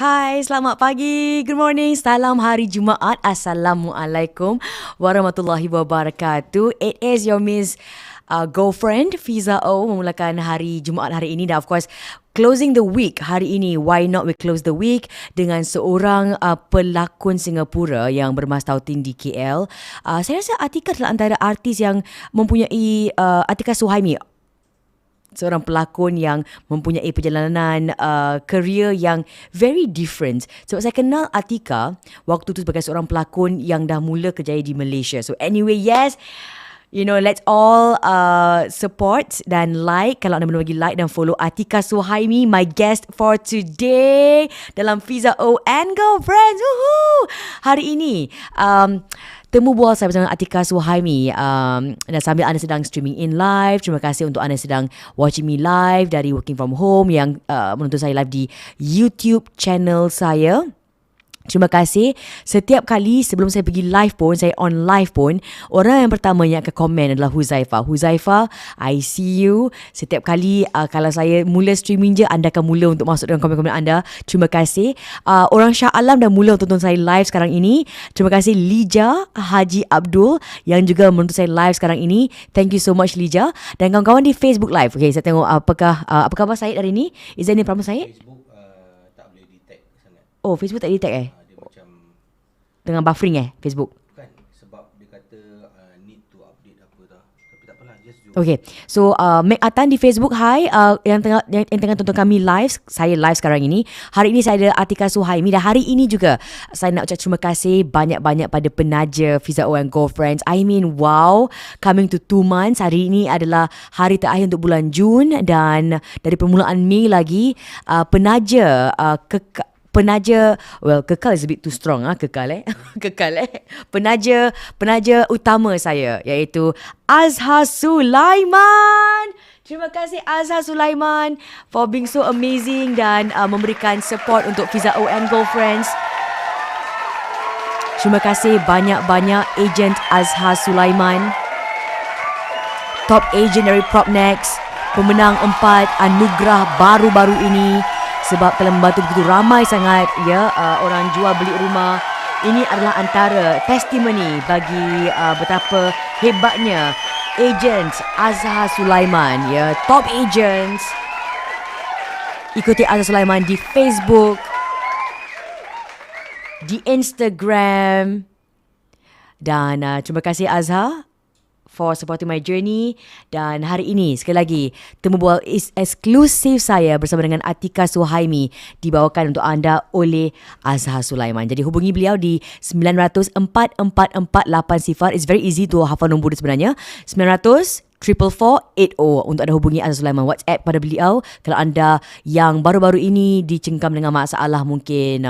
Hai, selamat pagi, good morning, salam hari Jumaat, Assalamualaikum warahmatullahi wabarakatuh. It is your Miss girlfriend Fiza O memulakan hari Jumaat hari ini dan of course closing the week hari ini. Why not we close the week dengan seorang pelakon Singapura yang bermastautin di KL. Saya rasa Atikah adalah antara artis yang mempunyai Atikah Suhaime, seorang pelakon yang mempunyai perjalanan career yang very different. Sebab saya kenal Atikah waktu tu sebagai seorang pelakon yang dah mula kerjaya di Malaysia. So anyway, yes, let's all support dan like. Kalau anda belum lagi like dan follow Atikah Suhaime, my guest for today dalam Fiza O and Girlfriends. Woohoo! Hari ini temu bual saya bersama Atikah Suhaime dan sambil anda sedang streaming in live, terima kasih untuk anda sedang watching me live dari working from home yang menonton saya live di YouTube channel saya. Terima kasih. Setiap kali sebelum saya pergi live pun, saya on live pun, orang yang pertama yang akan komen adalah Huzaifah, I see you. Setiap kali kalau saya mula streaming je, anda akan mula untuk masuk dengan komen-komen anda. Terima kasih. Orang Shah Alam dah mula untuk tonton saya live sekarang ini. Terima kasih Lija Haji Abdul yang juga menonton saya live sekarang ini. Thank you so much Lija. Dan kawan-kawan di Facebook live. Okay, saya tengok apa khabar Syed hari ini? Is there any problem Syed? Facebook tak boleh detect sangat. Oh, Facebook tak detect Dia macam dengan buffering Facebook? bukan sebab dia kata need to update apa dah. Tapi tak apalah, just do. Okay, so Meg Atan di Facebook, hi, yang tengah tonton kami live, saya live sekarang ini. Hari ini saya ada Atikah Suhaime dan hari ini juga saya nak ucap terima kasih banyak-banyak pada penaja Fiza O and Girlfriends. I mean, wow, coming to 2 months. Hari ini adalah hari terakhir untuk bulan Jun dan dari permulaan Mei lagi, penaja kekal is a bit too strong kekal penaja utama saya iaitu Azhar Sulaiman. Terima kasih Azhar Sulaiman for being so amazing dan memberikan support untuk Fiza O and Girlfriends. Terima kasih banyak-banyak agent Azhar Sulaiman, top agent dari Propnex, pemenang 4 anugerah baru-baru ini sebab telah membantu begitu ramai sangat orang jual beli rumah. Ini adalah antara testimoni bagi betapa hebatnya agents Azhar Sulaiman, top agents. Ikuti Azhar Sulaiman di Facebook, di Instagram. Dan terima kasih Azhar for supporting my journey. Dan hari ini sekali lagi temu bual eksklusif saya bersama dengan Atikah Suhaime dibawakan untuk anda oleh Azhar Sulaiman. Jadi hubungi beliau di 900-4448. It's very easy to hafal nombor dia sebenarnya. 900-444-80 untuk anda hubungi Azhar Sulaiman. WhatsApp pada beliau kalau anda yang baru-baru ini dicengkam dengan masalah mungkin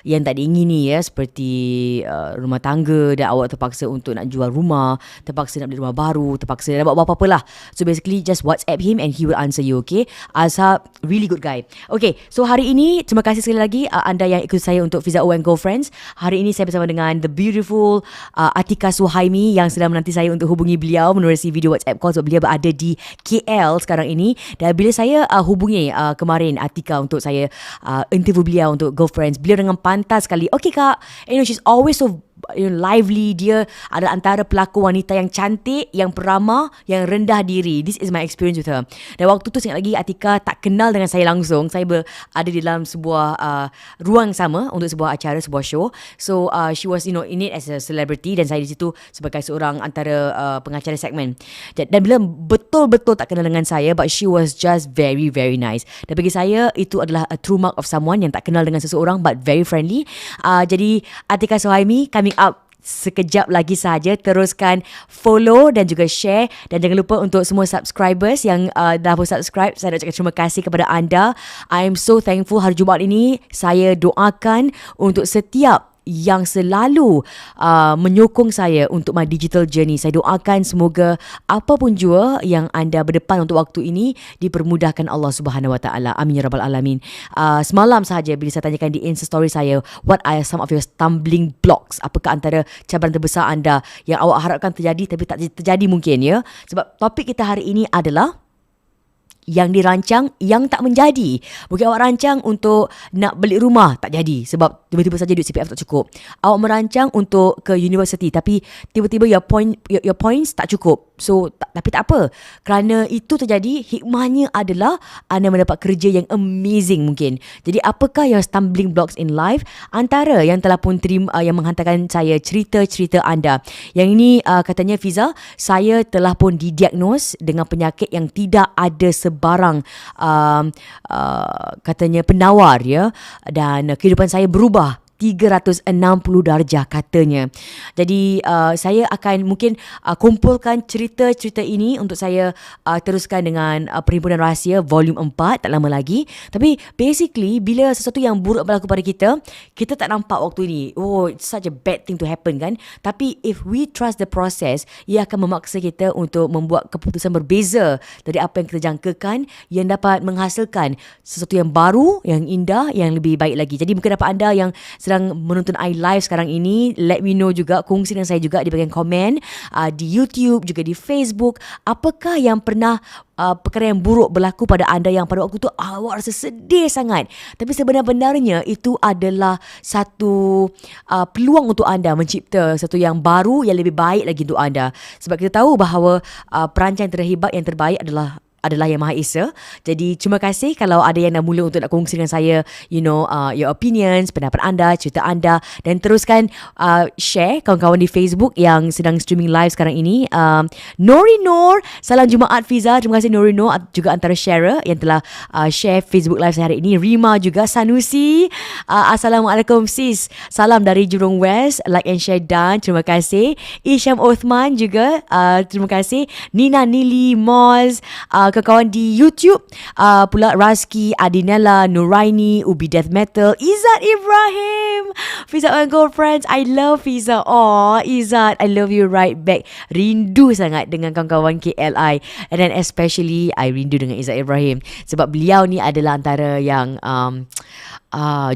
yang tak diingini seperti rumah tangga dan awak terpaksa untuk nak jual rumah, terpaksa nak beli rumah baru, terpaksa nak buat apa-apa lah. So basically just WhatsApp him and he will answer you, okay? Azhar, really good guy. Okay, so hari ini terima kasih sekali lagi anda yang ikut saya untuk Fiza O and Girlfriends. Hari ini saya bersama dengan the beautiful Atikah Suhaime yang sedang menanti saya untuk hubungi beliau menerusi video WhatsApp call sebab beliau berada di KL sekarang ini. Dan bila saya hubungi kemarin Atikah untuk saya interview beliau untuk Girlfriends, beliau dengan pantas sekali, okay kak, she's always so lively. Dia adalah antara pelakon wanita yang cantik, yang peramah, yang rendah diri. This is my experience with her. Dan waktu tu saya ingat lagi Atikah tak kenal dengan saya langsung. Saya berada di dalam sebuah ruang sama untuk sebuah acara, sebuah show. So she was in it as a celebrity dan saya di situ sebagai seorang antara pengacara segmen. Dan bila betul-betul tak kenal dengan saya, but she was just very very nice. Dan bagi saya itu adalah a true mark of someone yang tak kenal dengan seseorang but very friendly. Jadi Atikah Suhaime coming up sekejap lagi saja. Teruskan follow dan juga share. Dan jangan lupa untuk semua subscribers yang dah subscribe, saya nak ucapkan terima kasih kepada anda. I am so thankful. Hari Jumaat ini saya doakan untuk setiap yang selalu menyokong saya untuk my digital journey. Saya doakan semoga apapun jua yang anda berdepan untuk waktu ini dipermudahkan Allah Subhanahu Wa Taala. Amin ya rabbal alamin. Semalam sahaja bila saya tanyakan di Insta story saya, what are some of your stumbling blocks? Apakah antara cabaran terbesar anda yang awak harapkan terjadi tapi tak terjadi mungkin Sebab topik kita hari ini adalah yang dirancang yang tak menjadi. Mungkin awak rancang untuk nak beli rumah, tak jadi sebab tiba-tiba saja duit CPF tak cukup. Awak merancang untuk ke universiti tapi tiba-tiba your points tak cukup. So tapi tak apa. Kerana itu terjadi, hikmahnya adalah anda mendapat kerja yang amazing mungkin. Jadi apakah your stumbling blocks in life? Antara yang telah pun terima, yang menghantarkan saya cerita-cerita anda. Yang ini katanya, Fiza, saya telah pun didiagnos dengan penyakit yang tidak ada sebarang katanya penawar, ya, dan kehidupan saya berubah 360 darjah katanya. Jadi saya akan mungkin kumpulkan cerita-cerita ini untuk saya teruskan dengan Perhimpunan Rahsia volume 4 tak lama lagi. Tapi basically bila sesuatu yang buruk berlaku pada kita, kita tak nampak waktu ni. Oh, it's such a bad thing to happen kan. Tapi if we trust the process, ia akan memaksa kita untuk membuat keputusan berbeza dari apa yang kita jangkakan, yang dapat menghasilkan sesuatu yang baru, yang indah, yang lebih baik lagi. Jadi mungkin dapat anda yang sedang menonton I live sekarang ini, let me know juga, kongsi dengan saya juga di bahagian komen di YouTube, juga di Facebook. Apakah yang pernah perkara yang buruk berlaku pada anda yang pada waktu tu awak rasa sedih sangat, tapi sebenar-benarnya itu adalah satu peluang untuk anda mencipta sesuatu yang baru, yang lebih baik lagi untuk anda. Sebab kita tahu bahawa perancang terhebat yang terbaik adalah Yang Maha Esa. Jadi terima kasih kalau ada yang dah mula untuk nak kongsi dengan saya, your opinions, pendapat anda, cerita anda, dan teruskan share kawan-kawan di Facebook yang sedang streaming live sekarang ini. Nori Nur, salam Jumaat Fiza. Terima kasih Nori Nur, juga antara sharer yang telah share Facebook live saya hari ini. Rima juga, Sanusi, Assalamualaikum sis, salam dari Jurong West, like and share dan terima kasih. Isham Othman juga, terima kasih. Nina Nili Moz, kawan di YouTube, pula Razki, Adinella, Nuraini, Ubi Death Metal, Izzat Ibrahim, Fiza O and Girlfriends. I love Fiza O. Izzat, I love you right back. Rindu sangat dengan kawan-kawan KLI, and then especially I rindu dengan Izzat Ibrahim sebab beliau ni adalah antara yang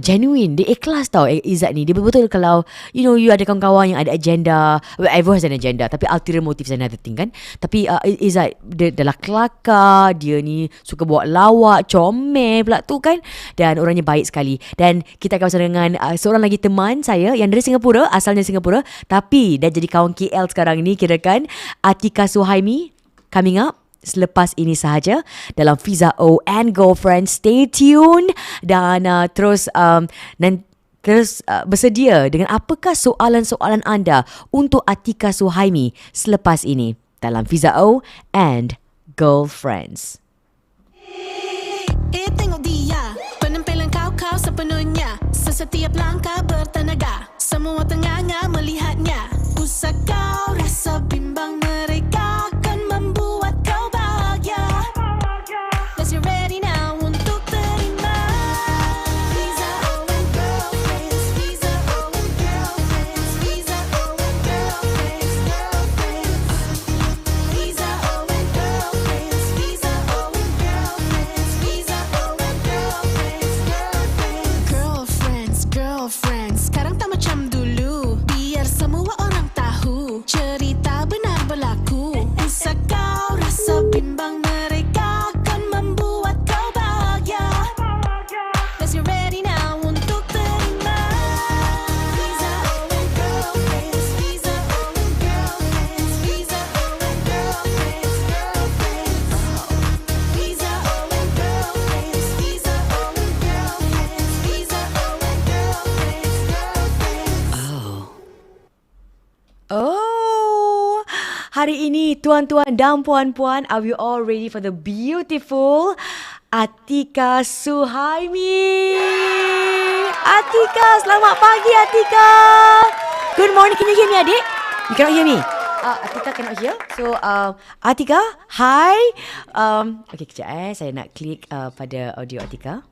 genuine. Dia ikhlas tau Izzat ni. Dia betul-betul kalau you ada kawan-kawan yang ada agenda, well, everyone has an agenda, tapi ulterior motive is another thing kan. Tapi Izzat dia adalah kelakar, dia ni suka bawa lawak, comel pula tu kan, dan orangnya baik sekali. Dan kita akan bersama dengan seorang lagi teman saya yang dari Singapura, asalnya Singapura, tapi dah jadi kawan KL sekarang ni, kirakan Atikah Suhaime, coming up selepas ini sahaja dalam Fiza O and Girlfriend. Stay tuned dan terus bersedia dengan apakah soalan-soalan anda untuk Atikah Suhaime selepas ini dalam Fiza O and Girlfriends. Tengok dia, penampilan kau sepenuhnya, setiap langkah bertenaga, semua tenganga melihatnya. Usah kau rasa bimbang, mereka akan membuat kau bahagia. Let's get ready now untuk terima Fiza O and Girlfriends, Fiza O and Girlfriends, Fiza O and Girlfriends, Fiza O and Girlfriends, Fiza O and Girlfriends, Fiza O and Girlfriends, Girlfriends. Sekarang tak macam dulu, biar semua orang tahu cerita benar berlaku. Usah kau rasa bimbang, mereka akan membuat kau bahagia. Let's get ready now untuk terima Fiza O and Girlfriends, Fiza O and Girlfriends, Fiza O and Girlfriends, Fiza O and Girlfriends, Fiza O and Girlfriends, Fiza O and Girlfriends. Oh, hari ini tuan-tuan dan puan-puan, are we all ready for the beautiful Atikah Suhaime? Atikah, selamat pagi Atikah. Good morning, can you hear me adik? You cannot hear me? Atikah cannot hear. So Atikah, hi. Okay, kejap saya nak klik pada audio Atikah.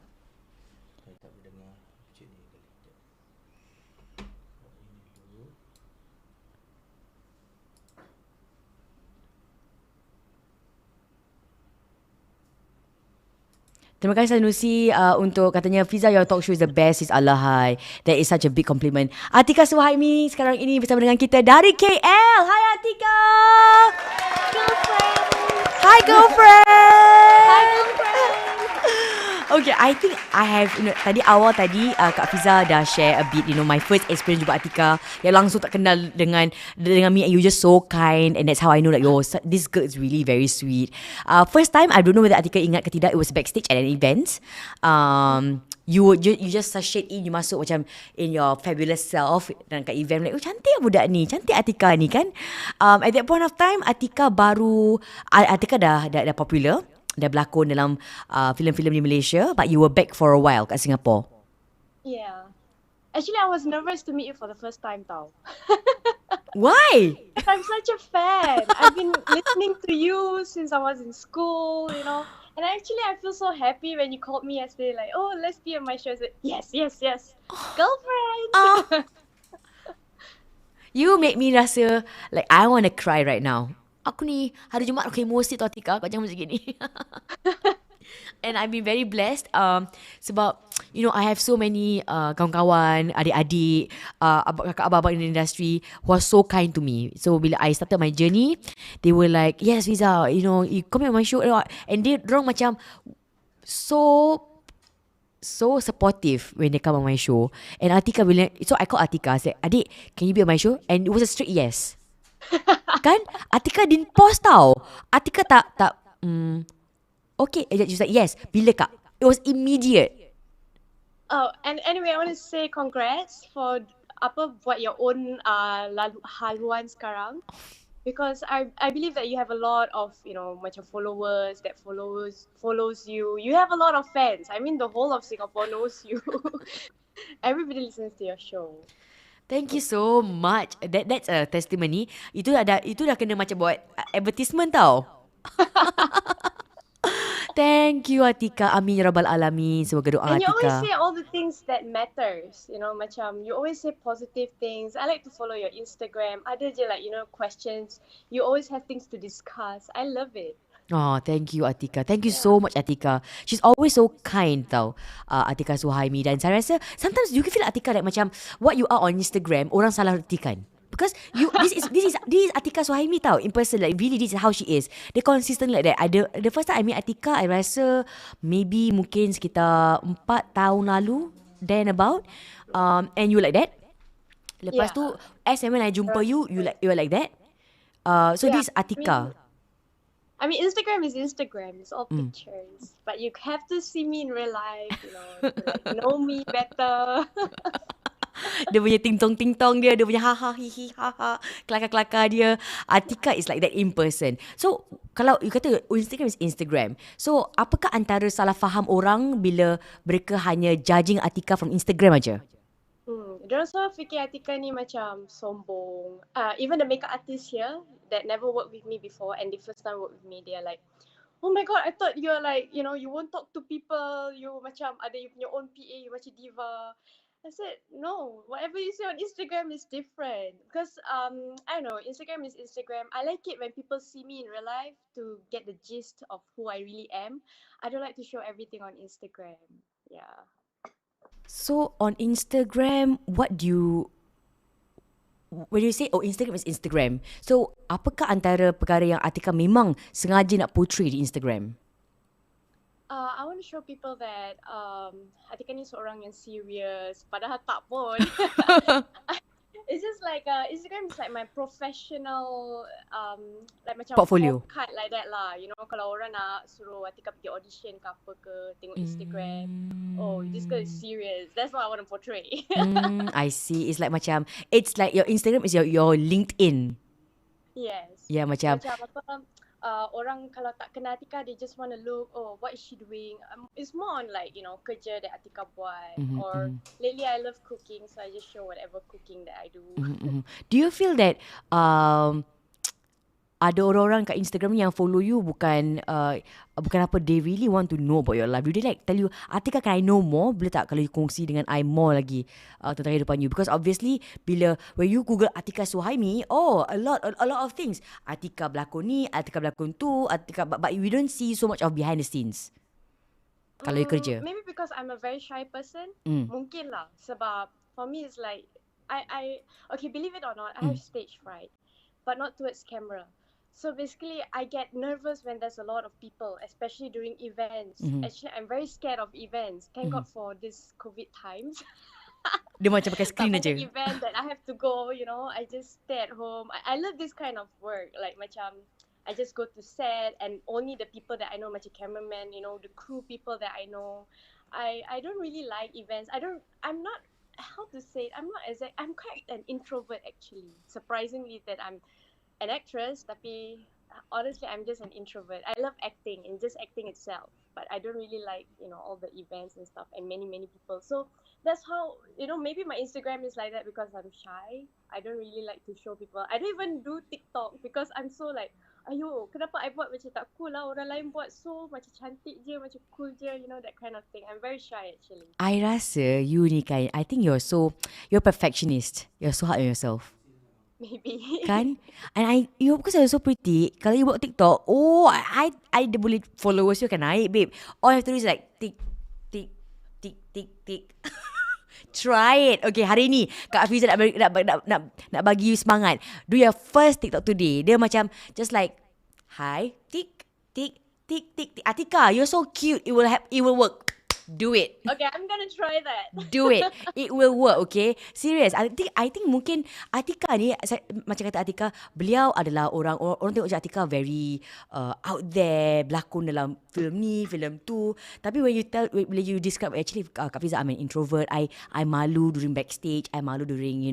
Terima kasih Sanusi untuk katanya Fiza, your talk show is the best. Is Allahai. That is such a big compliment. Atikah Suhaime sekarang ini bersama dengan kita dari KL. Hai Atikah. Girlfriend. Hi girlfriend. Hi Okay, I think I have, tadi awal Kak Fiza dah share a bit, my first experience jumpa Atikah yang langsung tak kenal dengan me, and you just so kind, and that's how I know that this girl is really very sweet. First time, I don't know whether Atikah ingat ke tidak, it was backstage at an event. You just sashay in, you masuk macam in your fabulous self dan kat event, like, oh cantik budak ni, cantik Atikah ni kan. At that point of time, Atikah dah popular, dah berlakon dalam filem-filem di Malaysia, but you were back for a while kat Singapore. Yeah. Actually, I was nervous to meet you for the first time, tau. Why? I'm such a fan. I've been listening to you since I was in school, And actually, I feel so happy when you called me yesterday, like, oh, let's be on my show. I said, yes. Girlfriend. You make me rasa like I want to cry right now. Aku ni hari Jumaat aku emosi tau Atikah, kau jangan macam gini. And I've been very blessed sebab I have so many kawan-kawan, adik-adik, kakak abang in the industry who are so kind to me. So bila I started my journey, they were like, yes Fiza, you come on my show, and dorang macam so supportive when they come on my show. And Atikah bilang, so I called Atikah, I said, adik, can you be on my show? And it was a straight yes. Kan? Atikah didn't pause tau. Atikah tak okay, she said yes. Bila Kak? It was immediate. Oh, and anyway, I want to say congrats for buat your own haluan sekarang. Because I believe that you have a lot of, macam followers that follows you. You have a lot of fans. I mean, the whole of Singapore knows you. Everybody listens to your show. Thank you so much. That's a testimony. Itu dah kena macam buat advertisement tau. Thank you Atikah. Amin ya rabbal alamin. Semoga doa Atikah. And you always say all the things that matters. Macam you always say positive things. I like to follow your Instagram. Ada je like, questions. You always have things to discuss. I love it. Oh, thank you Atikah. Thank you so much Atikah. She's always so kind tau, Atikah Suhaime. Dan saya rasa sometimes you can feel Atikah like macam what you are on Instagram, orang salah retikan. Because this is Atikah Suhaime tau, in person, like really this is how she is. Dia consistent like that. The first time I meet Atikah, I rasa maybe mungkin sekitar 4 tahun lalu, then about, and you like that. Lepas tu, as and when I jumpa you are like that. So this is Atikah. I mean, Instagram is Instagram. It's all pictures. But you have to see me in real life, to like, know me better. Dia punya ting-tong dia punya ha-ha, hi-hi, ha-ha, kelakar-kelakar dia. Atikah is like that in person. So, kalau you kata Instagram is Instagram, so apakah antara salah faham orang bila mereka hanya judging Atikah from Instagram aja? Diorang selalu fikir Atikah ni macam sombong. Even the makeup artist here that never worked with me before and the first time work with me, they are like, oh my god, I thought you're like, you won't talk to people, you macam ada you punya own PA, you macam diva. I said, no, whatever you see on Instagram is different. Because, I don't know, Instagram is Instagram. I like it when people see me in real life to get the gist of who I really am. I don't like to show everything on Instagram. Yeah. So, on Instagram, when you say, Instagram is Instagram, so apakah antara perkara yang Atikah memang sengaja nak portray di Instagram? I want to show people that Atikah ni seorang yang serious, padahal tak pun. It's just like Instagram is like my professional like macam portfolio card like that lah. Kalau orang nak suruh Atikah pergi audition ke apa ke, tengok Instagram. Oh, this girl is serious. That's what I want to portray. I see. It's like macam, it's like your Instagram is your LinkedIn. Yes. Yeah, macam apa, orang kalau tak kenal Atikah, they just want to look, what is she doing? It's more on like, kerja that Atikah buat. Or lately I love cooking, so I just show whatever cooking that I do. Do you feel that ada orang-orang kat Instagram ni yang follow you bukan apa, they really want to know about your life? Do they like tell you, Atikah, can I know more? Boleh tak kalau you kongsi dengan I more lagi tentang kehidupan you? Because obviously when you Google Atikah Suhaime, a lot of things. Atikah berlakon ni, Atikah berlakon tu, but we don't see so much of behind the scenes kalau you kerja. Maybe because I'm a very shy person. Mungkin lah. Sebab for me it's like I okay, believe it or not, I have stage fright, but not towards camera. So basically, I get nervous when there's a lot of people, especially during events. Actually, I'm very scared of events. Thank God for this COVID times. Dia macam pakai But screen for the aja. event that I have to go, I just stay at home. I love this kind of work. Like macam, I just go to set and only the people that I know, macam cameraman, the crew people that I know. I don't really like events. I'm not, how to say it, I'm quite an introvert actually. Surprisingly that I'm an actress, tapi honestly, I'm just an introvert. I love acting and just acting itself, but I don't really like, all the events and stuff and many, many people. So that's how, maybe my Instagram is like that because I'm shy. I don't really like to show people. I don't even do TikTok because I'm so like, ayo, kenapa I buat macam tak cool lah. Orang lain buat so macam cantik je, macam cool je, that kind of thing. I'm very shy actually. I rasa you ni kan, I think you're perfectionist. You're so hard on yourself. Maybe. Kan? And you because you're so pretty, kalau you buat TikTok, I dia boleh followers you akan naik, babe. All you have to do is like tick, tick, tick, tick, tick. Try it. Okay, hari ni Kak Fiza nak bagi you semangat. Do your first TikTok today. Dia macam just like, hi, tick, tick, tick, tick, tick. Atikah, you're so cute. It will work. Do it. Okay, I'm gonna try that. Do it. It will work, okay? Serious. I think mungkin Atikah ni, macam kata Atikah, beliau adalah orang tengok je Atikah very out there, berlakon dalam film ni, film tu. Tapi when you describe, actually Kak Fiza, I'm an introvert. I malu during backstage. I malu during,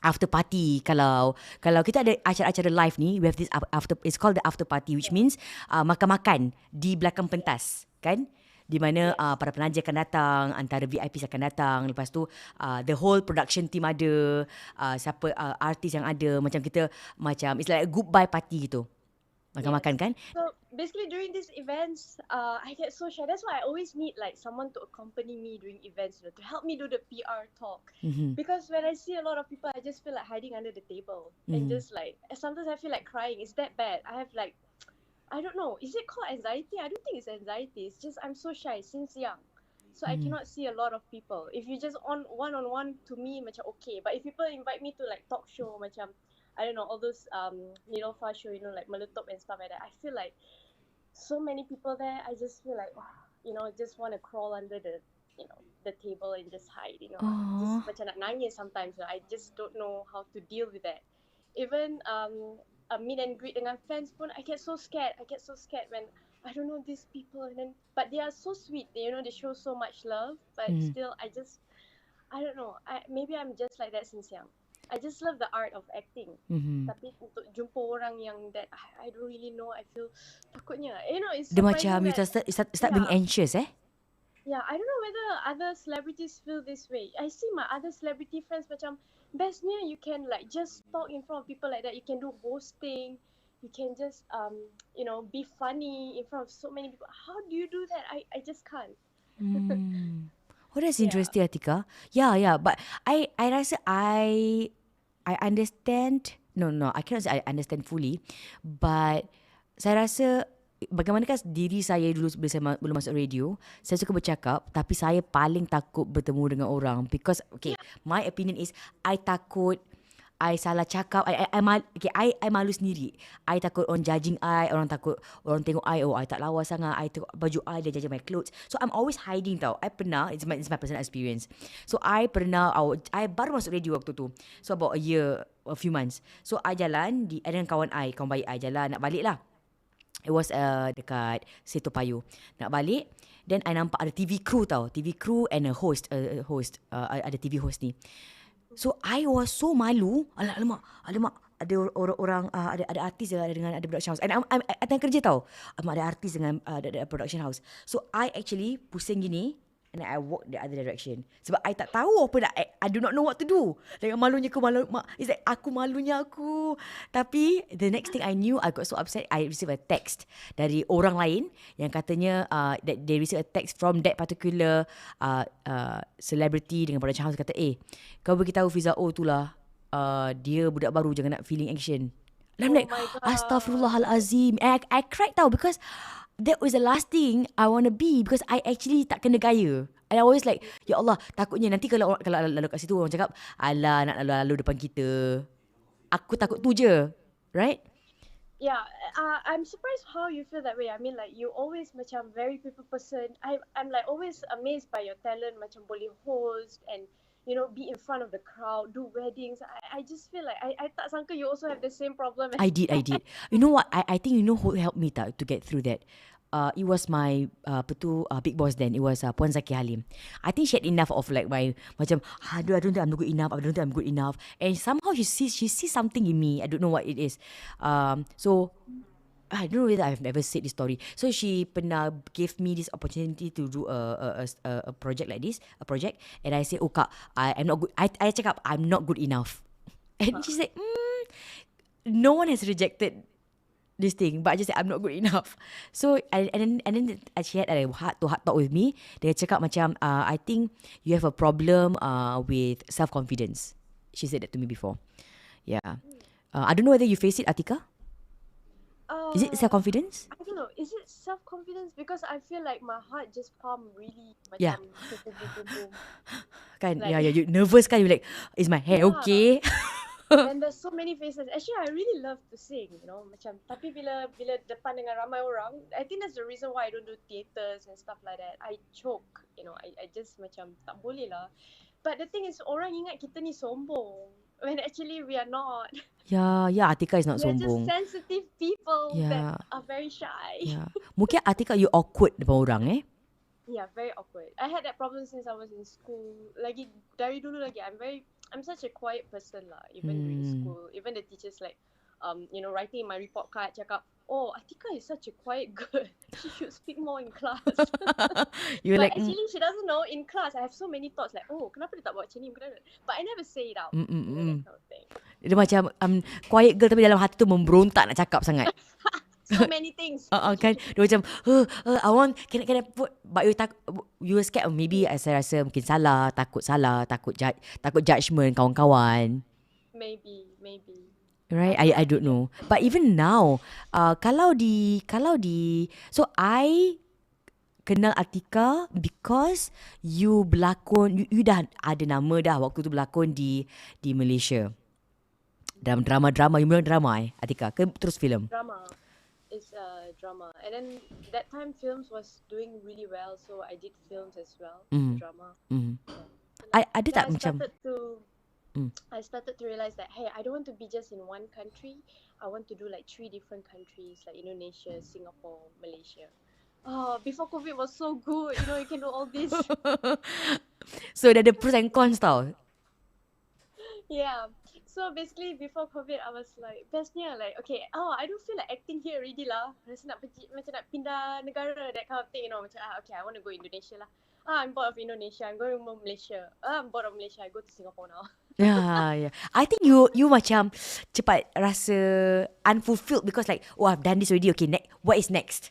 after party. Kalau kita ada acara-acara live ni, we have this after, it's called the after party, which means makan-makan di belakang pentas, kan? Di mana para penaja akan datang, antara VIPs akan datang, lepas tu the whole production team ada, siapa artis yang ada, macam kita it's like a goodbye party gitu. Makan-makan kan? So basically during these events, I get so shy. That's why I always need like someone to accompany me during events, to help me do the PR talk. Because when I see a lot of people, I just feel like hiding under the table and just like sometimes I feel like crying. It's that bad. I have like, I don't know, is it called anxiety? I don't think it's anxiety. It's just I'm so shy since young. So I cannot see a lot of people. If you just one-on-one to me, macam okay. But if people invite me to like talk show, macam, I don't know, all those Nilofa show, like Meletop and stuff like that, I feel like so many people there, I just feel like, just want to crawl under the table and just hide, Just macam nak nangis sometimes. I just don't know how to deal with that. Even a meet and greet dengan fans pun, I get so scared. I get so scared when I don't know these people, but they are so sweet. They show so much love, but still, I don't know. Maybe I'm just like that since young. I just love the art of acting. Tapi untuk jumpa orang yang that I don't really know, I feel takutnya. It's Dia macam you start being anxious, Yeah, I don't know whether other celebrities feel this way. I see my other celebrity friends macam, bestnya you can like just talk in front of people like that. You can do hosting. You can just be funny in front of so many people. How do you do that? I just can't. Oh, that's interesting, Atikah. Yeah, but I rasa I understand. No, I cannot say I understand fully. But saya rasa bagaimanakah diri saya dulu belum masuk radio, saya suka bercakap tapi saya paling takut bertemu dengan orang because my opinion is I takut I salah cakap, I malu sendiri. I takut orang judging I, orang takut orang tengok I, I tak lawa sangat, I tengok baju I, dia judge my clothes. So I'm always hiding tau. I pernah, it's my personal experience. So I I baru masuk radio waktu tu. So about a few months. So I jalan dengan kawan baik I jalan nak balik lah. It was dekat Seto Payoh. Nak balik, then I nampak ada TV crew tau. TV crew and a host. Ada TV host ni. So I was so malu. Alamak. Ada orang ada artis dengan ada production house. And I tengah kerja tau. Ada artis dengan ada production house. So I actually pusing gini. And I walk the other direction. Sebab I tak tahu apa nak, I do not know what to do. Dengan malunya it's like aku malunya aku. Tapi the next thing I knew, I got so upset. I received a text dari orang lain yang katanya that they received a text from that particular celebrity dengan production house kata, kau beritahu Fiza O tu lah, dia budak baru, jangan nak feeling action. And I'm like, astaghfirullahalazim. And I cried tau because that was the last thing I want to be because I actually tak kena gaya. And I always like, ya Allah, takutnya nanti kalau lalu kat situ orang cakap, alah nak lalu depan kita. Aku takut tu je. right? Yeah, I'm surprised how you feel that way. I mean, like, you always macam very people person. I'm like always amazed by your talent, macam boleh host and be in front of the crowd, do weddings. I just feel like I tak sangka you also have the same problem as I did. You know what? I think you know who helped me to get through that. It was my big boss then. It was Puan Zaki Halim. I think she had enough of like my macam I don't think I'm good enough. I don't think I'm good enough. And somehow she sees something in me. I don't know what it is. So I don't know whether I've ever said this story. So she pernah gave me this opportunity to do a project like this, a project, and I say, oh kak, I'm not good. I cakap I'm not good enough, and she said, no one has rejected this thing, but I just said I'm not good enough. So and then she had a heart to heart talk with me. Dia cakap macam, I think you have a problem with self confidence. She said that to me before. Yeah. I don't know whether you face it, Atikah. Is it self confidence? I don't know. Is it self confidence? Because I feel like my heart just pump really Yeah. macam boom boom boom boom boom. Kan, Like, you nervous kan? You like, is my hair yeah. okay? And there's so many faces. Actually, I really love to sing, macam. Tapi bila depan dengan ramai orang, I think that's the reason why I don't do theatres and stuff like that. I choke, I just macam tak boleh lah. But the thing is, orang ingat kita ni sombong. When actually we are not. Yeah, Atikah is not We are just sombong. sensitive people Yeah. that are very shy. Yeah. Mungkin Atikah you awkward depan orang Yeah, very awkward. I had that problem since I was in school. Lagi dari dulu lagi, I'm such a quiet person lah. Even during school, even the teachers like, writing my report card, cakap, oh, Atikah is such a quiet girl. She should speak more in class. You're But like, actually, she doesn't know. In class, I have so many thoughts like, oh, kenapa dia tak buat macam ni? But I never say it out. That kind of thing. dia macam quiet girl tapi dalam hati tu memberontak nak cakap sangat. So many things. Kan dia macam I want can I put, but you were scared, maybe saya rasa mungkin takut judgement kawan-kawan, Maybe. right? I don't know, but even now kalau di so I kenal Atikah because you berlakon, you dah ada nama dah waktu tu berlakon di Malaysia dalam drama you bilang drama Atikah ke terus filem? Drama. It's drama. And then that time films was doing really well, so I did films as well, drama. I ada tak I macam started to realize that, hey, I don't want to be just in one country. I want to do like 3 different countries, like Indonesia, Singapore, Malaysia. Before COVID was so good, you can do all this. so dah ada pros and cons tau. Yeah. So basically before COVID, I was like, bestnya like, okay, I don't feel like acting here already lah. Rasa macam nak pindah negara, that kind of thing, macam, okay, I want to go Indonesia lah. I'm bored of Indonesia, I'm going to Malaysia. I'm bored of Malaysia, I go to Singapore now. Yeah. I think you macam cepat rasa unfulfilled because like, oh, I've done this already. Okay, what is next?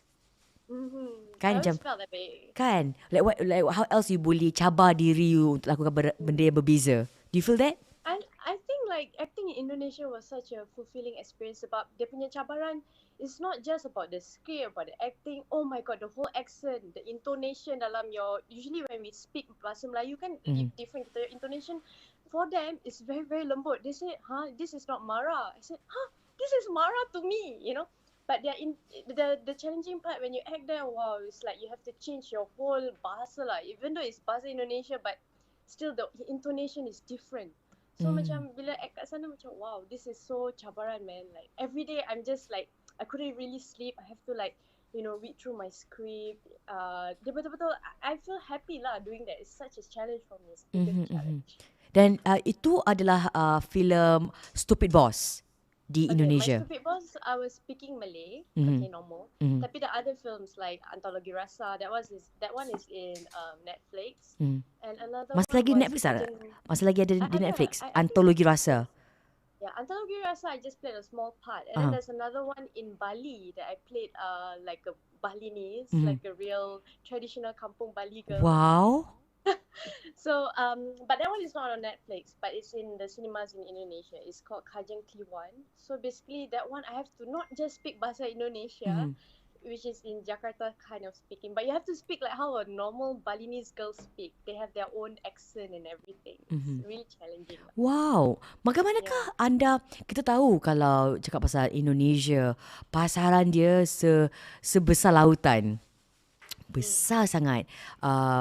Kan I macam always felt that way. kan, like how else you boleh cabar diri you untuk lakukan benda yang berbeza? Do you feel that? I think like acting in Indonesia was such a fulfilling experience sebab dia punya cabaran is not just about the skill, about the acting. Oh my god, the whole accent, the intonation dalam usually when we speak bahasa Melayu kan different, kita intonation for them is very very lembut. They say, this is not marah. I said, this is marah to me, But the challenging part when you act there, wow, it's like you have to change your whole bahasa lah. Even though it's bahasa Indonesia, but still the intonation is different. So macam bila act kat sana macam, wow, this is so cabaran, man. Like every day I'm just like, I couldn't really sleep. I have to like, read through my script. Dia betul-betul, I feel happy lah doing that. It's such a challenge for me. It's a big challenge. Dan itu adalah filem Stupid Boss di Indonesia. My Stupid Boss, I was speaking Malay, okay, normal. Tapi the other films like Antologi Rasa, that one is in Netflix. And another Masih one lagi was Netflix tak? in- Masih lagi ada di Ada. Netflix. I think Antologi Rasa. Yeah, Antologi Rasa, I just played a small part. And then there's another one in Bali that I played like a Balinese, like a real traditional kampung Bali girl. Wow. So, but that one is not on Netflix, but it's in the cinemas in Indonesia. It's called Kajang Kliwon. So basically, that one I have to not just speak bahasa Indonesia. which is in Jakarta kind of speaking, but you have to speak like how a normal Balinese girl speak. They have their own accent and everything. It's really challenging lah. Wow. Bagaimanakah anda, kita tahu kalau cakap pasal Indonesia, pasaran dia sebesar lautan. Besar sangat.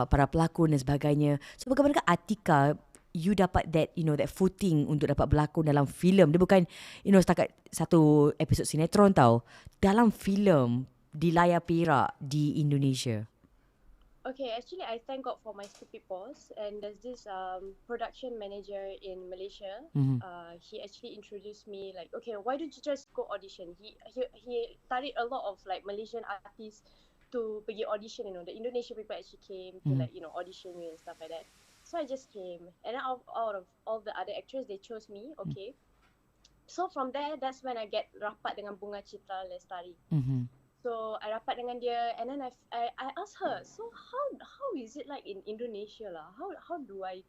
Para pelakon dan sebagainya. So bagaimanakah Atikah, you dapat that, that footing untuk dapat berlakon dalam filem. Dia bukan, setakat satu episod sinetron tau. Dalam filem di layar perak di Indonesia. Okay, actually, I thank God for my stupid boss, and there's this production manager in Malaysia. He actually introduced me like, okay, why don't you just go audition? He tarik a lot of like Malaysian artists to pergi audition. The Indonesian people actually came to like audition me and stuff like that. So I just came, and then out of all the other actors, they chose me. Okay, so from there, that's when I get rapat dengan Bunga Citra Lestari. So I rapat dengan dia, and then I asked her, so how is it like in Indonesia lah? How do I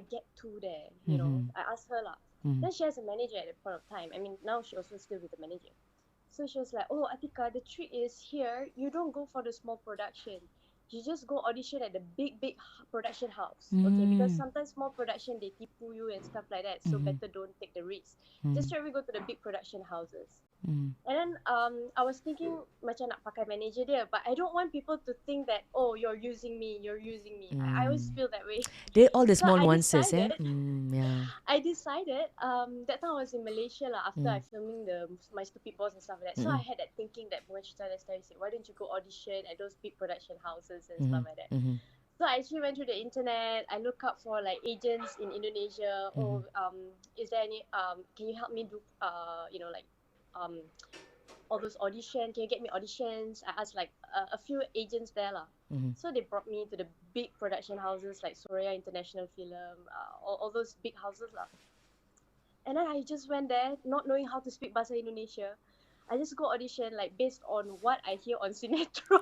get to there? I asked her lah. Then she has a manager at that point of time. I mean, now she also still with the manager. So she was like, oh Atikah, the trick is here, you don't go for the small production. You just go audition at the big production house. Okay, because sometimes small production they tipu you and stuff like that. So better don't take the risk. Just straight away go to the big production houses. And then I was thinking macam nak pakai manager dia, but I don't want people to think that, oh, you're using me. I always feel that way. They're all the So small I nuances, decided- yeah. I decided that time I was in Malaysia lah, after I filming my stupid boss and stuff like that. So I had that thinking that Bunga Citra Lestari said, why don't you go audition at those big production houses and stuff like that. So I actually went through the internet. I look up for like agents in Indonesia. Is there any can you help me do all those auditions? Can you get me auditions? I asked like a few agents there lah. So they brought me to the big production houses like Surya International Film, all those big houses lah. And then I just went there, not knowing how to speak Bahasa Indonesia. I just go audition like based on what I hear on sinetron.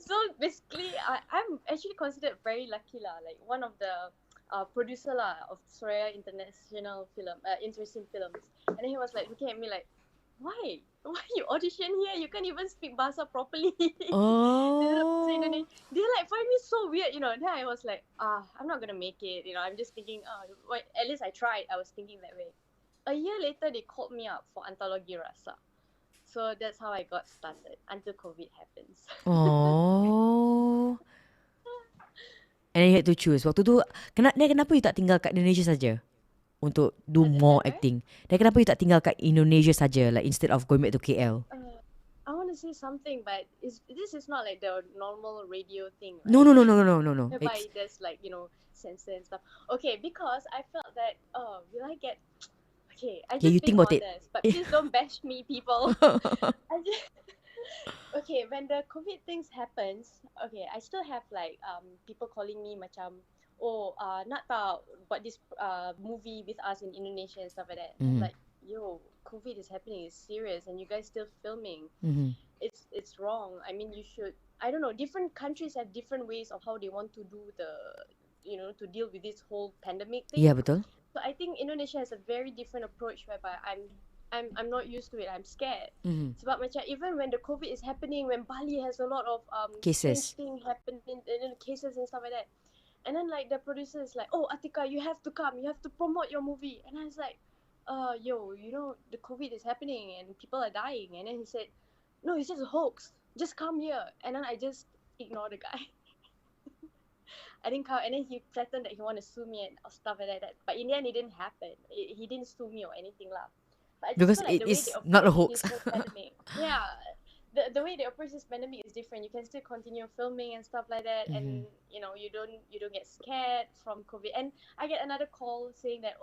So basically, I'm actually considered very lucky lah. Like one of the producer lah of Surya International Film, Interesting Films. And then he was like looking at me like, why you audition here? You can't even speak Bahasa properly. Oh. They like find me so weird, Then I was like, I'm not gonna make it. I'm just thinking, at least I tried. I was thinking that way. A year later, they called me up for Antologi Rasa. So that's how I got started until COVID happens. Oh. And then you had to choose. Waktu tu, kenapa you tak tinggal kat Indonesia saja untuk do more acting? Dan kenapa you tak tinggal kat Indonesia saja, like instead of going back to KL? I want to say something, but this is not like the normal radio thing. Right? No. Whereby there's like, censor and stuff. Okay, because I felt that, will I get... Okay, I just you think about it. honest, but please don't bash me, people. Okay, when the COVID things happens, okay, I still have like people calling me macam, nak tak buat this movie with us in Indonesia and stuff like that. I'm like, yo, COVID is happening, it's serious, and you guys still filming. It's wrong. I mean, you should, I don't know, different countries have different ways of how they want to do to deal with this whole pandemic thing. Ya, betul. So I think Indonesia has a very different approach whereby I'm not used to it. I'm scared. Sebab macam even when the COVID is happening, when Bali has a lot of Cases. things happening, cases and stuff like that, and then like the producer is like, oh Atikah, you have to come, you have to promote your movie, and I was like, the COVID is happening and people are dying, and then he said, no, it's just a hoax. Just come here, and then I just ignore the guy. I didn't come, and then he threatened that he want to sue me and stuff like that. But in the end, it didn't happen. He didn't sue me or anything lah. But I just Because feel like it the way is they not a approach hoax. this whole pandemic, yeah, the way they approach this pandemic is different. You can still continue filming and stuff like that, and you don't get scared from COVID. And I get another call saying that,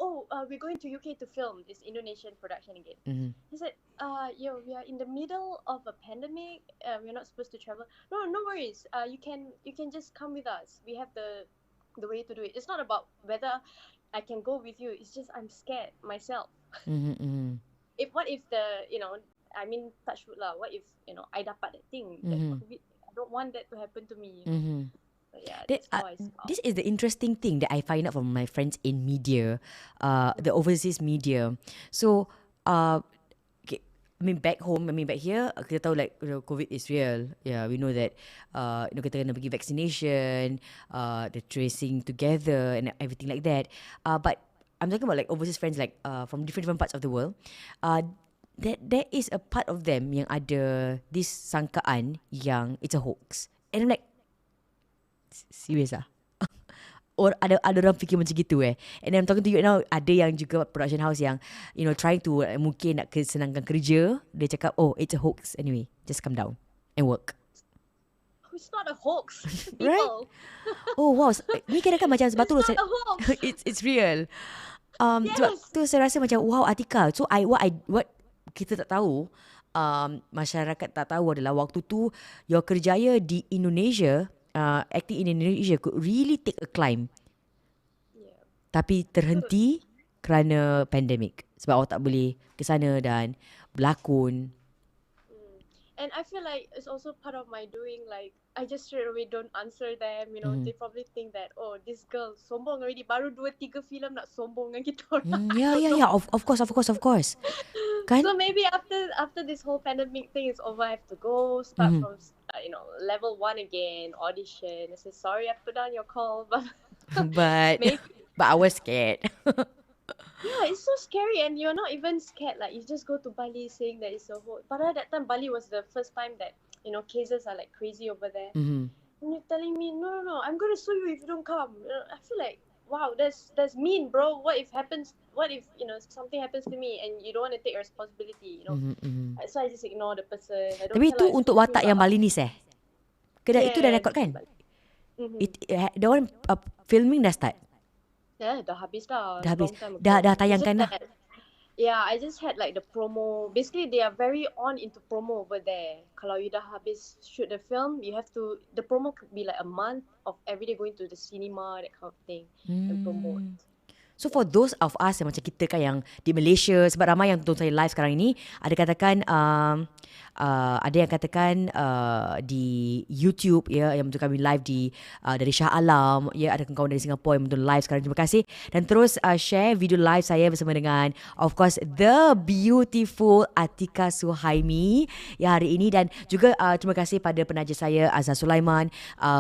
we're going to UK to film this Indonesian production again. He said, we are in the middle of a pandemic. We're not supposed to travel. No worries. You can just come with us. We have the way to do it. It's not about whether I can go with you. It's just I'm scared myself. What if touch wood lah. What if I dapat that thing, that COVID? I don't want that to happen to me. But yeah, that's how I start. This is the interesting thing that I find out from my friends in media, the overseas media. So, back home, back here, kita tahu like COVID is real. Yeah, we know that kita kena pergi vaccination, the tracing together and everything like that. But I'm talking about like overseas friends like from different parts of the world. That there is a part of them yang ada this sangkaan yang it's a hoax. And I'm like, serious ah? Or ada orang fikir macam gitu And I'm talking to you now, ada yang juga production house yang trying to mungkin nak senangkan kerja, dia cakap it's a hoax anyway, just come down and work. It's not a hoax. Right? People. Oh wow, ni kira kan macam sebab tu It's not a hoax. it's real. Sebab Yes. tu saya rasa macam wow, Atikah. So what kita tak tahu, masyarakat tak tahu adalah waktu tu your kerjaya di Indonesia, acting in Indonesia could really take a climb. Yeah. Tapi terhenti kerana pandemik. Sebab awak tak boleh ke sana dan berlakon. And I feel like it's also part of my doing, like, I just straight away don't answer them, They probably think that, oh, this girl sombong already, baru 2-3 filem nak sombong dengan kita orang. Yeah. Of course. Kan? So maybe after this whole pandemic thing is over, I have to go start from level 1 again, audition. I say sorry, I put down your call, but But maybe. I was scared. Yeah, it's so scary, and you're not even scared. Like, you just go to Bali saying that it's a whole. But at that time, Bali was the first time that cases are like crazy over there. Mhm. And you're telling me, no, I'm gonna sue you if you don't come. I feel like, wow, that's mean, bro. What if something happens to me and you don't want to take responsibility, So I just ignore the person. I don't Tapi tell itu her I'm untuk so watak sorry, yang but- Balinese Itu dah record kan? Mhm. That one filming dah start. Yeah, dah habis dah. Dah habis. Long time ago. Dah It's just tayangkan dah. that- Yeah, I just had like the promo. Basically, they are very on into promo over there. Kalau you dah habis shoot the film, you have to. The promo could be like a month of every day going to the cinema, that kind of thing, and promote. So for those of us yang macam kita kan yang di Malaysia, sebab ramai yang tonton saya live sekarang ini, ada yang katakan di YouTube yang betul kami live dari Shah Alam, ada kawan-kawan dari Singapura yang betul live sekarang. Terima kasih dan terus share video live saya bersama dengan of course the beautiful Atikah Suhaime hari ini, dan juga terima kasih pada penaja saya Azhar Sulaiman,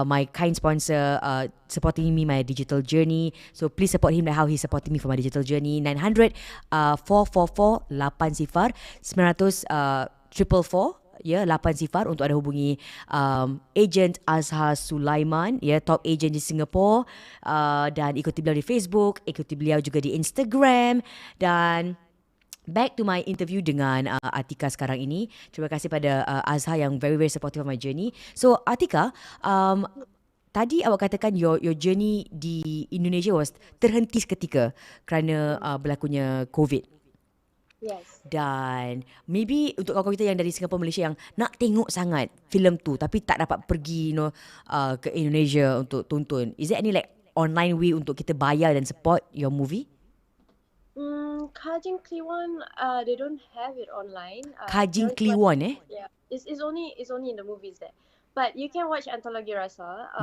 my kind sponsor, supporting me my digital journey. So please support him like how he's supporting me for my digital journey. 900 444 80 900 444 8 untuk ada hubungi agent Azhar Sulaiman, top agent di Singapore, dan ikuti beliau di Facebook, ikuti beliau juga di Instagram. Dan back to my interview dengan Atikah sekarang ini. Terima kasih pada Azhar yang very very supportive of my journey. So Atikah, tadi awak katakan your journey di Indonesia was terhenti seketika kerana berlakunya COVID. Yes. Dan maybe untuk kawan-kawan kita yang dari Singapura, Malaysia yang nak tengok sangat filem tu tapi tak dapat pergi ke Indonesia untuk tonton, is there any like online way untuk kita bayar dan support your movie? Kajing Kliwon, they don't have it online. Kajing There's one- Kliwon Yeah, it's only in the movies there. But you can watch Antologi Rasa.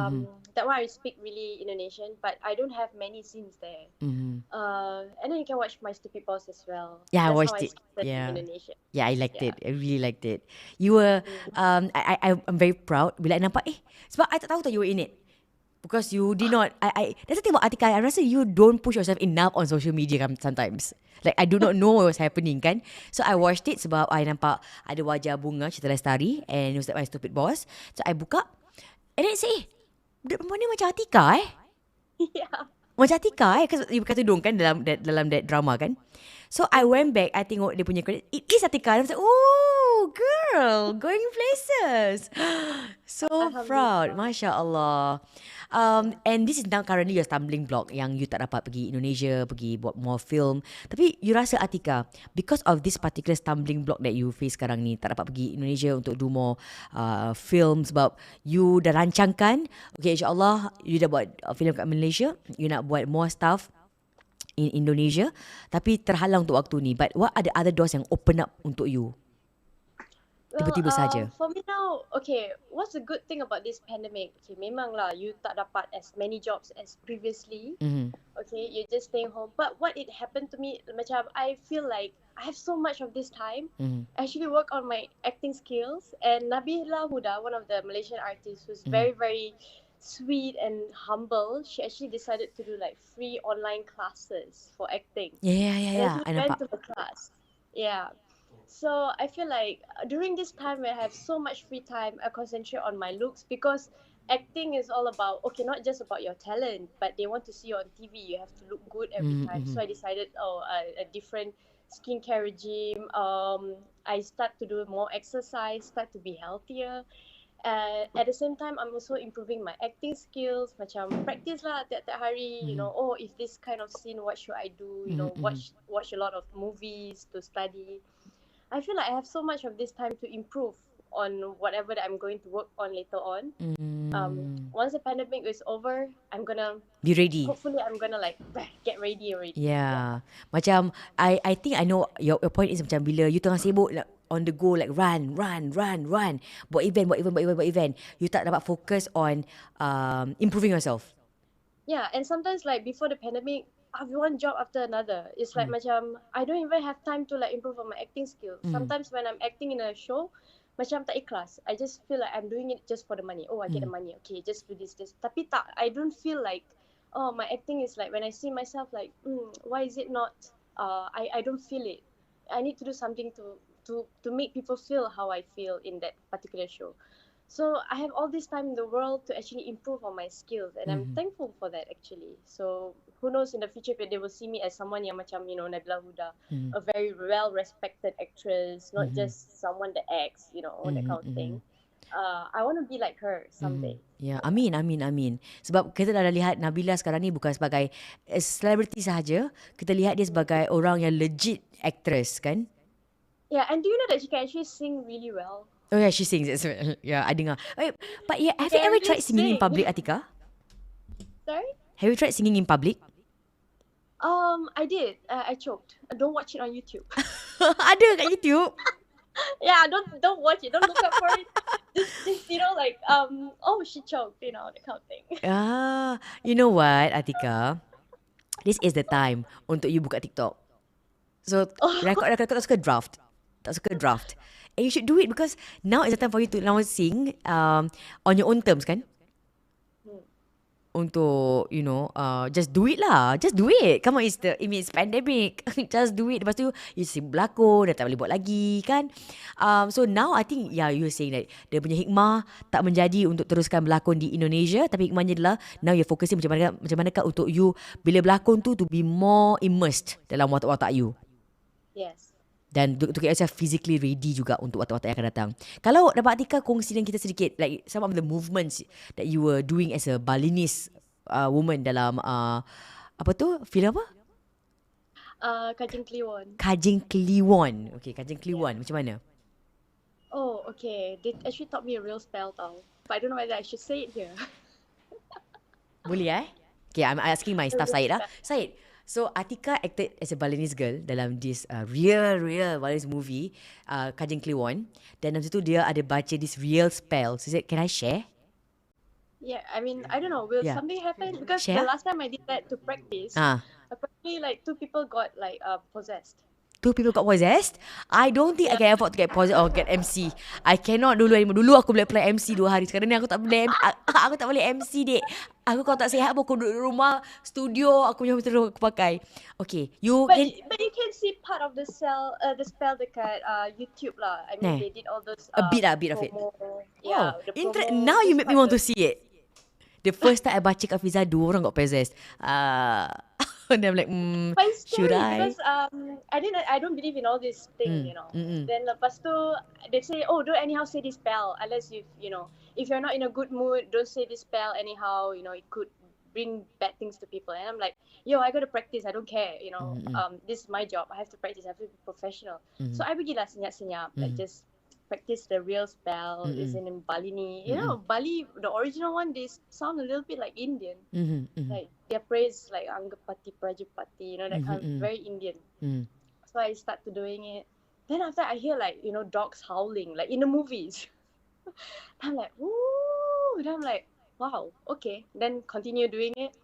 That one I speak really Indonesian, but I don't have many scenes there. And then you can watch My Stupid Boss as well. Yeah, I That's watched how it. started Yeah. in Indonesia. Yeah, I liked Yeah. it. I really liked it. You were, I'm very proud bila I nampak, sebab I tak tahu you were in it. Because you did not, that's the thing about Atikah, I rasa you don't push yourself enough on social media kan sometimes. Like, I do not know what was happening kan. So, I watched it sebab I nampak ada wajah Bunga Cita Lestari and it was like My Stupid Boss. So, I buka and then I say, budak perempuan ni macam Atikah Yeah. Macam Atikah because you pakai tudung kan dalam that drama kan. So I went back, I tengok dia punya credit, it is Atikah. I was like, oh girl, going places. So proud, Masya Allah. And this is now currently your stumbling block yang you tak dapat pergi Indonesia, pergi buat more film. Tapi you rasa Atikah, because of this particular stumbling block that you face sekarang ni, tak dapat pergi Indonesia untuk do more film sebab you dah rancangkan, okay insyaAllah you dah buat film kat Malaysia, you nak buat more stuff in Indonesia, tapi terhalang untuk waktu ni. But what are the other doors yang open up untuk you? Well, Tiba-tiba saja. for me now, okay, what's the good thing about this pandemic? Okay, memang lah, you tak dapat as many jobs as previously. Mhm. Okay, you're just staying home. But what it happened to me, macam I feel like I have so much of this time. Mhm. I actually work on my acting skills. And Nabila Huda, one of the Malaysian artists who's Mhm. very, very sweet and humble, she actually decided to do like free online classes for acting. And I Ya. actually I went nampak. to the class. Yeah. So I feel like during this time when I have so much free time, I concentrate on my looks because acting is all about, okay, not just about your talent, but they want to see you on TV. You have to look good every Mhm. time. Mhm. So I decided, a different skincare regime. I start to do more exercise, start to be healthier. At the same time, I'm also improving my acting skills. Macam practice lah tiap-tiap hari. Mhm. If this kind of scene, what should I do? Mhm. Mhm. Watch a lot of movies to study. I feel like I have so much of this time to improve on whatever that I'm going to work on later on. Once the pandemic is over, Be ready. hopefully I'm gonna like get ready already. Yeah. Yeah. Macam I think I know your point is macam bila you tengah sibuk like, on the go like run. Buat event. You tak dapat focus on improving yourself. Yeah, and sometimes like before the pandemic, I have one job after another. It's like macam I don't even have time to like improve on my acting skills. Sometimes when I'm acting in a show, macam tak ikhlas. I just feel like I'm doing it just for the money. Oh, I get the money. Okay, just do this. Tapi tak, I don't feel like, oh, my acting is like when I see myself like, why is it not? I don't feel it. I need to do something to make people feel how I feel in that particular show. So I have all this time in the world to actually improve on my skills, and I'm thankful for that actually. So who knows in the future if they will see me as someone yang macam Nabila Huda, a very well respected actress, not just someone that acts, that kind of thing. I want to be like her someday. Ya, amin. Sebab kita dah lihat Nabila sekarang ni bukan sebagai selebriti sahaja, kita lihat dia sebagai orang yang legit actress kan? Yeah, and do you know that she can actually sing really well? Oh yeah, she sings as well. Yeah, I dengar. But yeah, have you Can ever tried just singing in sing. public, Atikah? Sorry? Have you tried singing in public? I did. I choked. Don't watch it on YouTube. Ada kat YouTube. Yeah, don't watch it. Don't look up for it. Just like oh, she choked, that kind of thing. You know what, Atikah? This is the time untuk you buka TikTok. So, record tak suka draft. And you should do it because now is the time for you to now sing on your own terms kan? Untuk just do it lah. Just do it. Come on, it's pandemic. Just do it. Lepas tu you sibuk berlakon, dah tak boleh buat lagi kan. So now I think you were saying that dia punya hikmah tak menjadi untuk teruskan berlakon di Indonesia, tapi hikmahnya adalah now you're focusing macam manakah untuk you bila berlakon tu to be more immersed dalam watak-watak you. Yes. Dan to get yourself physically ready juga untuk watak-watak yang akan datang. Kalau dapat Atikah kongsi dengan kita sedikit, like some of the movements that you were doing as a Balinese woman dalam filem apa? Kajing Kliwon. Kajing Kliwon. Okay, Kajing Kliwon. Macam mana? Oh, okay. They actually taught me a real spell tau. But I don't know whether I should say it here. Boleh Okay, I'm asking my staff Syed lah. Syed, so Atikah acted as a Balinese girl dalam this real Balinese movie, Kajing Kliwon. Dan dalam situ dia ada baca this real spell. So he said, can I share? Yeah, I mean, I don't know. Will Yeah. something happen? Because Share? the last time I did that to practice, apparently like 2 people got like possessed. 2 people got possessed. I don't think I can afford to get possessed or get MC. I cannot dulu anymore. Dulu aku boleh apply MC 2 hari. Sekarang ni aku tak boleh aku tak boleh MC, dek. Aku kalau tak sihat pun aku duduk rumah studio, aku punya terus aku pakai. Okay, But you can see part of the spell dekat YouTube lah. I mean, they did all those a bit of it. Yeah, Oh, the promo, now you those make me want to see it. The first time I baca kat Fiza 2 orang got possessed. And I'm like, But it's should scary I? because I don't believe in all this thing, Then lepas tu they say, oh, don't anyhow say this spell unless if you're not in a good mood, don't say this spell anyhow. It could bring bad things to people. And I'm like, yo, I gotta practice. I don't care. This is my job. I have to practice. I have to be professional. So I pergilah senyap-senyap, like just practice the real spell. Is in Bali ni. Bali, the original one, they sound a little bit like Indian. Like their praise like Anggapati Prajapati, that kind of very Indian. So I started doing it. Then after I hear like, dogs howling, like in the movies. I'm like, ooh. Then I'm like, wow, okay. Then continue doing it.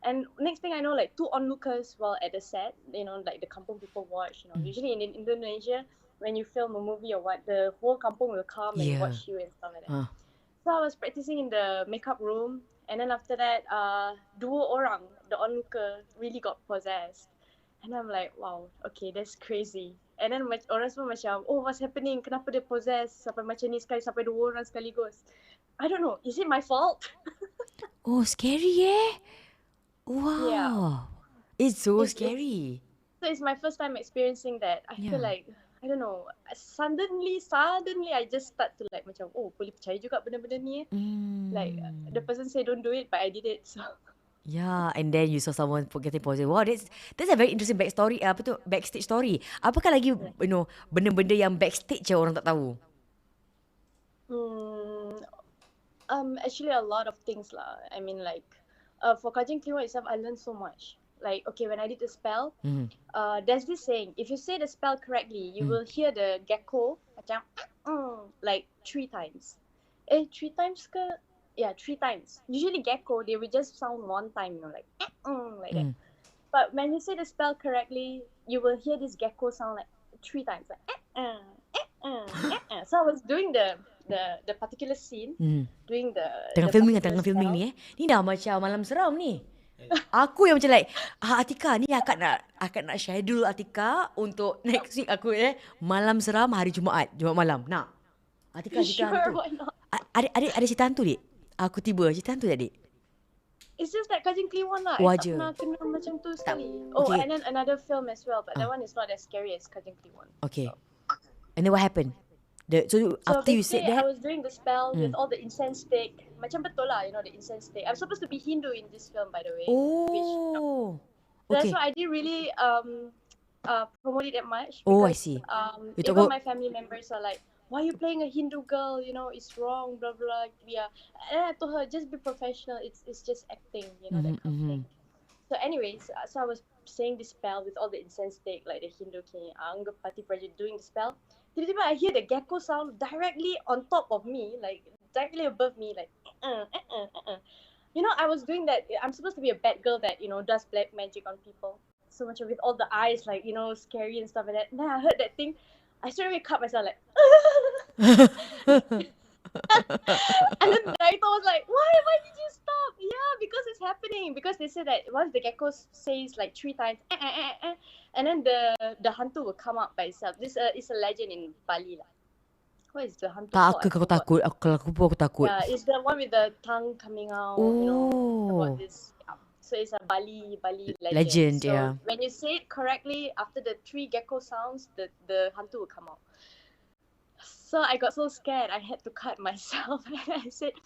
And next thing I know, like two onlookers while at the set, like the kampung people watch. Usually in Indonesia, when you film a movie or what, the whole kampung will come and Yeah. watch you and stuff like that. Ah. So I was practicing in the makeup room, and then after that, dua orang, the onlooker, really got possessed. And I'm like, wow, okay, that's crazy. And then orang semua macam, oh, what's happening? Kenapa dia possess sampai macam ni sekali, sampai dua orang sekaligus? I don't know. Is it my fault? Oh, scary Yeah. Wow. It's so It's scary. so it's my first time experiencing that. I feel Yeah. like, I don't know, suddenly I just start to like macam, oh, boleh percaya juga benda-benda ni. Like, the person say don't do it, but I did it. So Yeah, and then you saw someone getting positive. Wow, that's a very interesting backstory. Apa tu, backstage story. Apakah lagi benda-benda yang backstage je orang tak tahu? Actually a lot of things lah. I mean like, for Kajing Kliwa itself, I learned so much. Like, okay, when I did the spell, there's this saying, if you say the spell correctly, you will hear the gecko macam like 3 times. 3 times ke? Yeah, 3 times. Usually gecko, they will just sound 1 time, like like that. But when you say the spell correctly, you will hear this gecko sound like 3 times, like So I was doing the particular scene, doing the Tengah the filming particular spell. ni. Ni dah macam malam seram ni. Aku yang macam like, Atikah ni akak nak schedule Atikah untuk next week aku malam seram hari Jumaat malam. Nak. Atikah cerita Sure, hantu. why not? Ada cerita hantu, Dik? Aku tiba cerita hantu tak, Dik? It's just that Kajing Kliwon lah. Oh, I tak aja. pernah kena macam tu sekali. Oh, okay. and then another film as well, but that one is not as scary as Kajing Kliwon. Okay. And then what happened? So after you said basically, I that, was doing the spell with all the incense stick. Macam betul lah, the incense stick. I'm supposed to be Hindu in this film, by the way. oh, That's okay. why I didn't really promote it that much. Oh, I Because, see. You even talk about- my family members are like, why are you playing a Hindu girl? It's wrong, blah, blah. Yeah. And I told her, just be professional. It's just acting, that kind of thing. So anyways, so I was saying the spell with all the incense stick, like the Hindu king, Angga Pati Praja doing the spell. Tiba-tiba I hear the gecko sound directly on top of me, like directly above me, like I was doing that. I'm supposed to be a bad girl that, does black magic on people. So much with all the eyes, like, scary and stuff like that. And then I heard that thing, I straight away cut myself like and then the director was like, why did you stop? Yeah, because it's happening. Because they said that once the gecko says like 3 times and then the hantu will come out by itself. This is a legend in Bali lah. What is the hantu tak called? aku takut. Kalau aku pun aku takut. Yeah, it's the one with the tongue coming out, about this. Yeah. So it's a Bali legend. So yeah. when you say it correctly, after the 3 gecko sounds, the hantu will come out. So I got so scared, I had to cut myself. I said,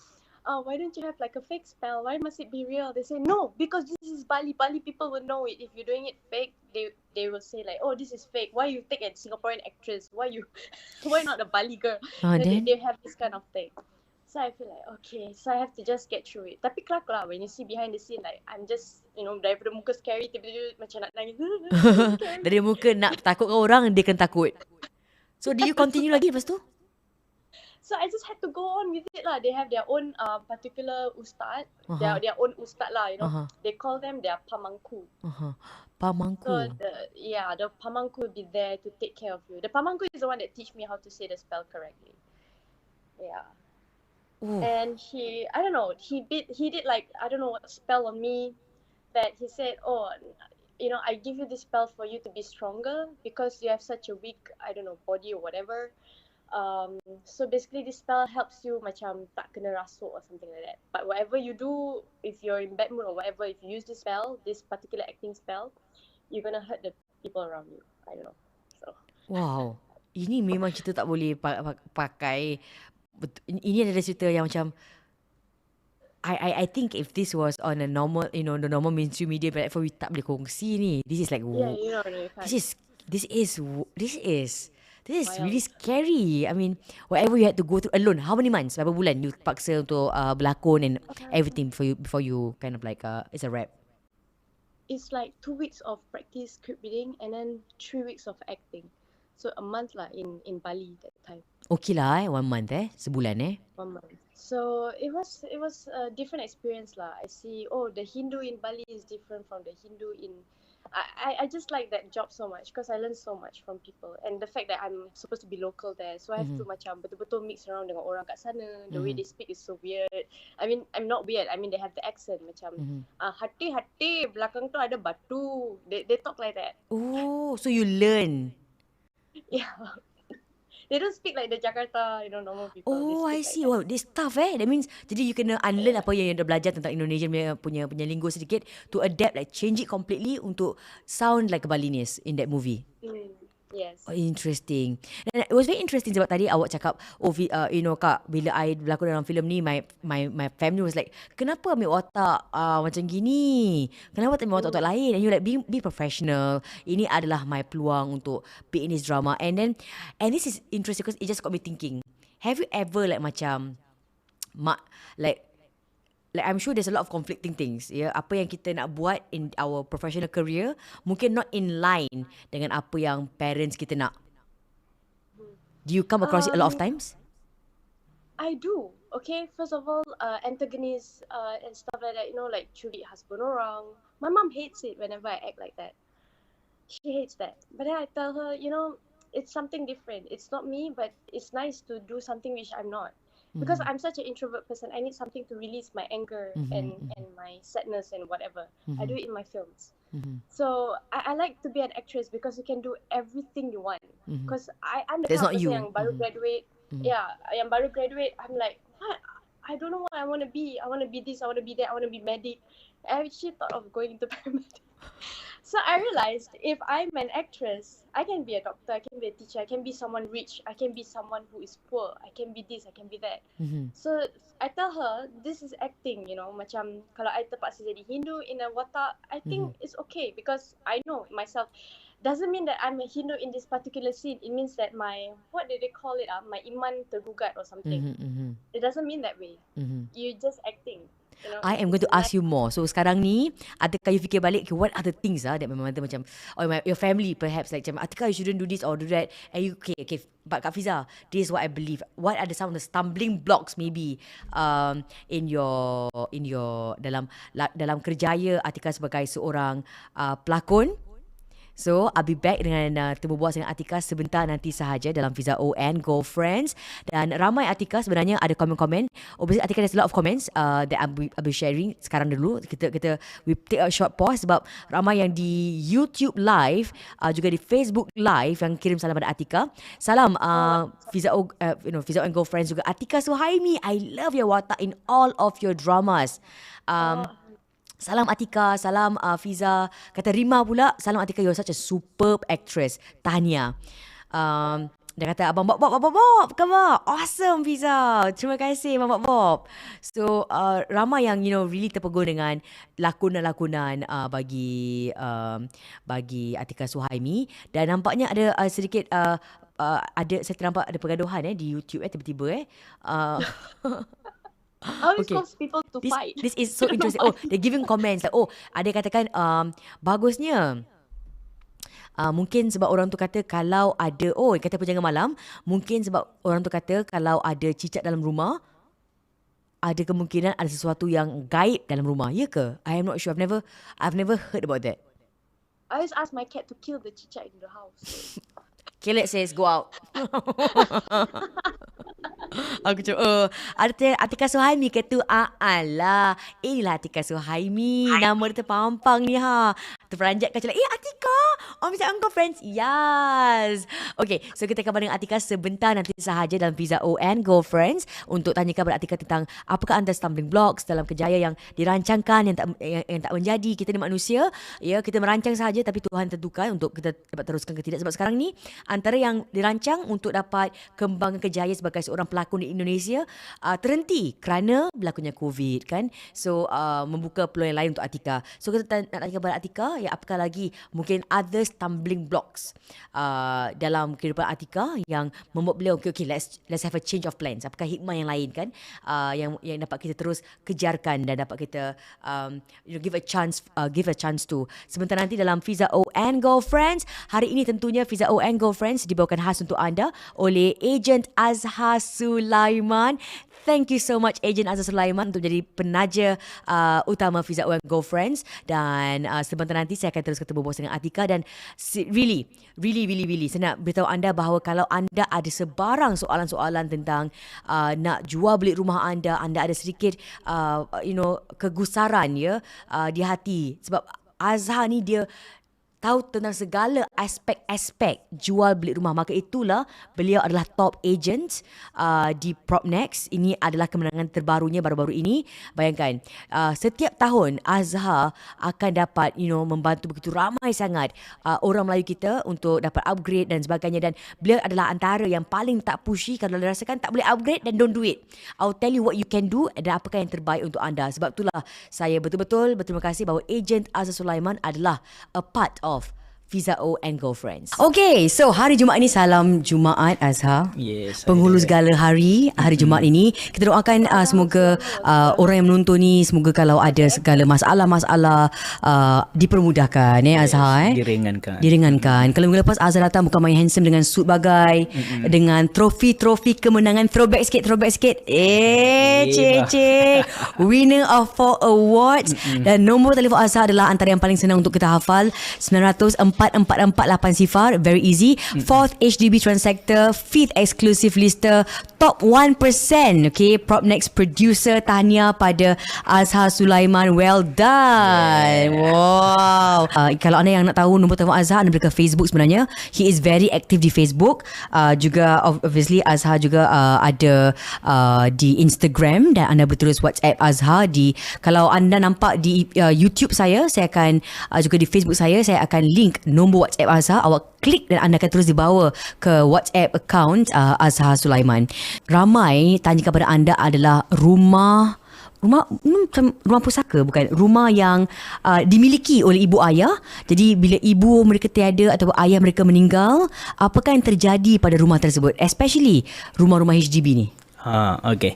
why don't you have like a fake spell? Why must it be real? They say, no, because this is Bali. Bali people will know it. If you're doing it fake, they will say like, oh, this is fake. Why you take a Singaporean actress? Why not a Bali girl? Then? They have this kind of thing. So I feel like, okay, so I have to just get through it. Tapi kelak lah, when you see behind the scene, like, I'm just, daripada muka scary, tiba-tiba macam nak nangis. Dari muka nak takutkan orang, dia kan takut. So did you continue lagi lepas tu? So I just had to go on with it lah. They have their own particular ustad, their own ustad lah. They call them their pamangku. Pamangku. So the pamangku will be there to take care of you. The pamangku is the one that teach me how to say the spell correctly. Yeah. Oh. And I don't know, he did like, I don't know what spell on me, that he said, oh, I give you this spell for you to be stronger because you have such a weak, I don't know, body or whatever. So basically this spell helps you macam tak kena rasuk or something like that. But whatever you do, if you're in bad mood or whatever, if you use this spell, this particular acting spell, you're gonna hurt the people around you. I don't know. So. Wow. Ini memang kita tak boleh pakai. Ini adalah cerita yang macam I think if this was on a normal, the normal mainstream media platform, we tak boleh kongsi ni. This is like, Yeah, this is really scary. I mean, whatever you had to go through alone. How many months? Berapa bulan you paksa untuk berlakon and everything before you kind of like it's a wrap? It's like 2 weeks of practice script reading and then 3 weeks of acting. So a month lah in Bali that time. Okay lah 1 month sebulan 1 month. So it was a different experience lah. I see, oh, the Hindu in Bali is different from the Hindu in. I just like that job so much because I learned so much from people, and the fact that I'm supposed to be local there, so I have to macam betul-betul mix around dengan orang kat sana. The way they speak is so weird. I mean, I'm not weird. I mean, they have the accent macam hati-hati belakang tu ada batu. They talk like that. Oh, so you learn. Yeah. They don't speak like the Jakarta, normal people. Oh, I They speak see. like Wow, this tough That means, jadi you kena unlearn apa yang you dah belajar tentang Indonesian punya linggo sedikit to adapt, like change it completely untuk sound like a Balinese in that movie. that. Yes. Oh, interesting. And it was very interesting sebab tadi awak cakap, Kak, bila I berlakon dalam filem ni, my family was like, kenapa ambil watak macam gini? Kenapa tak ambil watak lain? And you like, be professional. Ini adalah my peluang untuk be in this drama. And this is interesting because it just got me thinking. Have you ever like macam, like I'm sure there's a lot of conflicting things, apa yang kita nak buat in our professional career mungkin not in line dengan apa yang parents kita nak. Do you come across it a lot of times? I do. Okay, first of all, antagonists and stuff like that, like curi husband orang. My mom hates it whenever I act like that. She hates that. But then I tell her, it's something different. It's not me, but it's nice to do something which I'm not. Because I'm such an introvert person, I need something to release my anger and my sadness and whatever. I do it in my films. So I like to be an actress because you can do everything you want. Because I'm the That's kind not of you. person yang baru graduate. Yeah, yang baru graduate, I'm like, what? I don't know what I want to be. I want to be this, I want to be that, I want to be medic. I actually thought of going into paramedic. So I realized if I'm an actress, I can be a doctor, I can be a teacher, I can be someone rich, I can be someone who is poor, I can be this, I can be that. So I tell her, this is acting, macam kalau I terpaksa jadi Hindu in a watak, I think it's okay because I know myself. Doesn't mean that I'm a Hindu in this particular scene. It means that what did they call it? My iman tergugat or something. It doesn't mean that way. You're just acting. I am going to ask you more. So sekarang ni, Atikah you fikir balik, okay, what are the things that memang macam, or your family perhaps like macam, Atikah you shouldn't do this or do that. And you, okay, but Kak Fiza, this is what I believe. What are some of the stumbling blocks maybe in your dalam kerjaya Atikah sebagai seorang pelakon? So, I'll be back dengan temu bual dengan Atikah sebentar nanti sahaja dalam Fiza O and Girlfriends. Dan ramai Atikah sebenarnya ada komen-komen. Obviously, Atikah there's a lot of comments that I'll be sharing sekarang dulu. We take a short pause sebab ramai yang di YouTube live, juga di Facebook live yang kirim salam pada Atikah. Salam Fiza O, Fiza O and Girlfriends juga. Atikah Suhaime, I love your watak in all of your dramas. Salam Atikah, salam Fiza. Kata Rima pula, salam Atikah, you're such a superb actress. Tahniah. Dia kata, Abang Bob, khabar? Awesome Fiza. Terima kasih Abang Bob. So, ramai yang, really terpegun dengan lakonan-lakonan bagi Atikah Suhaime. Dan nampaknya ada sedikit, saya ternampak ada pergaduhan di YouTube tiba-tiba. I always cause people to fight. This is so interesting. Oh, they're giving comments like, ada katakan bagusnya. Mungkin sebab orang tu kata kalau ada, kata penjaga malam, mungkin sebab orang tu kata kalau ada cicak dalam rumah, ada kemungkinan ada sesuatu yang gaib dalam rumah. Ya ke? I am not sure. I've never heard about that. I always ask my cat to kill the cicak in the house. Okay, let's go out. Aku cakap, Atikah Suhaime kata, alah, inilah Atikah Suhaime. Nama dia terpampang ni Terperanjat kacau like, Atikah, Fiza O Friends. Yes. Okay, so kita akan dengan Atikah sebentar nanti sahaja dalam Fiza O and Girlfriends untuk tanyakan kepada Atikah tentang apakah antara stumbling blocks dalam kerjaya yang dirancangkan yang tak menjadi. Kita ni manusia, kita merancang sahaja tapi Tuhan tentukan untuk kita dapat teruskan ke tidak. Sebab sekarang ni antara yang dirancang untuk dapat kembangkan kerjaya sebagai seorang pelakon di Indonesia terhenti kerana berlakunya COVID kan. So membuka peluang yang lain untuk Atikah. So kita nak tanya kepada Atikah, apakah lagi mungkin other stumbling blocks dalam kehidupan Atikah yang membuat beliau okay, let's have a change of plans. Apakah hikmah yang lain kan yang dapat kita terus kejarkan dan dapat kita give a chance to. Sebentar nanti dalam Fiza O and Girlfriends, hari ini tentunya Fiza O and Girlfriends dibawakan khas untuk anda oleh Agent Azhar Sulaiman. Thank you so much Agent Azhar Sulaiman untuk jadi penaja utama Fiza O and Girlfriends. Dan sebentar nanti saya akan terus ketemu bos dengan Atikah. Dan really saya nak beritahu anda bahawa kalau anda ada sebarang soalan-soalan tentang nak jual beli rumah anda ada sedikit kegusaran di hati, sebab Azhar ni dia tahu tentang segala aspek-aspek jual beli rumah, maka itulah beliau adalah top agent di Propnex. Ini adalah kemenangan terbarunya baru-baru ini. Bayangkan setiap tahun Azhar akan dapat membantu begitu ramai sangat orang Melayu kita untuk dapat upgrade dan sebagainya, dan beliau adalah antara yang paling tak pushy. Kalau rasakan tak boleh upgrade, then don't do it. I'll tell you what you can do dan apakah yang terbaik untuk anda. Sebab itulah saya betul-betul berterima kasih bahawa Agent Azhar Sulaiman adalah a part of Fiza O and Girlfriends. Okay, so hari Jumaat ini salam Jumaat Azhar. Yes. Penghulu segala hari Jumaat ini. Kita doakan semoga orang yang menonton ni, semoga kalau ada segala masalah-masalah dipermudahkan Azhar. Diringankan. Kalau minggu lepas Azhar datang bukan main handsome dengan suit bagai, dengan trofi-trofi kemenangan, throwback sikit. Cik. Winner of 4 awards. Dan nombor telefon Azhar adalah antara yang paling senang untuk kita hafal, 900-4448 very easy. 4th HDB Transactor, 5th exclusive lister, top 1%. Okay, Propnex producer, tahniah pada Azhar Sulaiman, well done. Wow. Kalau anda yang nak tahu nombor telefon Azhar, anda boleh ke Facebook sebenarnya. He is very active di Facebook. Juga obviously Azhar juga ada di Instagram, dan anda boleh terus WhatsApp Azhar kalau anda nampak di YouTube saya akan juga di Facebook saya akan link nombor WhatsApp Azhar. Awak klik dan anda akan terus dibawa ke WhatsApp account Azhar Sulaiman. Ramai tanya kepada anda adalah rumah pusaka, bukan rumah yang dimiliki oleh ibu ayah. Jadi bila ibu mereka tiada atau ayah mereka meninggal, apakah yang terjadi pada rumah tersebut, especially rumah-rumah HDB ni? Okay.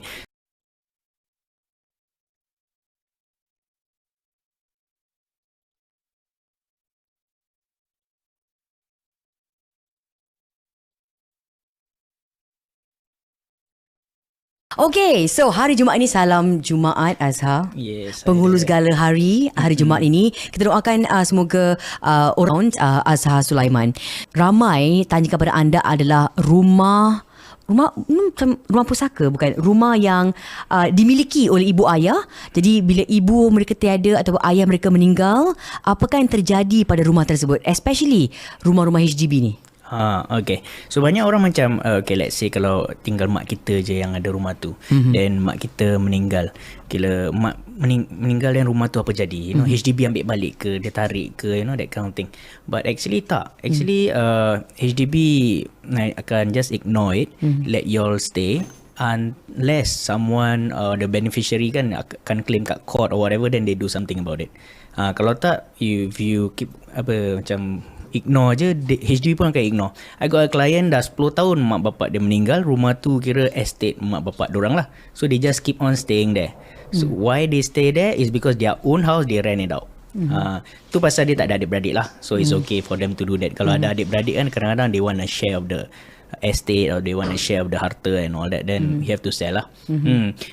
Okay, so hari Jumaat ini salam Jumaat Azhar. Yes. Penghulu segala hari Jumaat ini. Kita doakan semoga orang Azhar Sulaiman. Ramai tanya kepada anda adalah rumah pusaka, bukan rumah yang dimiliki oleh ibu ayah. Jadi bila ibu mereka tiada atau ayah mereka meninggal, apakah yang terjadi pada rumah tersebut, especially rumah-rumah HDB ni? Okay. So banyak orang macam okay, let's say kalau tinggal mak kita je yang ada rumah tu, then mak kita meninggal. Kira mak meninggal dan rumah tu apa jadi? HDB ambil balik ke, dia tarik ke, that kind of thing. But actually tak. Actually HDB akan just ignore it, let you all stay. Unless someone the beneficiary kan akan claim kat court or whatever, then they do something about it. Kalau tak, if you keep macam ignore je, HDB pun akan ignore. I got a client dah 10 tahun mak bapak dia meninggal, rumah tu kira estate mak bapak dorang lah. So they just keep on staying there. So why they stay there is because their own house they rent it out. Tu pasal dia tak ada adik-beradik lah. So it's okay for them to do that. Kalau ada adik-beradik kan kadang-kadang they want a share of the estate or they want a share of the harta and all that, then you have to sell lah.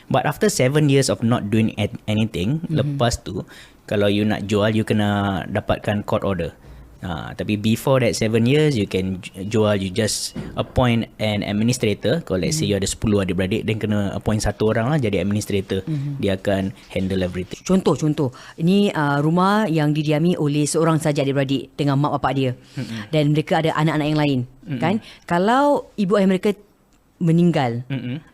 But after 7 years of not doing anything, lepas tu kalau you nak jual, you kena dapatkan court order. Tapi before that 7 years, you can jual. You just appoint an administrator. Kalau let's say you ada 10 adik-beradik, then kena appoint satu orang lah jadi administrator. Dia akan handle everything. Contoh ini rumah yang didiami oleh seorang saja adik-beradik dengan mak bapak dia, dan mereka ada anak-anak yang lain, kan? Kalau ibu ayah mereka meninggal,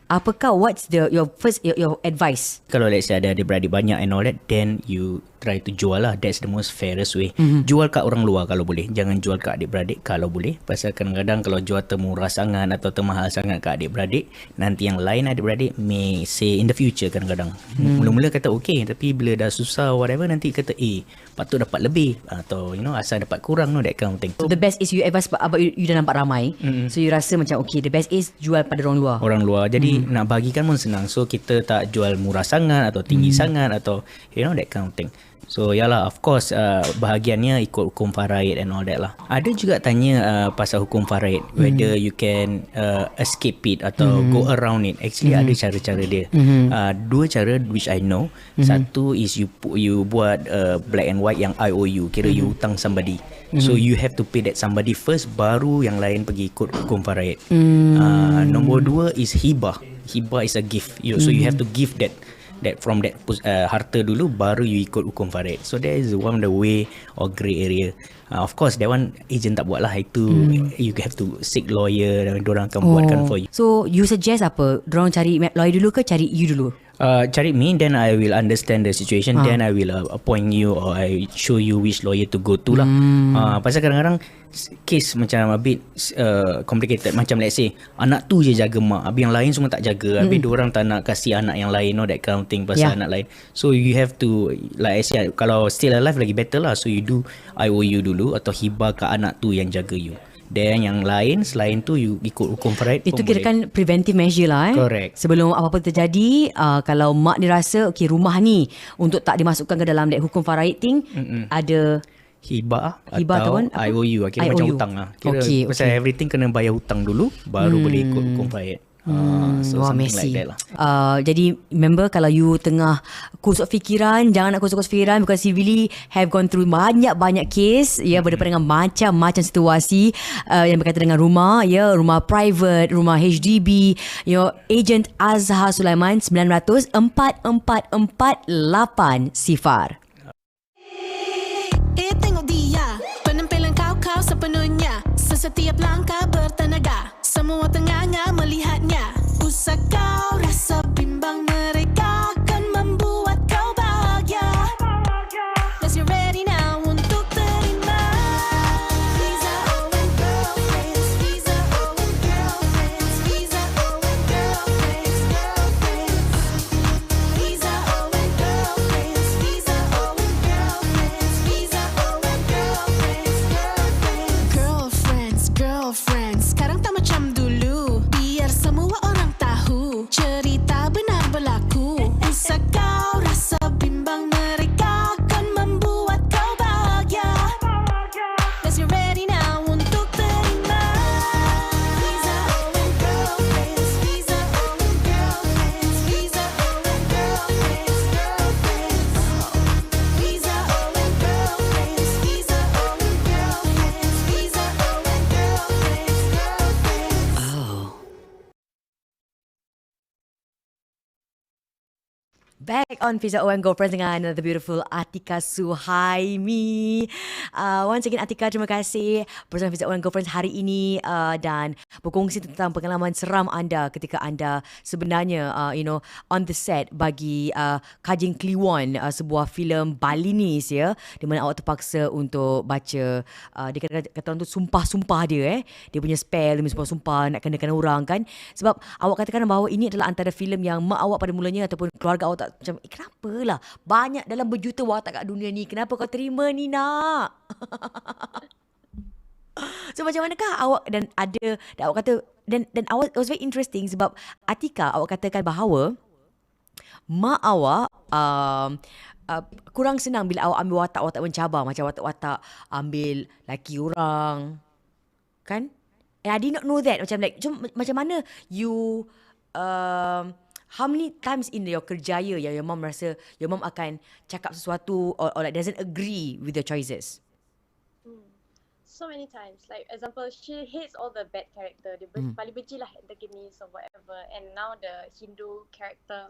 Apakah what's your first your advice? Kalau let's say ada adik-beradik banyak and all that, then you try to jual lah. That's the most fairest way. Jual kat orang luar kalau boleh. Jangan jual kat adik-beradik kalau boleh. Pasal kadang-kadang kalau jual termurah sangat atau termahal sangat kat adik-beradik, nanti yang lain adik-beradik may say in the future kadang-kadang. Mula-mula kata okay, tapi bila dah susah whatever, nanti kata patut dapat lebih atau asal dapat kurang, that kind of thing. So the best is you advise about you dah nampak ramai. So you rasa macam okay, the best is jual pada orang luar. Orang luar. Jadi nak bagikan pun senang. So kita tak jual murah sangat atau tinggi sangat atau that kind of thing. So yalah, of course bahagiannya ikut hukum faraid and all that lah. Ada juga tanya pasal hukum faraid, whether you can escape it atau go around it. Actually ada cara-cara dia. Dua cara which I know. Satu is you buat black and white yang IOU, kira you hutang somebody. So you have to pay that somebody first, baru yang lain pergi ikut hukum faraid. Nombor dua is hibah. Hibah is a gift. So you have to give that from that harta dulu, baru you ikut hukum faraid. So that is one of the way or grey area. Of course that one agent tak buat lah. Itu you have to seek lawyer dan diorang akan buatkan for you. So you suggest apa? Diorang cari lawyer dulu ke cari you dulu? Cari me, then I will understand the situation, then I will appoint you or I show you which lawyer to go to lah. Pasal kadang-kadang case macam a bit complicated. Macam let's say anak tu je jaga mak, habis yang lain semua tak jaga, habis diorang tak nak kasih anak yang lain, that kind of thing, pasal anak lain. So you have to, like I said, kalau still alive lagi better lah. So you do IOU dulu atau hibah ke anak tu yang jaga you. Dan yang lain selain tu you ikut hukum faraid. Itu kirakan preventive measure lah. Correct. Sebelum apa-apa terjadi, kalau mak dia rasa okay, rumah ni untuk tak dimasukkan ke dalam hukum faraid thing, ada hibah atau ataupun IOU. Kira macam hutang lah. Kira pasal everything kena bayar hutang dulu, baru boleh ikut hukum faraid. So something messy. like that lah. Jadi remember, kalau you tengah kusut fikiran, jangan nak kusut fikiran, because you really have gone through banyak case berdepan dengan macam-macam situasi yang berkaitan dengan rumah, rumah private, rumah HDB. Agent Azhar Sulaiman 900 4448 sifar. Tengok dia, penampilan kau sepenuhnya, setiap langkah bertenaga, semua tenganga melihatnya. Usah kau rasa bimbang, mereka akan membuat kau bahagia. Let's get ready now untuk terima. Fiza O and girlfriends, Fiza O and girlfriends, Fiza O and girlfriends, Fiza O and girlfriends, Fiza O and girlfriends, Fiza O and girlfriends, girlfriends. Sekarang tak macam dulu, biar semua orang tahu cerita benar berlaku. Usah kau rasa bimbang, mereka akan membuat kau bahagia. Let's get ready now untuk terima. Fiza O and girlfriends, Fiza O and girlfriends, Fiza O and girlfriends, Fiza O and girlfriends, Fiza O and girlfriends, Fiza O and girlfriends. Back on Fiza O and Girlfriends dengan the beautiful Atikah Suhaime. Once again Atikah, terima kasih bersama Fiza O and Girlfriends hari ini dan berkongsi tentang pengalaman seram anda ketika anda sebenarnya on the set bagi Kajing Kliwon, sebuah filem Balinese di mana awak terpaksa untuk baca dia kata orang tu sumpah-sumpah dia dia punya spell, dia sumpah-sumpah nak kena orang kan, sebab awak katakan bahawa ini adalah antara filem yang mak awak pada mulanya ataupun keluarga awak tak macam kenapa lah banyak dalam berjuta watak kat dunia ni, kenapa kau terima ni nak? So macam manakah awak dan awak kata dan awak, it was very interesting sebab Atikah awak katakan bahawa mak awak kurang senang bila awak ambil watak-watak mencabar, macam watak-watak ambil laki orang kan. And I did not know that, macam mana you how many times in your kerjaya yang your mom rasa your mom akan cakap sesuatu or like doesn't agree with your choices? So many times. Like example, she hates all the bad character. Dia paling benci lah antagonist or whatever. And now the Hindu character.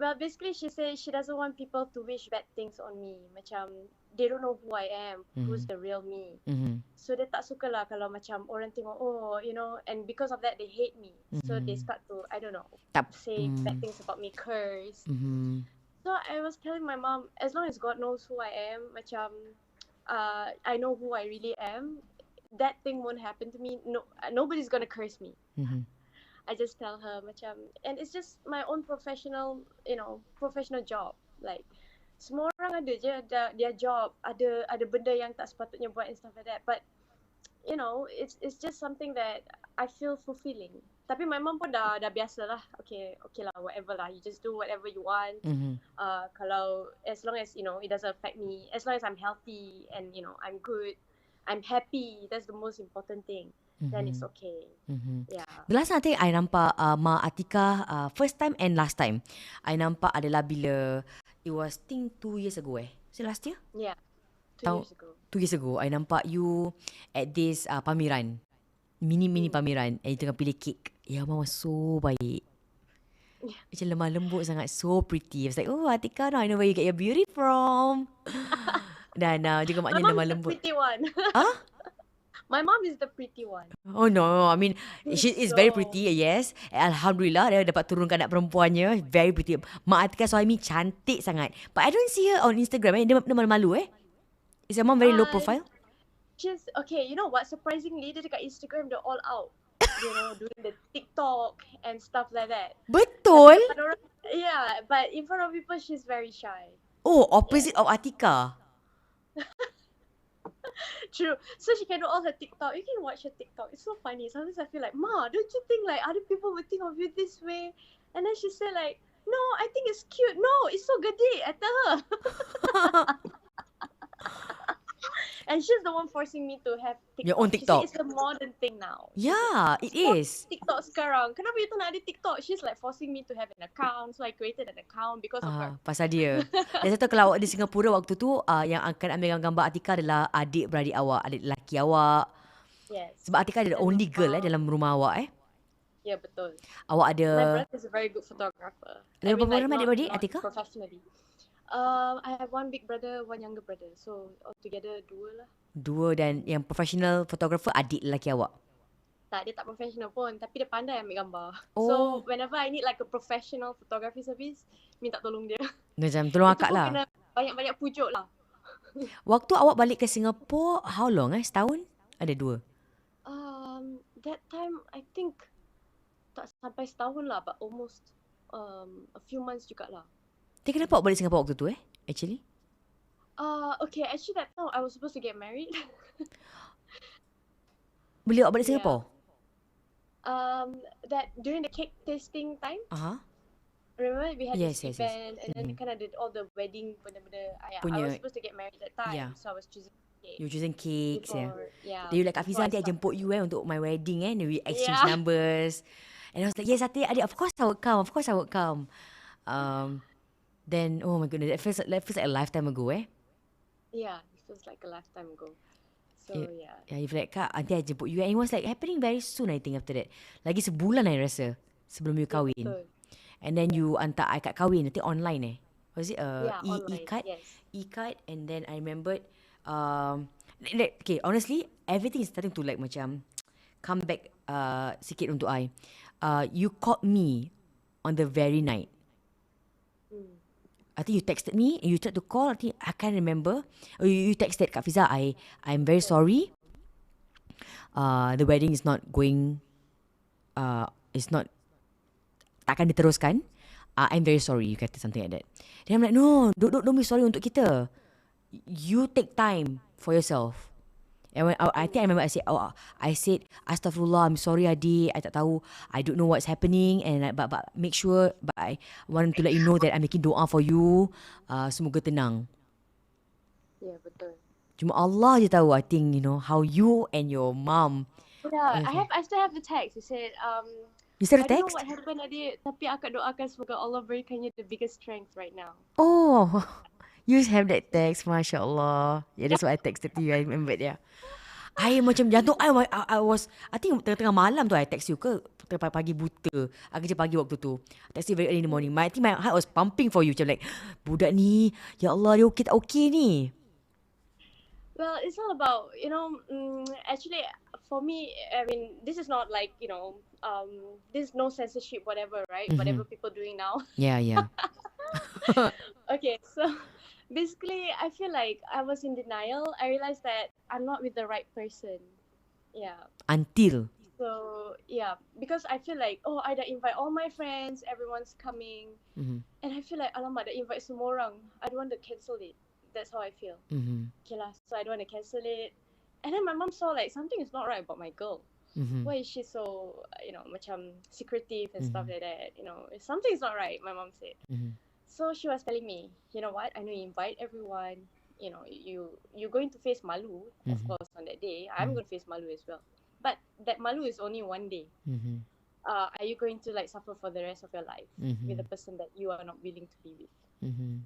Well, basically she said she doesn't want people to wish bad things on me. Macam they don't know who I am, who's the real me. So dia tak suka lah kalau macam orang tengok, oh, you know, and because of that they hate me. So they start to, I don't know, Tak. say bad things about me, curse. Mhm. So I was telling my mom, as long as God knows who I am, macam I know who I really am, that thing won't happen to me. No, nobody's gonna curse me. Mhm. I just tell her macam, and it's just my own professional, you know, professional job. Like semua orang ada je dia job, ada benda yang tak sepatutnya buat and stuff like that. But you know, it's just something that I feel fulfilling. Tapi my mom pun dah biasa lah. Okay lah, whatever lah. You just do whatever you want. Kalau as long as you know it doesn't affect me, as long as I'm healthy and you know I'm good, I'm happy. That's the most important thing. Then it's okay. Yeah. The last time I think I nampak Mak Atikah first time and last time I nampak adalah bila it was think 2 years ago Was it last year? Yeah. 2 Tahu- years ago. 2 years ago I nampak you at this pameran. Mini pameran and you tengah pilih kek. Ya, Mama so baik. Macam lemah lembut sangat. So pretty. I was like, oh Atikah, now I know where you get your beauty from. Dan juga My maknya mom lemah is the lembut. pretty one. Huh? My mom is the pretty one. Oh no, I mean she is very So- pretty, yes. Alhamdulillah dia dapat turunkan anak perempuannya, very pretty. Mak Atikah Suhaime cantik sangat. But I don't see her on Instagram. Dia malu-malu Is your mom very low profile? She's okay. You know what? Surprisingly, dia dekat Instagram they're all out. You know, doing the TikTok and stuff like that. Betul. Yeah, but in front of people, she's very shy. Oh, opposite of Atikah. True. So she can do all her TikTok. You can watch her TikTok. It's so funny. Sometimes I feel like, Ma, don't you think like other people would think of you this way? And then she said like, no, I think it's cute. No, it's so gede. I tell her. And she's the one forcing me to have TikTok. Your own She TikTok. said it's the modern thing now. Yeah, it is. TikTok sekarang. Kenapa you tak nak ada TikTok? She's like forcing me to have an account. So I created an account because of her. Pasal dia. Dan satu kalau awak di Singapura waktu tu yang akan ambil gambar Atikah adalah adik-beradik awak, adik lelaki awak. Yes. Sebab Atikah adalah only girl dalam rumah awak Yeah, betul. Awak ada My brother is a very good photographer. Ada berapa orang not- adik-beradik, not Atikah? Professionally. I have one big brother, one younger brother. So altogether 2 lah. 2 dan yang professional photographer adik lelaki awak. Tak, dia tak professional pun. Tapi dia pandai ambil gambar. Oh. So whenever I need like a professional photography service, minta tolong dia. Macam tolong Itu akak pun lah. kena banyak-banyak pujuk lah. Waktu awak balik ke Singapore, how long Setahun? Ada 2. That time I think tak sampai setahun lah, but almost a few months jugalah. Tapi kenapa awak balik Singapore waktu tu actually? Okay, actually that time I was supposed to get married. Bila awak balik Yeah. Singapore? That during the cake tasting time, Aha. remember we had Yes, this yes, yes. event and then kind of did all the wedding benda-benda. I Punya- was supposed to get married that time, Yeah. so I was choosing cake. You choosing cakes before, yeah. Then you like, Kak Fiza, before nanti I start. jemput you untuk my wedding and we exchange Yeah. numbers. And I was like, yes, adik, of course I would come. Of course I would come. Then, oh my goodness, that feels like a lifetime ago Yeah, it feels like a lifetime ago. So yeah. Yeah, you feel like, Kak, nanti I jemput you. And it was like happening very soon, I think, after that. Lagi sebulan I rasa sebelum you kahwin. Betul. And then you hantar I kad kahwin, nanti online Was it Yeah, online, e-card? yes. E-card, and then I remembered, okay, honestly, everything is starting to like macam come back sikit untuk I. You called me on the very night. I think you texted me and you tried to call. I think I can't remember. Oh, you texted Kak Fiza. I'm very sorry. The wedding is not going. It's not. Takkan diteruskan. I'm very sorry. You kata something like that. Then I'm like, no, don't be sorry untuk kita. You take time for yourself. And when I think I remember I said Astaghfirullah, I'm sorry adik, I tak tahu, I don't know what's happening, and but make sure, but I want to let you know that I'm making doa for you. Semoga tenang. Yeah, betul. Cuma Allah je tahu, I think, how you and your mom. Yeah, I still have the text. It said, You sent a I don't text? know what happened adik, tapi akak doakan semoga Allah berikan you the biggest strength right now. Oh, you have that text, Masya Allah. Yeah, that's what I texted to you. I remembered, yeah. I macam jantung I was, I think tengah-tengah malam tu I text you ke tengah pagi buta. I kerja pagi waktu tu. I text you very early in the morning. I think my heart was pumping for you. Macam like, budak ni, ya Allah, dia okey tak okey ni? Well, it's all about, actually, for me, I mean, this is not like, this is no censorship, whatever, right? Whatever people doing now. Yeah. Okay, so basically, I feel like I was in denial. I realized that I'm not with the right person. Yeah. Until. So, yeah, because I feel like, I dah invite all my friends, everyone's coming. And I feel like, alamak, dah invite semua orang. I don't want to cancel it. That's how I feel. Okay lah, so I don't want to cancel it. And then my mom saw like something is not right about my girl. Why is she so, macam secretive and stuff like that? Something is not right, my mom said. So she was telling me, you know what, I know you invite everyone. You're going to face malu, of course, on that day. I'm going to face malu as well. But that malu is only one day. Are you going to like suffer for the rest of your life with a person that you are not willing to be with?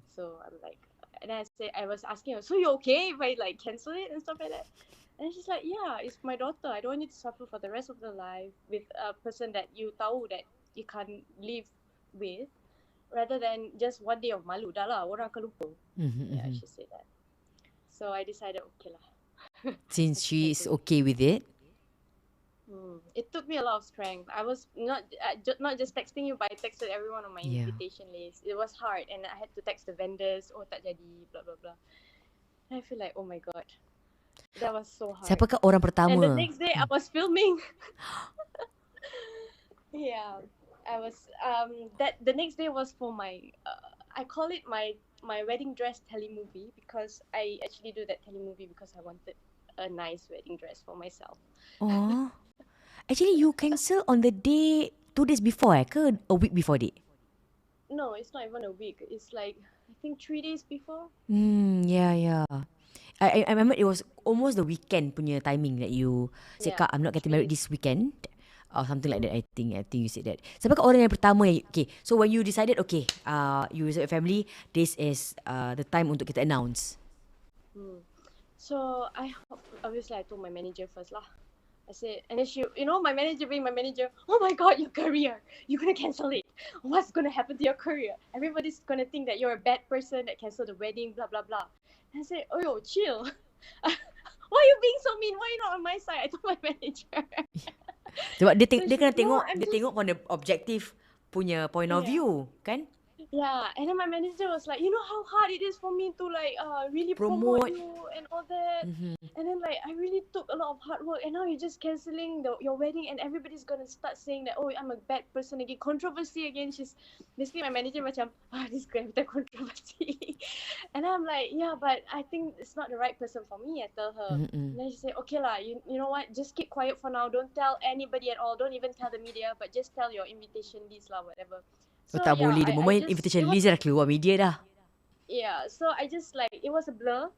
So I'm like, and I was asking her, so you okay if I like cancel it and stuff like that? And she's like, yeah, it's my daughter. I don't want you to suffer for the rest of the life with a person that you tahu that you can't live with, rather than just one day of malu. Dah lah, orang akan lupa. Yeah, she said that. So I decided, okay lah. Since she is okay with it. It took me a lot of strength. I was not just texting you, but I texted everyone on my invitation list. It was hard, and I had to text the vendors. Oh, tak jadi, blah blah blah. And I feel like, oh my god, that was so hard. Siapakah orang pertama? And the next day, I was filming. Yeah, I was. The next day was for my. I call it my wedding dress telemovie, because I actually do that telemovie because I wanted a nice wedding dress for myself. Oh. Actually, you cancel on the day 2 days before ke a week before day? No, it's not even a week. It's like, I think 3 days before. Yeah. I remember it was almost the weekend punya timing that you said, Kak, I'm not getting married this weekend. Or something like that, I think you said that. Siapakah orang yang pertama yang, okay, so when you decided, okay, you with your family, this is the time untuk kita announce. So, obviously I told my manager first lah. I said, and then she, my manager being my manager, oh my god, your career, you're gonna cancel it. What's gonna happen to your career? Everybody's gonna think that you're a bad person that canceled the wedding, blah blah blah. And I said, oh yo, chill. Why are you being so mean? Why are you not on my side? I told my manager. Sebab dia kena tengok, dia tengok from the objective punya point of view, kan? Yeah, and then my manager was like, you know how hard it is for me to like really promote you and all that. And then like I really took a lot of hard work, and now you're just cancelling your wedding, and everybody's gonna start saying that, oh, I'm a bad person again, controversy again. She's basically, my manager macam, this girl with the controversy. And I'm like, yeah, but I think it's not the right person for me. I tell her. And then she said, okay lah, you know what, just keep quiet for now, don't tell anybody at all, don't even tell the media, but just tell your invitation list lah, whatever. So tak boleh, the moment invitation list dah keluar media dah. Yeah, so I just like, it was a blur.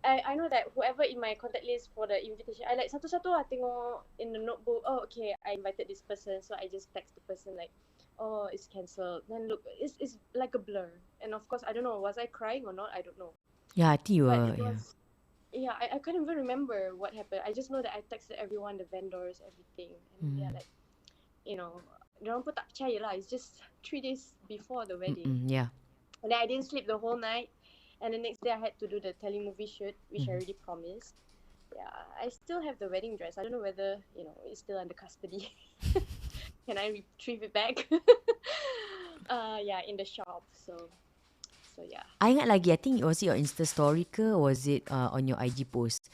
I know that whoever in my contact list for the invitation, I like satu-satu lah tengok in the notebook, oh okay, I invited this person, so I just text the person like, oh, it's cancelled. Then look, it's like a blur. And of course, I don't know, was I crying or not? I don't know. Yeah, I think you were, yeah. I can't even remember what happened. I just know that I texted everyone, the vendors, everything. And they're like, diorang pun tak percaya lah. It's just 3 days before the wedding. Yeah. And then I didn't sleep the whole night. And the next day I had to do the telemovie shoot, which I already promised. Yeah, I still have the wedding dress. I don't know whether, it's still under custody. Can I retrieve it back? Yeah, in the shop. So yeah. I ingat lagi, I think was it your Insta story ke, was it on your IG post?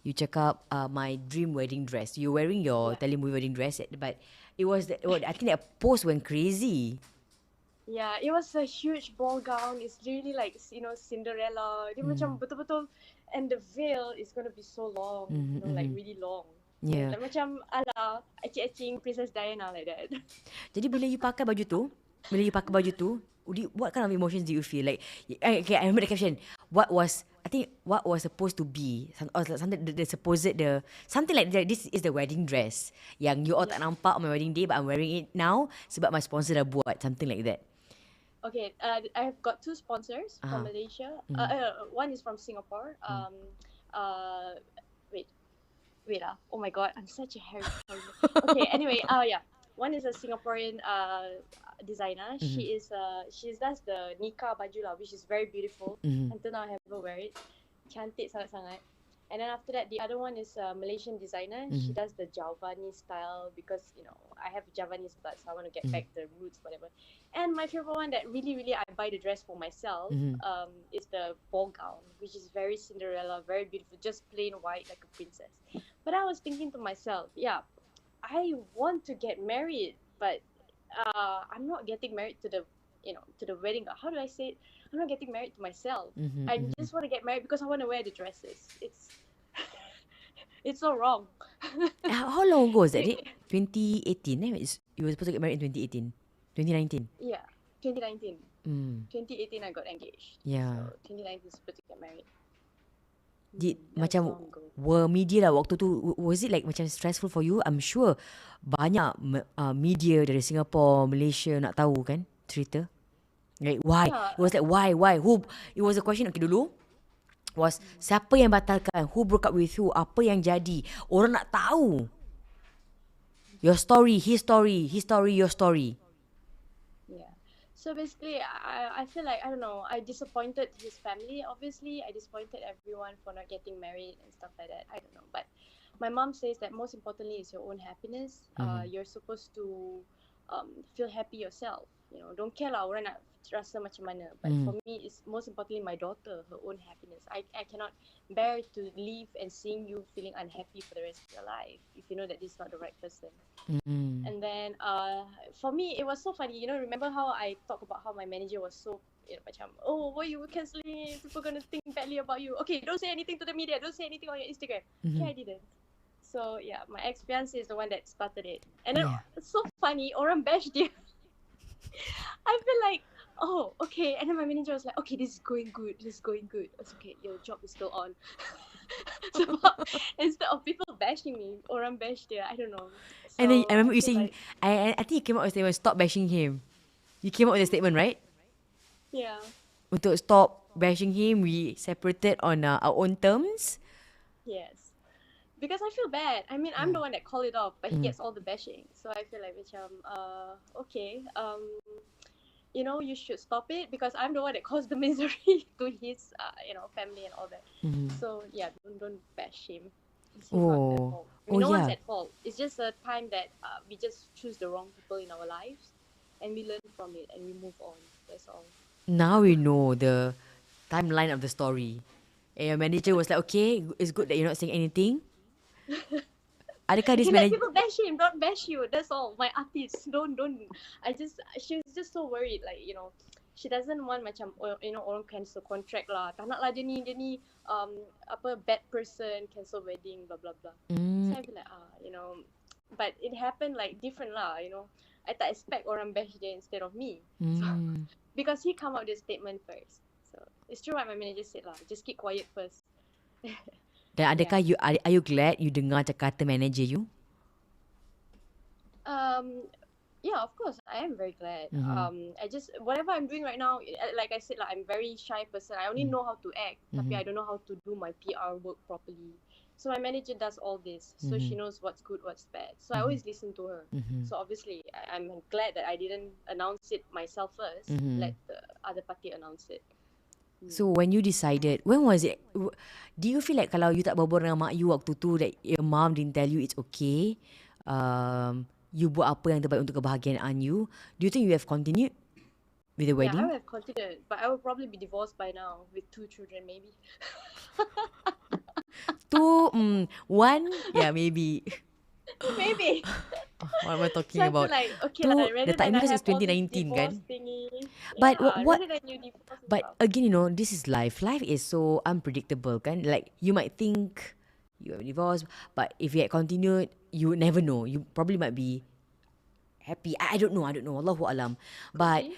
You cakap my dream wedding dress. You're wearing your telemovie wedding dress, but it was I think that post went crazy. Yeah, it was a huge ball gown. It's really like, Cinderella. Dia macam betul-betul, and the veil is going to be so long, like really long. Yeah. Like macam ala acing Princess Diana like that. Jadi bila you pakai baju tu, what kind of emotions do you feel? Like, okay, I remember the caption. What was supposed to be, or something something like that. This is the wedding dress yang you all tak nampak on my wedding day, but I'm wearing it now sebab my sponsor dah buat, something like that. Okay, I've got 2 sponsors from Malaysia. One is from Singapore. wait oh my god, I'm such a Harry Potter. Okay, anyway, yeah. One is a Singaporean designer. She does the Nikah baju lah, which is very beautiful. Until now I haven't wear it. Cantik sangat-sangat. And then after that, the other one is a Malaysian designer. She does the Javanese style because, you know, I have Javanese blood, so I want to get back the roots, whatever. And my favorite one that really, really I buy the dress for myself is the ball gown, which is very Cinderella, very beautiful, just plain white like a princess. But I was thinking to myself, yeah, I want to get married, but I'm not getting married to the, you know, to the wedding. How do I say it? I'm not getting married to myself. I just want to get married because I want to wear the dresses. It's so wrong. How long ago was that? 2018 you were supposed to get married in 2018. 2019. Yeah, 2019. 2018 I got engaged. Yeah. So 2019 supposed to get married. Did That was macam long ago. were media lah waktu tu, was it like macam stressful for you? I'm sure banyak media dari Singapore, Malaysia nak tahu kan cerita. Like why? Yeah. It was like why? Who? It was a question okay dulu. Was siapa yang batalkan? Who broke up with who? Apa yang jadi? Orang nak tahu. Your story, his story, your story. Yeah. So basically, I feel like, I don't know, I disappointed his family, obviously. I disappointed everyone for not getting married and stuff like that. I don't know. But my mom says that most importantly is your own happiness. You're supposed to feel happy yourself. You know, don't care lah orang nak rasa macam mana. But for me, it's most importantly my daughter, her own happiness. I cannot bear to live and seeing you feeling unhappy for the rest of your life if you know that this is not the right person. And then for me, it was so funny. You know, remember how I talk about how my manager was so, you know, macam, oh, why you cancelling? People gonna think badly about you. Okay, don't say anything to the media. Don't say anything on your Instagram. Okay, I didn't. So yeah, my ex-fiance is the one that started it. And then it's so funny. Orang bash dia. I feel like, oh, okay. And then my manager was like, okay, this is going good. This is going good. It's okay. Your job is still on. So instead of people bashing me, orang bash dia. I don't know. So, And then I remember you feel saying, I think you came out with a statement, stop bashing him. You came out with a statement, right? yeah. Untuk stop bashing him, we separated on our own terms. Yes. Because I feel bad. I mean, I'm the one that called it off, but he gets all the bashing. So I feel like, macam, okay, you know, you should stop it because I'm the one that caused the misery to his, you know, family and all that. So yeah, don't bash him. He's not at fault. I mean, no one's at fault. It's just a time that we just choose the wrong people in our lives, and we learn from it and we move on. That's all. Now we know the timeline of the story. And your manager was like, okay, it's good that you're not saying anything. Adakah this You let manager... people bash him, don't bash you. That's all. My artist, don't. She was just so worried, like, you know, she doesn't want macam, you know, orang cancel contract lah. Tak nak lah dia ni apa bad person, cancel wedding, blah blah blah. So I feel like you know, but it happened like different lah, you know. I tak expect orang bash dia instead of me. So, because he come out with a statement first. So it's true what my manager said lah. Just keep quiet first. Dan adakah are you glad you dengar kata manager you? Yeah, of course, I am very glad. I just, whatever I'm doing right now, like I said, like, I'm very shy person. I only know how to act, tapi I don't know how to do my PR work properly. So my manager does all this, so she knows what's good, what's bad. So I always listen to her. So obviously, I'm glad that I didn't announce it myself first. Let the other party announce it. So when you decided, when was it? Do you feel like kalau you tak berbual dengan mak you waktu tu, that your mom didn't tell you it's okay, you buat apa yang terbaik untuk kebahagiaan you, do you think you have continued with the wedding? Yeah, I would have continued, but I would probably be divorced by now with 2 children maybe. One, yeah, maybe. Maybe. What am I talking So I about? feel like, okay, Tu, rather the time than I because have it's all this 2019 kan? divorce thingy, But yeah, what? rather than you divorce and But stuff. again, you know, this is life. Life is so unpredictable, kan? Like, you might think you have divorced, but if you had continued, you would never know. You probably might be happy. I don't know. Allahu alam. But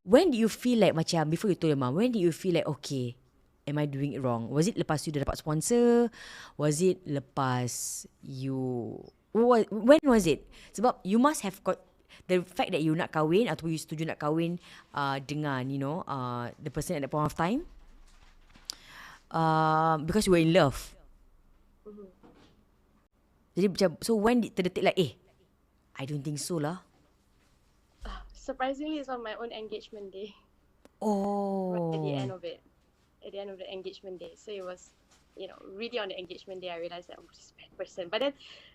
when do you feel like macam, before you told your mom, when did you feel like, okay, am I doing it wrong? Was it lepas you dah dapat sponsor? Was it lepas you... When was it? Sebab you must have got the fact that you nak kahwin atau you setuju nak kahwin dengan, you know, the person at that point of time, because you were in love. Jadi macam, so when terdetik like, I don't think so lah. Surprisingly, it's on my own engagement day. Right at the Oh. end of it, at the end of the engagement day. So it was, really on the engagement day, I realized that I'm this bad person. But then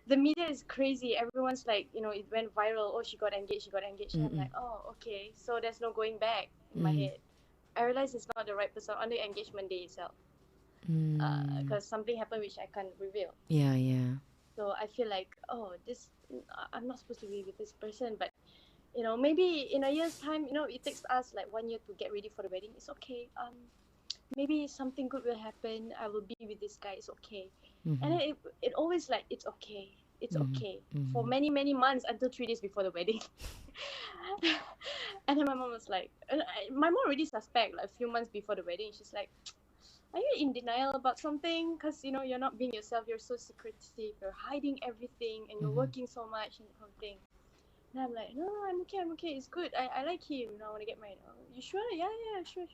the media is crazy. Everyone's like, it went viral. Oh, she got engaged, she got engaged. And I'm like, oh, okay. So there's no going back in my head. I realized it's not the right person on the engagement day itself. Because something happened which I can't reveal. Yeah, yeah. So I feel like, I'm not supposed to be with this person. But, maybe in a year's time, it takes us like 1 year to get ready for the wedding. It's okay. Maybe something good will happen. I will be with this guy. It's okay. And then it always like, it's okay. It's okay. For many, many months until 3 days before the wedding. And then my mom was like, my mom already suspect like a few months before the wedding. She's like, are you in denial about something? Because, you're not being yourself. You're so secretive. You're hiding everything and you're working so much and that kind of thing. And I'm like, no, I'm okay. It's good. I like him. I want to get married. Oh, you sure? Yeah, sure.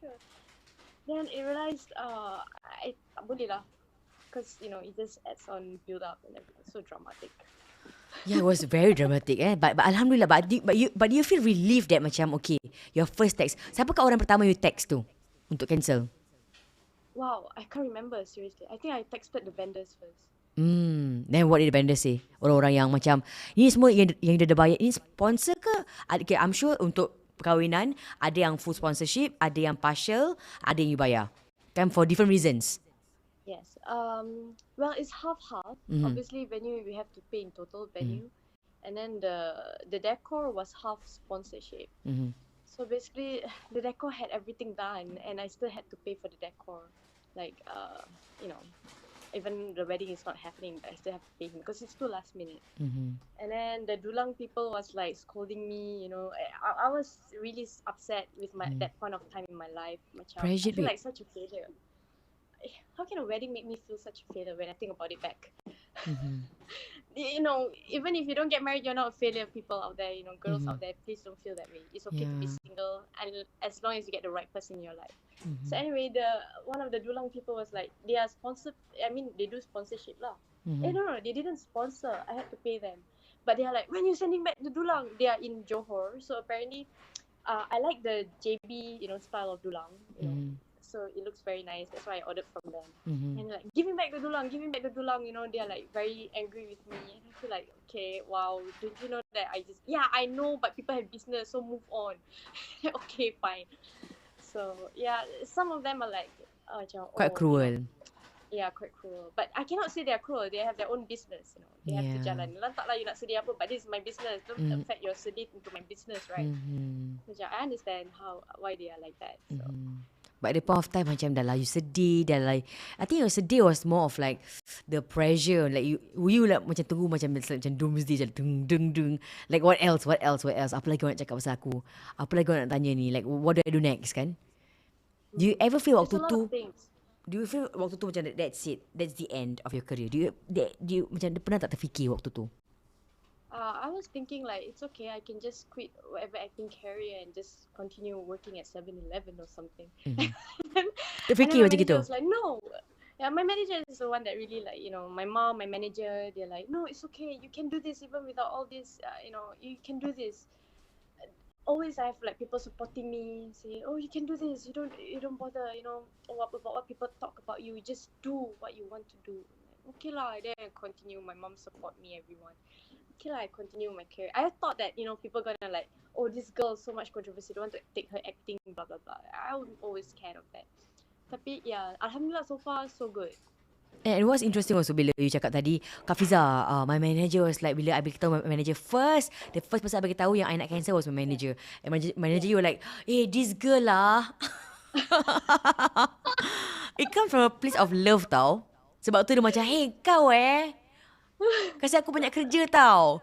Then I realized, I boleh lah. Because, it just adds on build up and everything. So dramatic. Yeah, it was very dramatic But alhamdulillah, but you feel relieved that macam okay, your first text. Siapakah orang pertama you text tu untuk cancel? Wow, I can't remember seriously. I think I texted the vendors first. Then what did the vendor say? Orang-orang yang macam ini semua yang dia dah bayar, ini sponsor ke? Okay, I'm sure untuk perkahwinan ada yang full sponsorship, ada yang partial, ada yang you bayar. Kan for different reasons. Yes. Well, it's half-half. Obviously, venue we have to pay in total venue, and then the decor was half sponsorship. So basically, the decor had everything done, and I still had to pay for the decor. Like, even the wedding is not happening, but I still have to pay him because it's too last minute. And then the dulang people was like scolding me. I was really upset with that point of time in my life. Macam, I Pressured feel bit. like such a failure. How can a wedding make me feel such a failure when I think about it back? Even if you don't get married, you're not a failure. People out there, girls out there, please don't feel that way. It's okay to be single, and as long as you get the right person in your life. So anyway, one of the dulang people was like, they are sponsored. I mean, they do sponsorship lah. No, they didn't sponsor. I had to pay them. But they are like, when you sending back the dulang? They are in Johor, so apparently, I like the JB, style of dulang. So it looks very nice. That's why I ordered from them. And like, give me back the dulang. They are like very angry with me. And I feel like, okay, wow, don't you know that I know, but people have business, so move on. Okay, fine. So yeah, some of them are like, Quite cruel. Yeah, quite cruel. But I cannot say they are cruel. They have their own business. They have to jalan. Lantak lah you nak sedih apa, but this is my business. Don't affect your sedih into my business, right? So I understand why they are like that. So. But at the point of time macam dah lah you sedih, dah lah. I think your sedih was more of like the pressure. Like you like macam tunggu macam doomsday macam dung. Like what else? Apa lagi kau nak cakap pasal aku? Apa lagi kau nak tanya ni? Like what do I do next kan? Do you ever feel waktu tu? Do you feel waktu tu macam that's it? That's the end of your career? Do you macam pernah tak terfikir waktu tu? I was thinking like, it's okay, I can just quit whatever acting career and just continue working at 7-Eleven or something. Terfikir macam gitu? I was like, no. Yeah, my manager is the one that really like, my mom, my manager, they're like, no, it's okay, you can do this even without all this, you can do this. Always I have like people supporting me, saying, oh, you can do this, you don't bother, about what people talk about you, just do what you want to do. Okay lah, then I continue, my mom support me, everyone. Okay lah, I continue my career. I thought that, people gonna like, oh, this girl, so much controversy, don't want to take her acting, blah, blah, blah. I was always scared of that. Tapi, yeah, alhamdulillah, so far, so good. And what's interesting also bila you cakap tadi, Kak Fiza, my manager was like, bila I beritahu my manager first, the first person I beritahu yang I nak cancel was my manager. And manager you were like, this girl lah. It comes from a place of love tau. Sebab tu dia macam, kau kasi aku banyak kerja tau.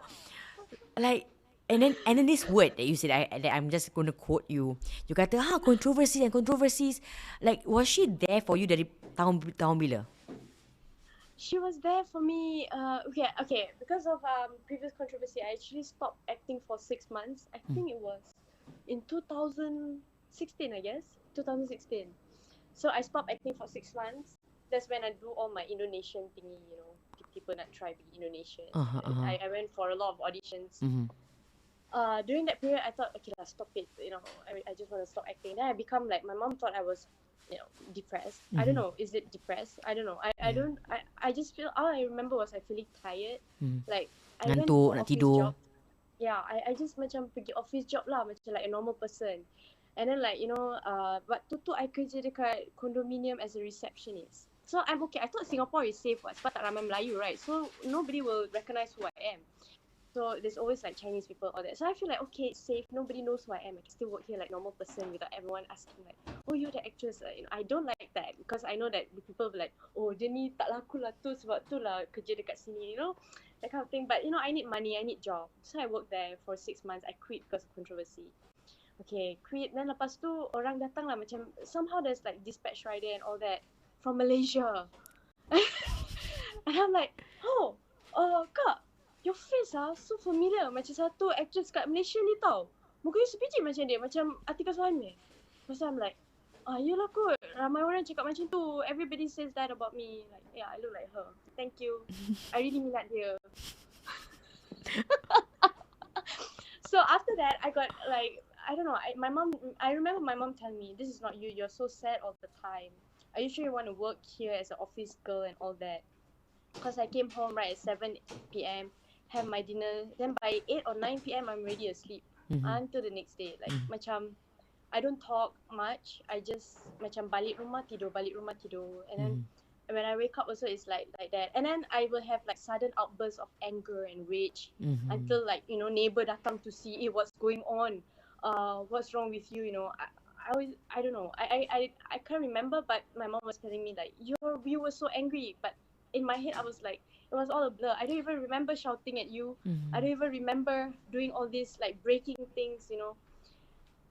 Like, and then this word that you said, that I'm just going to quote you. You kata, controversies. Like, was she there for you dari tahun bila? She was there for me. Okay. Because of previous controversy, I actually stopped acting for 6 months. I think it was in 2016, I guess. 2016. So I stopped acting for 6 months. That's when I do all my Indonesian thingy, tiba nak try pergi Indonesia. Uh-huh. I went for a lot of auditions. Mhm. During that period, I thought, okay lah, stop it. I just want to stop acting. Then I become like, my mom thought I was, depressed. I don't know. Is it depressed? I don't know. I just feel, all I remember was I feeling tired. Like, I went Ngantuk, for nak office tidur. job. Yeah, I just macam pergi office job lah, macam like a normal person. And then like, waktu tu I kerja dekat condominium as a receptionist. So I'm okay. I thought Singapore is safe sebab tak ramai Melayu, right? So nobody will recognize who I am. So there's always like Chinese people, all that. So I feel like, okay, it's safe. Nobody knows who I am. I can still work here like normal person without everyone asking like, oh, you're the actress. I don't like that because I know that people will be like, oh, dia ni tak laku lah tu sebab tu lah kerja dekat sini, that kind of thing. But I need money, I need job. So I worked there for 6 months. I quit because of controversy. Okay, quit. Then lepas tu orang datang lah macam, somehow there's like dispatch rider and all that from Malaysia. And I'm like, oh, kak, your face so familiar. Macam satu actress kat Malaysia ni tau. Muka you sebiji macam dia, macam Atikah Suhaime. Lepas tu I'm like, yelah kot, ramai orang cakap macam tu. Everybody says that about me. Like, yeah, I look like her. Thank you. I really minat dia. So after that, I got like, I don't know, I remember my mom telling me, this is not you, you're so sad all the time. Are you sure you want to work here as an office girl and all that? Because I came home right at 7 p.m, have my dinner, then by 8 or 9 p.m, I'm already asleep until the next day. Like, macam, I don't talk much, I just macam balik rumah tidur. And then when I wake up also, it's like that. And then I will have like sudden outbursts of anger and rage until like, neighbor datang to see, what's going on? What's wrong with you? I don't know. I can't remember, but my mom was telling me like, you were so angry. But in my head, I was like, it was all a blur. I don't even remember shouting at you. I don't even remember doing all this, like breaking things,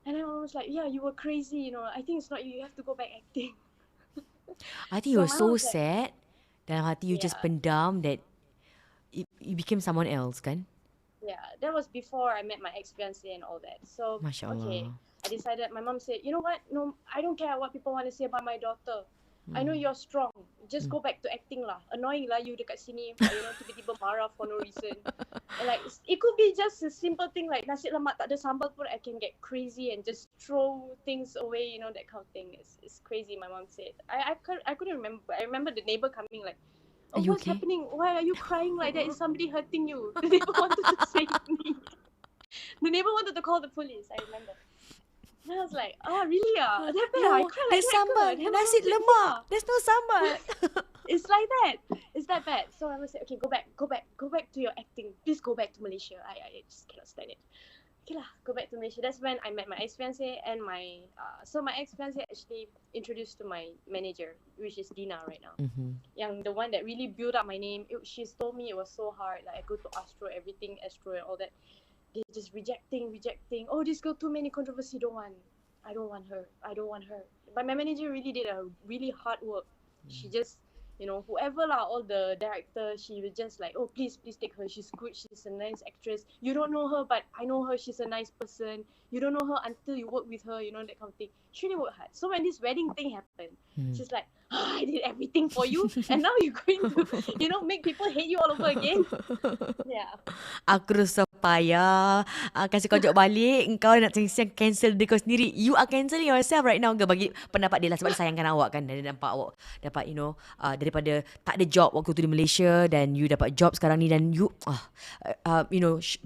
And I was like, yeah, you were crazy, I think it's not you. You have to go back acting. I think you were my so mom was like, sad. Dalam hati you just pendam that you became someone else, kan? yeah, that was before I met my ex-fiancé and all that. So, Masya okay, Allah. I decided, my mom said, you know what? No, I don't care what people want to say about my daughter. I know you're strong. Just go back to acting lah. Annoying lah you dekat sini. Tiba-tiba marah for no reason. And like, it could be just a simple thing like nasi lemak tak ada sambal pun I can get crazy and just throw things away, that kind of thing. It's crazy, my mom said. I couldn't remember. But I remember the neighbor coming like, Are you what's okay? happening? Why are you crying like that? Is somebody hurting you? The neighbor wanted to save me. The neighbor wanted to call the police, I remember. And I was like, really? That bad? I cry like there's that sambal. ke? Then my Nasi mom said, lemak. yeah. There's no sambal. It's like that. It's that bad. So I was like, okay, go back to your acting. Please go back to Malaysia. I just cannot stand it. Okay lah, go back to Malaysia. That's when I met my ex-fiancé and my ex-fiancé actually introduced to my manager, which is Dina right now. Yang the one that really built up my name. She's told me it was so hard. Like I go to Astro, everything Astro and all that. They're just rejecting. Oh, this girl too many controversy. I don't want her. But my manager really did a really hard work. She just, whoever lah, all the director, she was just like, oh, please take her. She's good. She's a nice actress. You don't know her, but I know her. She's a nice person. You don't know her until you work with her, that kind of thing. She really worked hard. So when this wedding thing happened, she's like, I did everything for you, and now you're going to, make people hate you all over again. Yeah. Aku rasa payah. Kasih kau jawab balik. Engkau nak cancel diri kau sendiri. You are cancelling yourself right now. Kau bagi pendapat dia lah sebab dia sayangkan awak kan. Dan dia nampak awak dapat daripada tak ada job waktu tu di Malaysia dan you dapat job sekarang ni dan you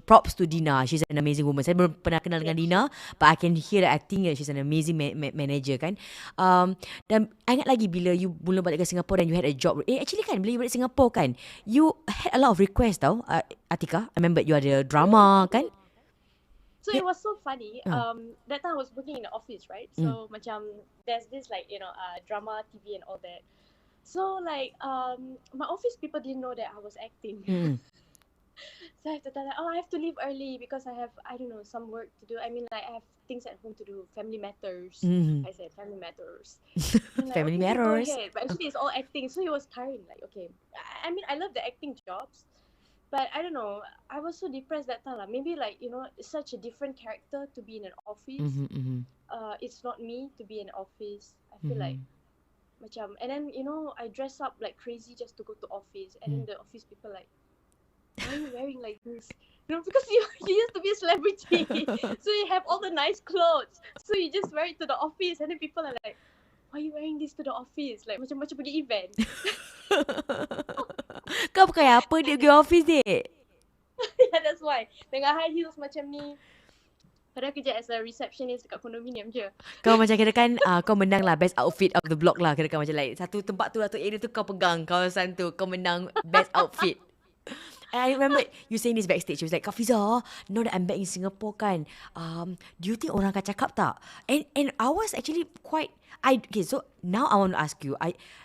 props to Dina. She's an amazing woman. Saya belum pernah kenal dengan Dina, but I can hear the acting. She's an amazing manager kan. Dan I ingat lagi bila you mula balik ke Singapore dan you had a job. Actually kan bila you balik Singapore kan, you had a lot of requests tau, Atikah. I remember you ada drama kan. So it was so funny. That time I was working in the office, right? So macam there's this like drama TV and all that. So like my office people didn't know that I was acting. So I have to tell them, I have to leave early because I have, I don't know, some work to do. I mean, like I have things at home to do, family matters. I said family matters. Like, Family okay, matters. go ahead. But actually it's all acting. So it was tiring. Like, okay. I mean, I love the acting jobs. But I don't know, I was so depressed that time. Maybe like, it's such a different character to be in an office. It's not me to be in an office. I feel like Macam, and then I dress up like crazy just to go to office, and then the office people like, why are you wearing like this? Because you used to be a celebrity, so you have all the nice clothes, so you just wear it to the office, and then people are like, why are you wearing this to the office? Like macam pergi event. Kau pakai apa dia pergi office, dek? Yeah, that's why. Dengan high heels macam ni. Padahal kerja as a receptionist dekat kondominium je. Kau macam kirakan kau menang lah best outfit of the block lah. Kirakan macam like satu tempat tu, satu area tu kau pegang kawasan tu. Kau menang best outfit. And I remember you saying this backstage. You was like, Kak Fiza, now that I'm back in Singapore kan, do you think orang akan cakap tak? And I was actually quite, okay, so now I want to ask you,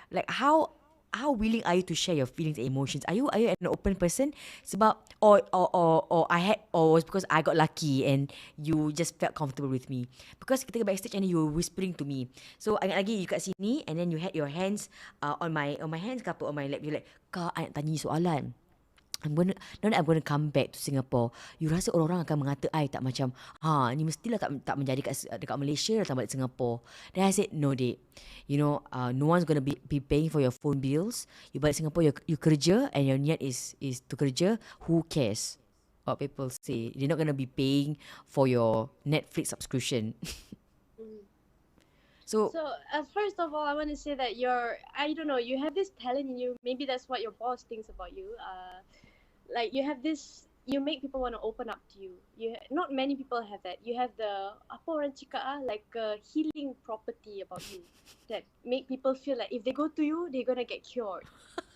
like how willing are you to share your feelings and emotions? Are you an open person? Sebab or was because I got lucky and you just felt comfortable with me. Because ketika backstage and you were whispering to me. So ingat lagi you kat sini and then you had your hands on my hands ke apa, on my lap. You like, Kak, I nak tanya soalan. Now that I'm going to come back to Singapore, you rasa orang-orang akan mengata I tak macam, ni mestilah tak menjadi dekat Malaysia datang balik Singapore. Then I said, no, Dek. No one's going to be paying for your phone bills. You balik Singapore, you kerja and your niat is to kerja. Who cares what people say? They're not going to be paying for your Netflix subscription. So first of all, I want to say that I don't know, you have this talent in you. Maybe that's what your boss thinks about you. Like you have this, you make people want to open up to you. Not many people have that. You have the apa orang cakap like a healing property about you that make people feel like if they go to you, they're gonna get cured.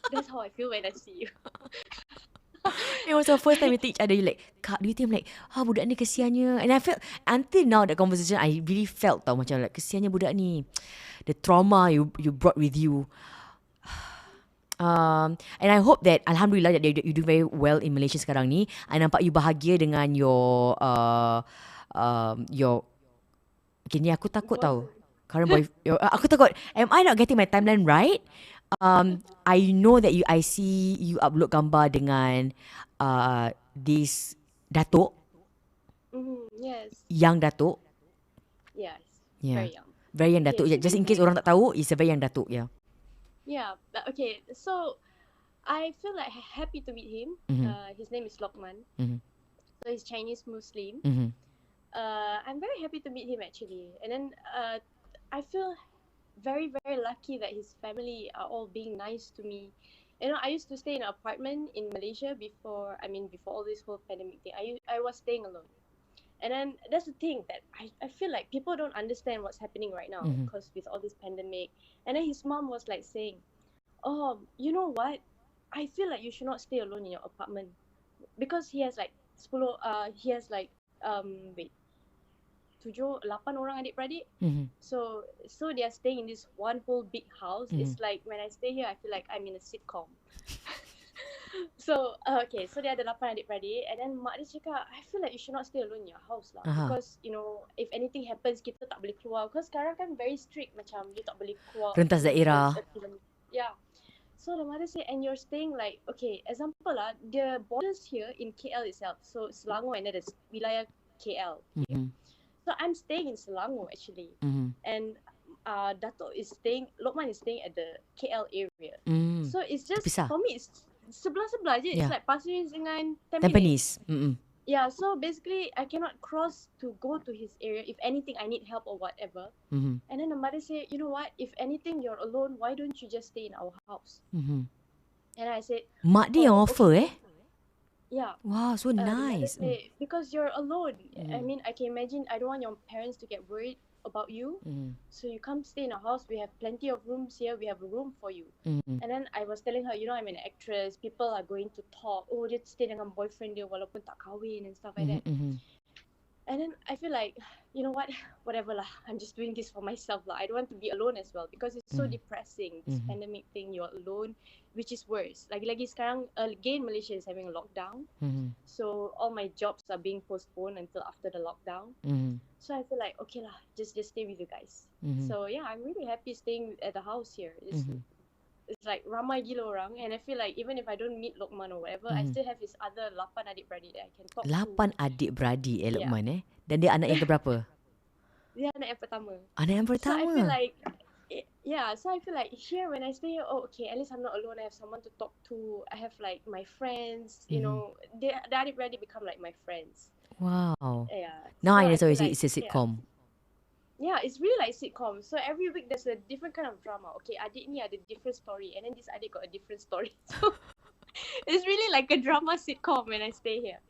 That's how I feel when I see you. It was the first time we think each other. You like, Kak, do you think I'm like, budak ni kesiannya. And I felt, until now that conversation, I really felt tau macam like, kesiannya budak ni. The trauma you brought with you. And I hope that alhamdulillah that you do very well in Malaysia sekarang ni. I nampak you bahagia dengan your okay, ni aku takut tau. Current boy, aku takut. Am I not getting my timeline right? I know that I see you upload gambar dengan this Datuk. Yes. Young Datuk. Yes. Yeah. Very young. Very young Datuk. Okay. Just in case orang tak tahu, it's a very young Datuk. Yeah. Yeah. Okay. So I feel like happy to meet him. His name is Lokman. So he's Chinese Muslim. I'm very happy to meet him actually. And then I feel very, very lucky that his family are all being nice to me. I used to stay in an apartment in Malaysia before all this whole pandemic thing. I was staying alone. And then that's the thing that I feel like people don't understand what's happening right now because with all this pandemic. And then his mom was like saying, oh, you know what? I feel like you should not stay alone in your apartment. Because he has like 7, wait, 8 orang adik-beradik. So they are staying in this one whole big house. It's like when I stay here, I feel like I'm in a sitcom. So so dia ada 8 adik-beradik, and then mak dia cakap, I feel like you should not stay alone in your house lah. Because if anything happens, kita tak boleh keluar. Because sekarang kan very strict, macam you tak boleh keluar. Rentas daerah. Yeah. So the mother said, and you're staying like, okay, example lah, the borders here in KL itself. So Selangor and then there's wilayah KL. Okay? So I'm staying in Selangor actually. And Lokman is staying at the KL area. So it's just, for me, it's sebelah-sebelah je. It's like Pasir Ris dengan Tampines. Yeah, so basically I cannot cross to go to his area. If anything, I need help or whatever. And then the mother said, you know what? If anything, you're alone. Why don't you just stay in our house? And I said, mak dia yang offer Yeah. Wow, so nice. Say, because you're alone. I mean, I can imagine. I don't want your parents to get worried about you. So you come stay in our house. We have plenty of rooms here. We have a room for you. And then I was telling her, I'm an actress. People are going to talk. Oh, dia stay dengan boyfriend dia walaupun tak kahwin and stuff like that. And then I feel like, you know what? Whatever lah. I'm just doing this for myself lah. I don't want to be alone as well because it's so depressing. This pandemic thing, you're alone, which is worse. Lagi-lagi sekarang, again, Malaysia is having a lockdown. So all my jobs are being postponed until after the lockdown. So I feel like, okay lah, just stay with you guys. So yeah, I'm really happy staying at the house here. It's like ramai gila orang, and I feel like even if I don't meet Lokman or whatever, I still have his other 8 adik-beradik that I can talk to. 8 adik-beradik Lokman Dan dia anak yang keberapa? Dia anak yang pertama. Anak yang pertama? So I feel like, yeah, so I feel like here when I stay here, oh okay, at least I'm not alone. I have someone to talk to. I have like my friends. You know, the adik-beradik become like my friends. Wow. Yeah, Now so I I understand feel it's like it's a sitcom. yeah, it's really like sitcom. So every week there's a different kind of drama. Okay, adik ni ada different story, and then this adik got a different story. So it's really like a drama sitcom when I stay here.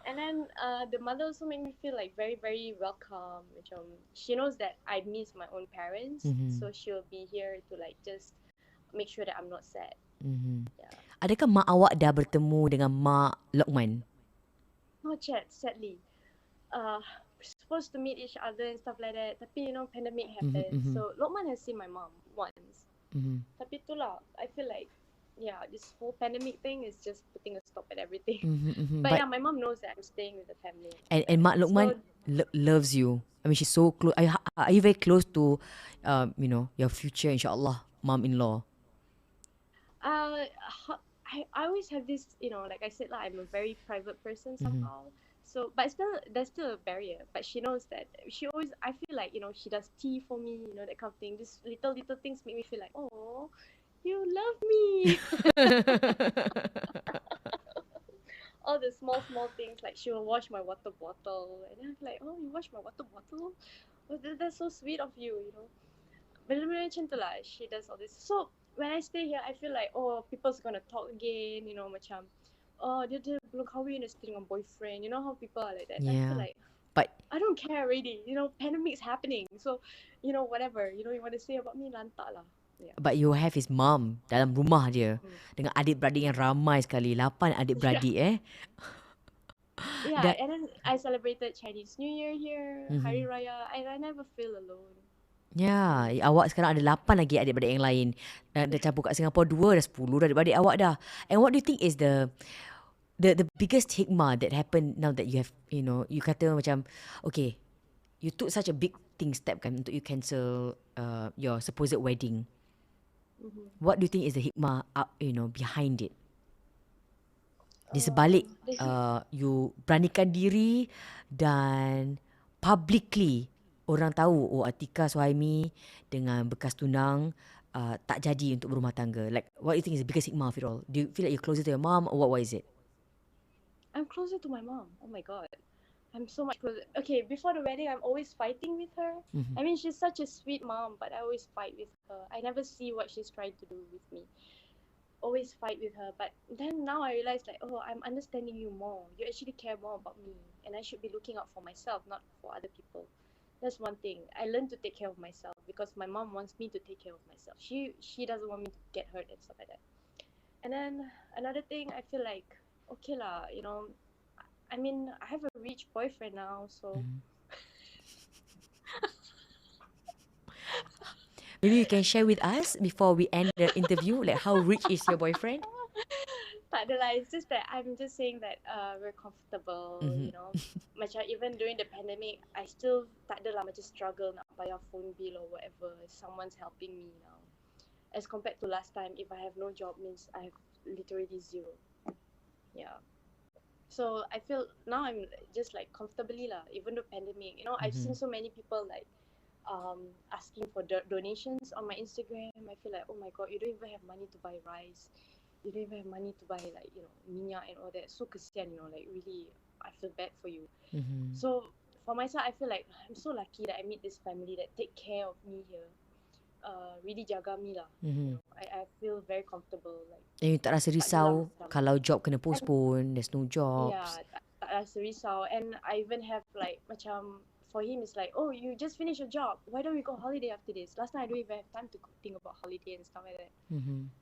And then the mother also made me feel like very very welcome. Macam she knows that I miss my own parents, so she'll be here to like just make sure that I'm not sad. Yeah, Adakah mak awak dah bertemu dengan mak Lokman? not yet, sadly. We're supposed to meet each other and stuff like that. Tapi you know, pandemic happened. So Lokman has seen my mom once. Tapi itulah, I feel like yeah, this whole pandemic thing is just putting a stop at everything. But yeah, my mom knows that I'm staying with the family. And Mak Lokman loves you. I mean, she's so close. Are you very close to, you know, your future, insyaAllah, mom-in-law? I always have this, you know, like I said, like I'm a very private person somehow. So, but still, there's still a barrier. But she knows that. She always, I feel like, you know, she does tea for me, you know, that kind of thing. These little things make me feel like, oh, you love me. All the small things, like she will wash my water bottle, and I'm like, oh, you wash my water bottle? Oh, that's so sweet of you, you know. Benda-benda macam tu lah, she does all this. So when I stay here, I feel like, oh, people's gonna talk again, you know, macam, oh, dia belum kahwin, dia still dengan boyfriend. You know how people are like that. I feel like, But I don't care already. You know, pandemic's happening. So, you know, whatever. You know, you want to say about me, lantak lah. Yeah. But you have his mom dalam rumah dia dengan adik-beradik yang ramai sekali, 8 adik-beradik Yeah, and then I celebrated Chinese New Year here, Hari Raya, and I never feel alone. Ya, awak sekarang ada 8 lagi adik-beradik yang lain. Dah campur kat Singapura 2, dah 10 dah adik-beradik awak dah. And what do you think is the biggest hikmah that happened now that you have, you know, you kata macam, okay, you took such a big thing step kan untuk you cancel your supposed wedding. What do you think is the hikmah, you know, behind it? Di sebalik you beranikan diri dan publicly orang tahu, oh Atikah Suhaime dengan bekas tunang tak jadi untuk berumah tangga. Like, what do you think is the biggest hikmah of it all? Do you feel like you're closer to your mom, or what is it? I'm closer to my mom. Oh my god. I'm so much closer. Okay, before the wedding, I'm always fighting with her. I mean, she's such a sweet mom, but I always fight with her. I never see what she's trying to do with me. Always fight with her. But then now I realize, like, oh, I'm understanding you more. You actually care more about me. And I should be looking out for myself, not for other people. That's one thing. I learned to take care of myself because my mom wants me to take care of myself. She doesn't want me to get hurt and stuff like that. And then another thing, I feel like, okay lah, you know, I mean, I have a rich boyfriend now, so Maybe you can share with us before we end the interview, like how rich is your boyfriend? tak ada lah. It's just that I'm just saying that we're comfortable, you know. Macam even during the pandemic, I still tak ada lah macam struggle nak bayar phone bill or whatever. Someone's helping me now. As compared to last time, if I have no job, means I have literally zero. Yeah. So I feel now I'm just like comfortably lah, even though pandemic. You know, I've seen so many people like asking for donations on my Instagram. I feel like, oh my god, you don't even have money to buy rice. You don't even have money to buy like, you know, minyak and all that. So kesian, you know, like really, I feel bad for you. So for myself, I feel like I'm so lucky that I meet this family that take care of me here. Really jaga me lah. You know, I feel very comfortable. Like, And you tak rasa risau kalau job kena postpone, there's no jobs. yeah, tak rasa risau. And I even have like macam, for him it's like, oh, you just finished your job, why don't we go holiday after this? Last time I don't even have time to think about holiday and stuff like that.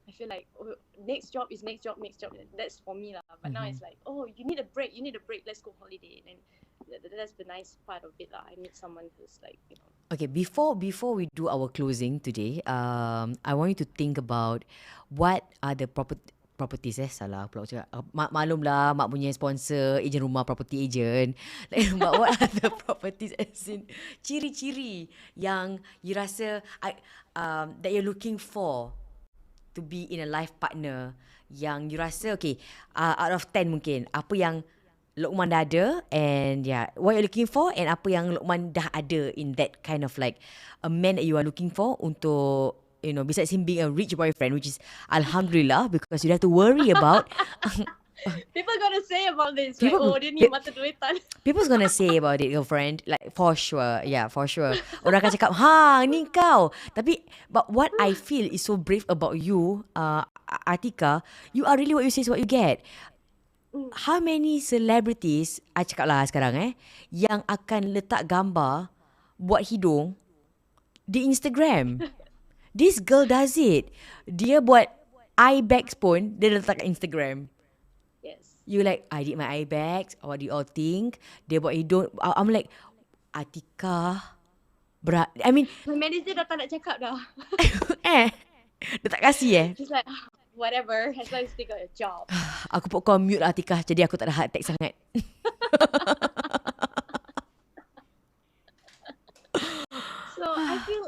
I feel like, oh, next job is next job. That's for me lah. But now it's like, oh, you need a break, let's go holiday. And that's the nice part of it lah. I meet someone who's like, you know. Okay, before we do our closing today, I want you to think about what are the properties salah pula cakap. Maklum lah, mak punya sponsor, ejen rumah, property agent. Like, but what are the properties, as in ciri-ciri yang you rasa that you're looking for to be in a life partner, yang you rasa, okay, out of 10 mungkin, apa yang Lokman dah ada, and yeah, what you're looking for, and apa yang Lokman dah ada in that kind of like a man that you are looking for untuk besides him being a rich boyfriend, which is alhamdulillah, because you don't have to worry about People gonna say about this, People- like, oh, dia ni mata duitan. people's gonna say about it, girlfriend, like for sure. Yeah, for sure. Orang akan cakap, ha, ni kau. Tapi, but what I feel is so brave about you, Atikah, you are really what you say is what you get. How many celebrities, I cakap lah sekarang yang akan letak gambar buat hidung di Instagram. This girl does it. Dia buat eye bags pun, dia letak kat Instagram. Yes. You like, I did my eye bags. What do you all think? Dia buat hidung. I'm like, Atikah. I mean, My manager dah tak nak cakap dah. dia tak kasih She's like, "Ah, whatever, as long as you got a job." Aku put kau mute lah, Atikah. Jadi aku tak ada heart attack sangat. So I feel,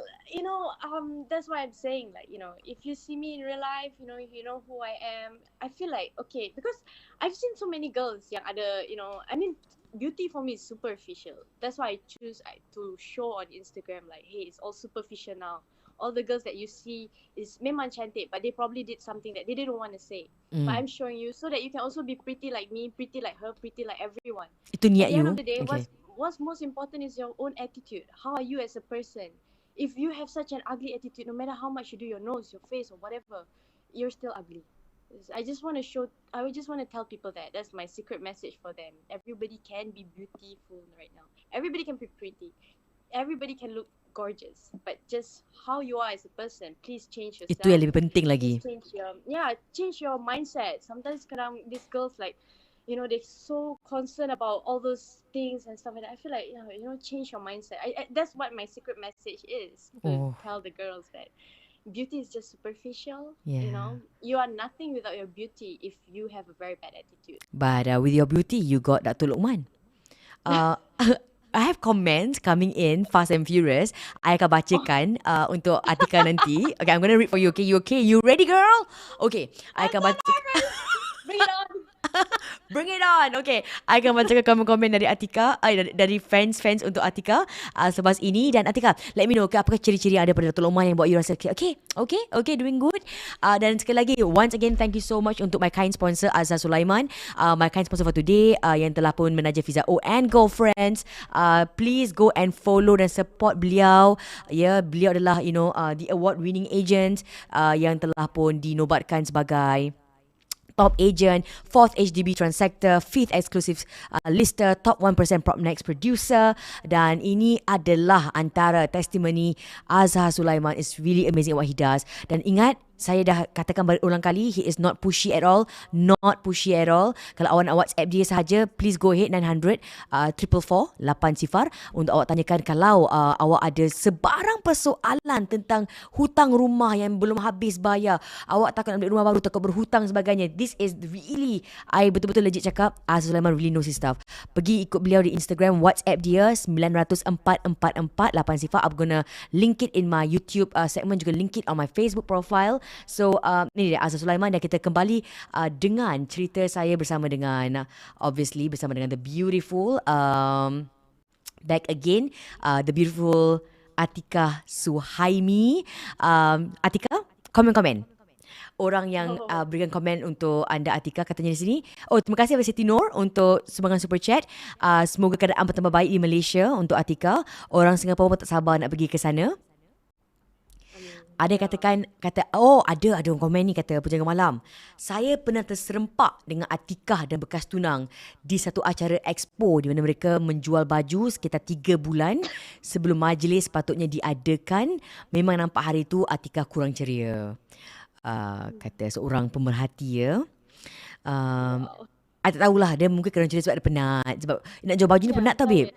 that's why I'm saying, like, if you see me in real life, you know who I am. I feel like, okay, because I've seen so many girls yang ada, I mean, beauty for me is superficial. That's why I choose to show on Instagram, like, hey, it's all superficial now. All the girls that you see is memang cantik, but they probably did something that they didn't want to say. But I'm showing you so that you can also be pretty like me, pretty like her, pretty like everyone. Itu niat At the you. end of the day, Okay. what's most important is your own attitude. How are you as a person? If you have such an ugly attitude, no matter how much you do your nose, your face, or whatever, you're still ugly. I just want to tell people that's my secret message for them. Everybody can be beautiful right now. Everybody can be pretty. Everybody can look gorgeous. But just how you are as a person, please change yourself. Itu yang lebih penting lagi. Change your mindset. Sometimes kadang these girls, like, they're so concerned about all those things and stuff like that. I feel like, change your mindset. That's what my secret message is, to tell the girls that beauty is just superficial. Yeah. You are nothing without your beauty if you have a very bad attitude. But with your beauty, you got Datuk Luqman. I have comments coming in fast and furious. I akan bacakan untuk Atikah nanti. Okay, I'm going to read for you. Okay, you okay? You ready, girl? Okay, I akan baca. Bring it on. Bring it on. Okay, I akan bacakan komen-komen dari Atikah, dari fans untuk Atikah selepas ini. Dan Atikah, let me know, apakah ciri-ciri yang ada pada Datuk Luqman yang buat you rasa okay, doing good. Dan sekali lagi, once again, thank you so much untuk my kind sponsor Azhar Sulaiman, my kind sponsor for today, yang telah pun menaja Fiza O and Girlfriends. Please go and follow dan support beliau. Beliau adalah the award winning agent yang telah pun dinobatkan sebagai top agent, 4th HDB transactor, 5th exclusive lister, top 1% Propnex producer. Dan ini adalah antara testimoni Azhar Sulaiman is really amazing what he does. Dan ingat, saya dah katakan berulang kali, he is not pushy at all. Not pushy at all. Kalau awak nak WhatsApp dia sahaja, please go ahead 900 444 8 sifar untuk awak tanyakan kalau awak ada sebarang persoalan tentang hutang rumah yang belum habis bayar. Awak takut nak beli rumah baru, takut berhutang sebagainya. This is really, I betul-betul legit cakap, Azhar Sulaiman really knows his stuff. Pergi ikut beliau di Instagram, WhatsApp dia 900 444 8 sifar. I'm gonna link it in my YouTube segment, juga link it on my Facebook profile. So ni dia Azhar Sulaiman, dan kita kembali dengan cerita saya bersama dengan the beautiful back again, the beautiful Atikah Suhaime. Atikah, komen orang yang berikan komen untuk anda, Atikah, katanya di sini. Terima kasih kepada Siti Nur untuk sumbangan super chat. Semoga keadaan bertambah baik di Malaysia untuk Atikah. Orang Singapura pun tak sabar nak pergi ke sana. Ada yang kata ada orang komen ni, kata penjaga malam, saya pernah terserempak dengan Atikah dan bekas tunang di satu acara expo di mana mereka menjual baju sekitar 3 bulan sebelum majlis patutnya diadakan. Memang nampak hari tu Atikah kurang ceria, kata seorang pemerhati ya. I tak tahulah, dia mungkin kurang ceria sebab dia penat, sebab nak jual baju ni penat tau babe.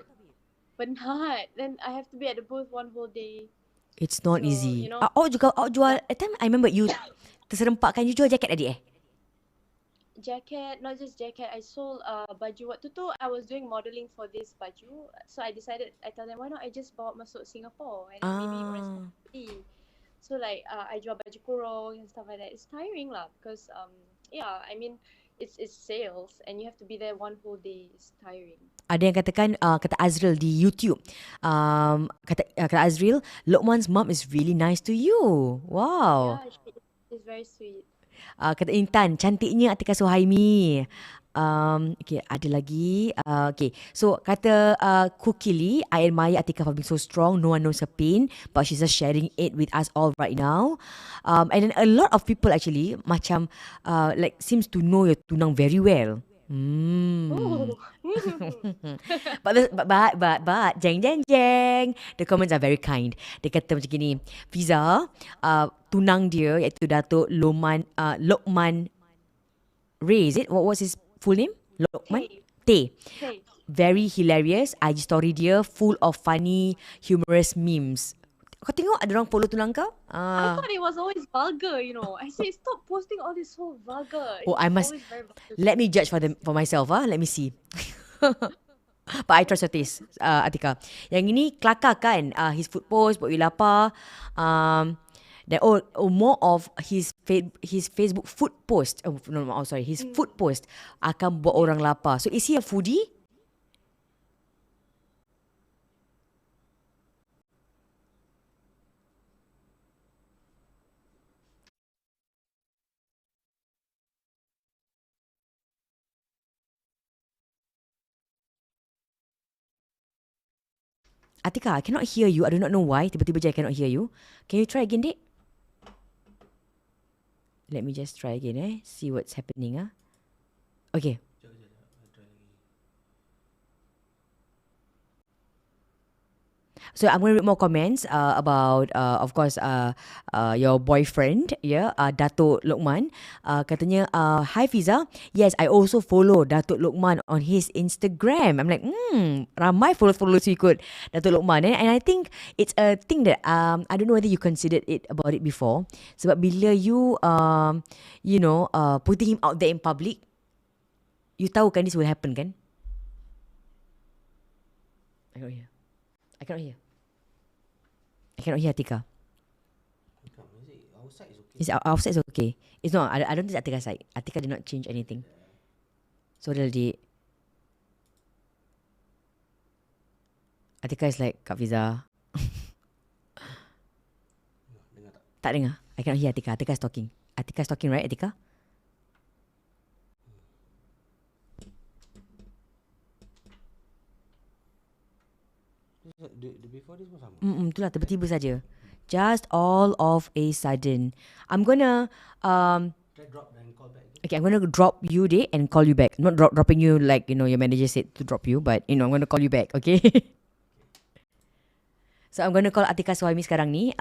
Penat. Then I have to be at the booth one whole day. It's not So, easy. Awak jual, at time I remember you terserempakkan, you jual jaket tadi Jacket, not just jacket. I sold baju. Waktu tu I was doing modelling for this baju. So I tell them, why not I just bawa masuk Singapore and maybe orang Singapore. So like I jual baju kurung and stuff like that. It's tiring lah because I mean it's sales and you have to be there one whole day. It's tiring. Ada yang katakan kata Azril di YouTube. Kata Azril, Luqman's mom is really nice to you. Wow. Yeah, she's very sweet. Kata Intan, cantiknya Atikah Suhaime. Okay, ada lagi. Okay, so kata Kukili, I admire Atikah for being so strong. No one knows her pain, but she's just sharing it with us all right now. And then a lot of people actually macam like seems to know your tunang very well. Ooh. But jeng. The comments are very kind. Dia kata macam gini, Fiza, tunang dia iaitu Datuk Luqman Ray, is it? What was his full name? Luqman Tay. Hey. Very hilarious. IG story dia full of funny, humorous memes. Kau tengok ada orang follow tunang kau? I thought it was always vulgar, you know. I said stop posting all this so vulgar. Oh, I It's must. always very vulgar. Let me judge for myself. Let me see. But I trust your taste, Atikah. Yang ini kelakar kan? His food post buat you lapar. More of his Facebook food post. His food post akan buat orang lapar. So is he a foodie? Atikah, I cannot hear you. I do not know why. Tiba-tiba je I cannot hear you. Can you try again, Dek? Let me just try again, see what's happening. Okay. So I'm going to read more comments about, of course, your boyfriend, Datuk Luqman. Katanya, hi Fiza. Yes, I also follow Datuk Luqman on his Instagram. I'm like, ramai followers ikut Datuk Luqman. And I think it's a thing that I don't know whether you considered it about it before. Sebab bila you, putting him out there in public, you tahu kan this will happen kan? I cannot hear. I cannot hear Atikah. Outside is okay. Is outside is okay. It's not. I don't think it's Atikah's side. Atikah did not change anything. So di Atikah is like, Kak Fiza. Dengar tak? Tak dengar. I cannot hear Atikah. Atikah is talking. Atikah is talking, right, Atikah? Before this pun sama. Itulah tiba-tiba saja. Just all of a sudden. I'm gonna Try drop then call back. okay, I'm gonna drop you Dek and call you back. Not dropping you like your manager said to drop you, but I'm gonna call you back, okay? So I'm gonna call Atikah Suhaime sekarang ni,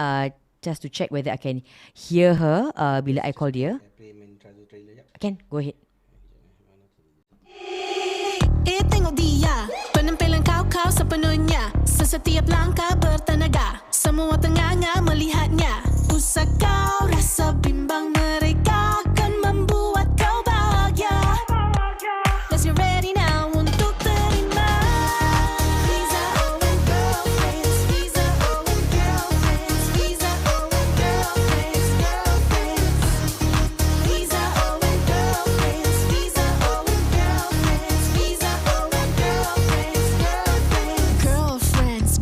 just to check whether I can hear her bila I call dia. Saya play main trailer jap. Can go ahead. Tengok dia, penampilan kau sepenuhnya. Setiap langkah bertenaga, semua tenganga melihatnya. Usah kau rasa bimbang, mereka akan membuat kau bahagia. Let's get ready now untuk terima. Fiza O and girlfriends, Fiza O and girlfriends, Fiza O and girlfriends, Fiza O and girlfriends, Fiza O and girlfriends, Fiza O and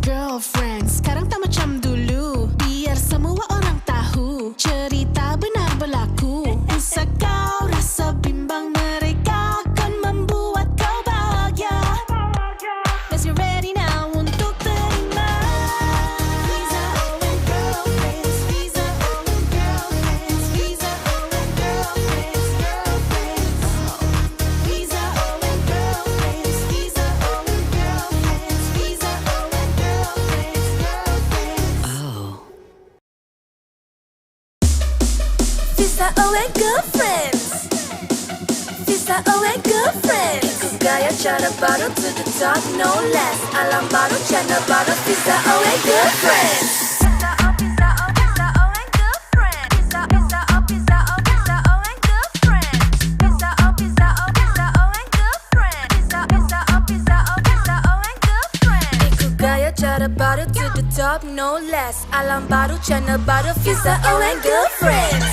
girlfriends. Sekarang tak macam dulu. Biar semua orang tahu cerita benar berlaku. Usah kau rasa bimbang, mereka akan membuat kau bahagia. Let's get ready now untuk terima. Fiza O and girlfriends, Fiza O and girlfriends, Fiza O and girlfriends, Fiza O and girlfriends, Fiza O and girlfriends, Fiza O and girlfriends. Fiza O and girlfriends, Fiza O and girlfriends. Ikut gaya cara baru to the top, no less. Alam baru, channel baru, Fiza O and girlfriends. Fiza O, Fiza O, Fiza O and girlfriends. Fiza O, Fiza O, Fiza O, Fiza O and girlfriends. Fiza O, Fiza O, Fiza O and girlfriends. Fiza O, Fiza O, Fiza O, Fiza O and girlfriends. Ikut gaya cara baru to the top, no less. Alam baru, channel baru, Fiza O and girlfriends.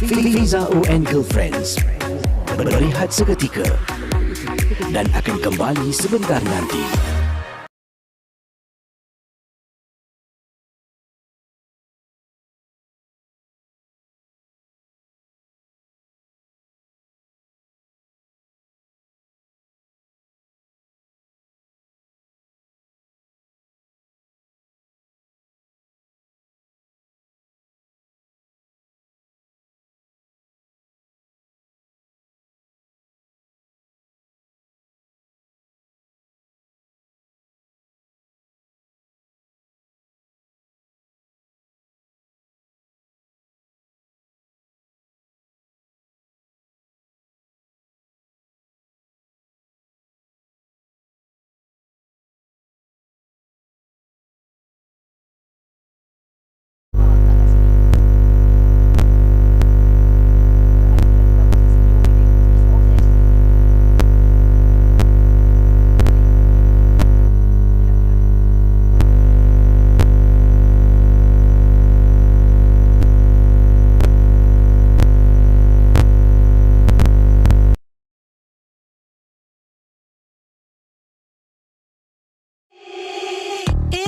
Fiza O and Girlfriends berehat seketika dan akan kembali sebentar nanti.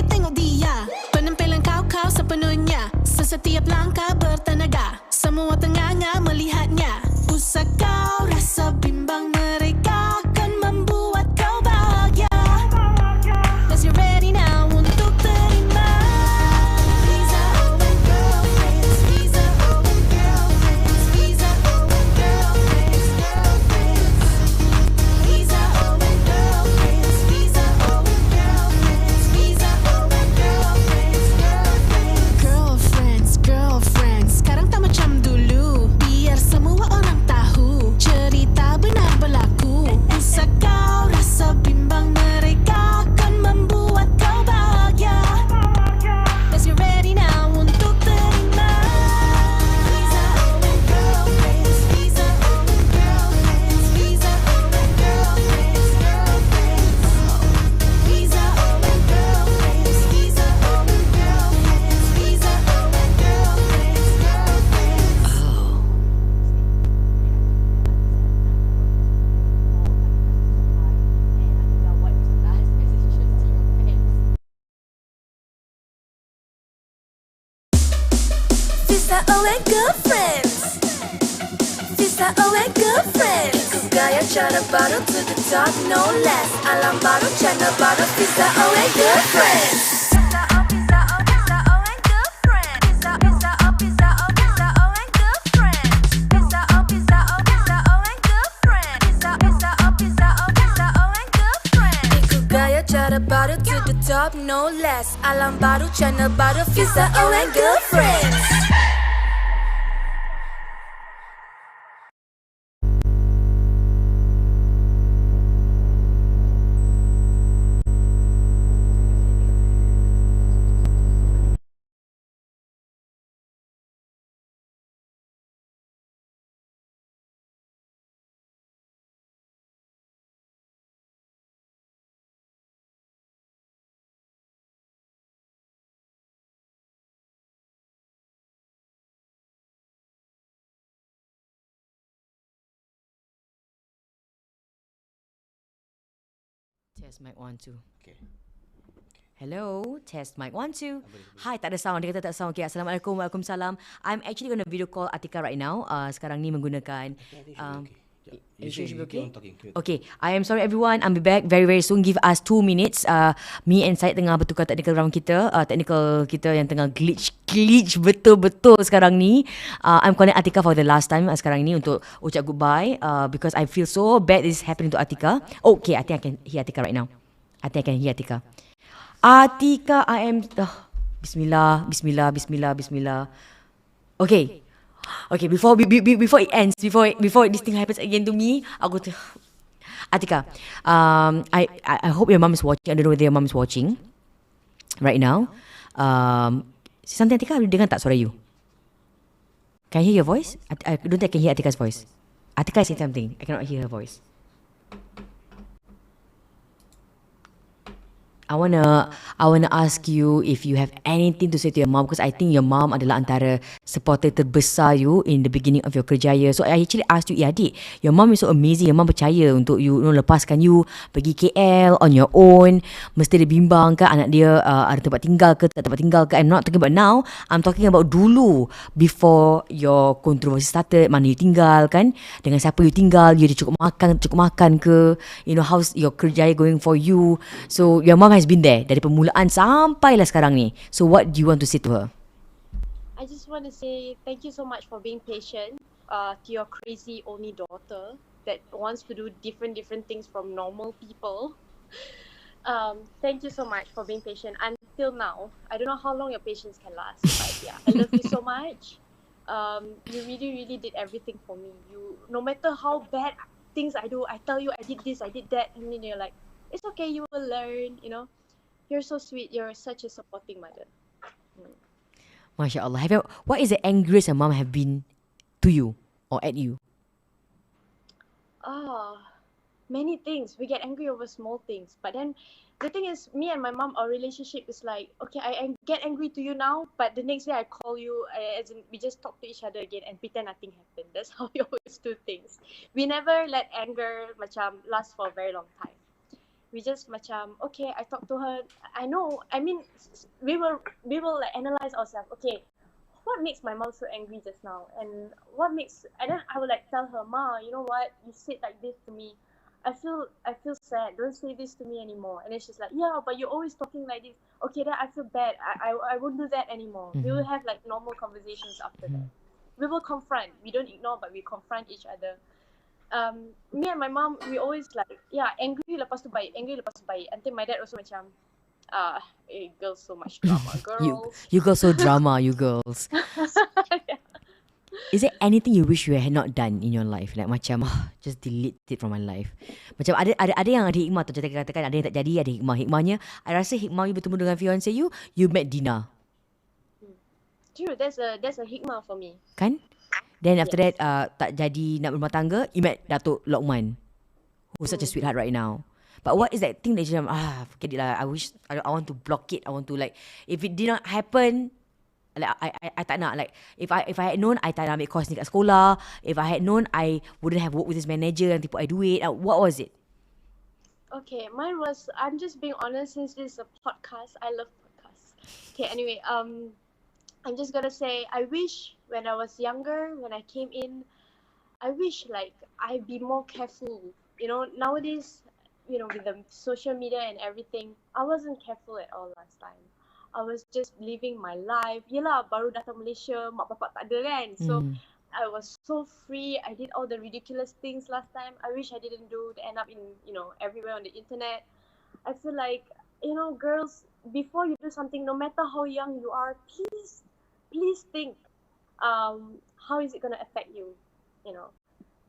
Tengok dia, penampilan kau sepenuhnya. Setiap langkah bertenaga, semua tenganga melihatnya. Usah kau rasa bimbang, mereka akan membuat kau bahagia. Cause you're ready now untuk terima. Fiza O and Girlfriends, Fiza O and Girlfriends, Fiza O and Girlfriends, Girlfriends. Fiza O and Girlfriends, Fiza O and Girlfriends, Fiza O and Girlfriends, Girlfriends. Girlfriends, girlfriends, sekarang tak macam dulu. Biar semua orang tahu cerita benar berlaku. Usah kau rasa bimbang, mereka akan membuat kau bahagia. Cause you're ready now untuk terima. Fiza O and Girlfriends, Fiza O and Girlfriends, Fiza O and Girlfriends, Girlfriends. Fiza O and Girlfriends, Fiza O and Girlfriends, Fiza O and Girlfriends, Girlfriends. Fiza O and Girlfriends, Fiza O and Girlfriends. Ikut gaya cara baru to the top, no less. Alam baru, channel baru, Fiza O and Girlfriends. Fiza O, Fiza O, Fiza O and Girlfriends. Fiza, Fiza O, Fiza O, Fiza O and Girlfriends. Fiza O, Fiza O, Fiza O and Girlfriends. Fiza, Fiza O, Fiza O, Fiza O and Girlfriends. Ikut gaya cara baru to the top, no less. Alam baru, channel baru, Fiza O and Girlfriends. Test mic 1 2. Okay. Hello, test mic 1 2. Hi, tak ada sound. Dia kata tak ada sound. Okay, Assalamualaikum, Waalaikumsalam. I'm actually going to video call Atikah right now. Sekarang ni menggunakan You sure should you keep okay? on talking. Okay, I am sorry everyone. I'll be back very very soon. Give us 2 minutes. Me and Syed tengah bertukar technical round kita. Technical kita yang tengah glitch betul-betul sekarang ni. I'm calling Atikah for the last time sekarang ni untuk ucap goodbye. Because I feel so bad this is happening to Atikah. Okay, I think I can hear Atikah right now. I think I can hear Atikah. Atikah, I am... Bismillah. Okay, before it ends, before this thing happens again to me, aku Atikah, I hope your mom is watching. I don't know whether your mom is watching right now. Say something, Atikah. Boleh dengar tak suara you? Can I hear your voice? I don't think I can hear Atikah's voice. Atikah is saying something. I cannot hear her voice. I wanna ask you if you have anything to say to your mom, because I think your mom adalah antara supporter terbesar you in the beginning of your kerjaya. So I actually asked you, adik, your mom is so amazing. Your mom percaya untuk you, lepaskan you pergi KL on your own. Mesti dia bimbang ke anak dia ada tempat tinggal ke tak tempat tinggal ke. I'm not talking about now. I'm talking about dulu, before your controversy started. Mana you tinggal kan? Dengan siapa you tinggal? You ada cukup makan ke? How's your kerjaya going for you? So your mom has been there dari permulaan sampailah sekarang ni. So what do you want to say to her? I just want to say thank you so much for being patient to your crazy only daughter that wants to do different things from normal people. Thank you so much for being patient until now. I don't know how long your patience can last, but yeah, I love you so much. You really did everything for me. You, no matter how bad things I do, I tell you I did this, I did that, and then you're like, it's okay, you will learn. You're so sweet. You're such a supporting mother. Masya Allah. What is the angriest your mom have been to you or at you? Many things. We get angry over small things, but then the thing is, me and my mom, our relationship is like, okay, I get angry to you now, but the next day I call you, as in we just talk to each other again and pretend nothing happened. That's how we always do things. We never let anger macam last for a very long time. We just macam, okay, I talk to her. I mean, we will like analyze ourselves. Okay, what makes my mom so angry just now, and then I will like tell her, Ma, you know what, you said like this to me, I feel sad, don't say this to me anymore. And then she's like, yeah, but you're always talking like this. Okay, then I feel bad, I won't do that anymore. We will have like normal conversations after that. We will confront, we don't ignore, but we confront each other. Me and my mom, we always like, yeah, angry lepas tu baik, until my dad also macam, girls so much drama, girls. You girls so drama, you girls. Yeah. Is there anything you wish you had not done in your life? Like macam just delete it from my life. Macam ada yang ada hikmah tu, kita katakan ada yang tak jadi, ada hikmah. Hikmahnya, I rasa hikmah you bertemu dengan fiancé you met Dina. True, that's a hikmah for me. Kan? Then after that tak jadi nak berumah tangga, you met Datuk Lokman, who's such a sweetheart right now. But what is that thing that you forget it lah. I wish I want to block it. I want to like, if it did not happen, like I tak nak, like if I had known, I tak nak ambil course ni kat sekolah. If I had known, I wouldn't have worked with this manager yang tipu I duit. What was it? Okay, mine was, I'm just being honest since this is a podcast. I love podcasts. Okay, anyway, I'm just gonna say, I wish when I was younger, when I came in, I wish like I'd be more careful. Nowadays, with the social media and everything, I wasn't careful at all last time. I was just living my life. Yelah, baru datang Malaysia, mak bapak tak ada kan. So I was so free. I did all the ridiculous things last time. I wish I didn't do to end up in, everywhere on the internet. I feel like, girls, before you do something, no matter how young you are, please think, how is it going to affect you?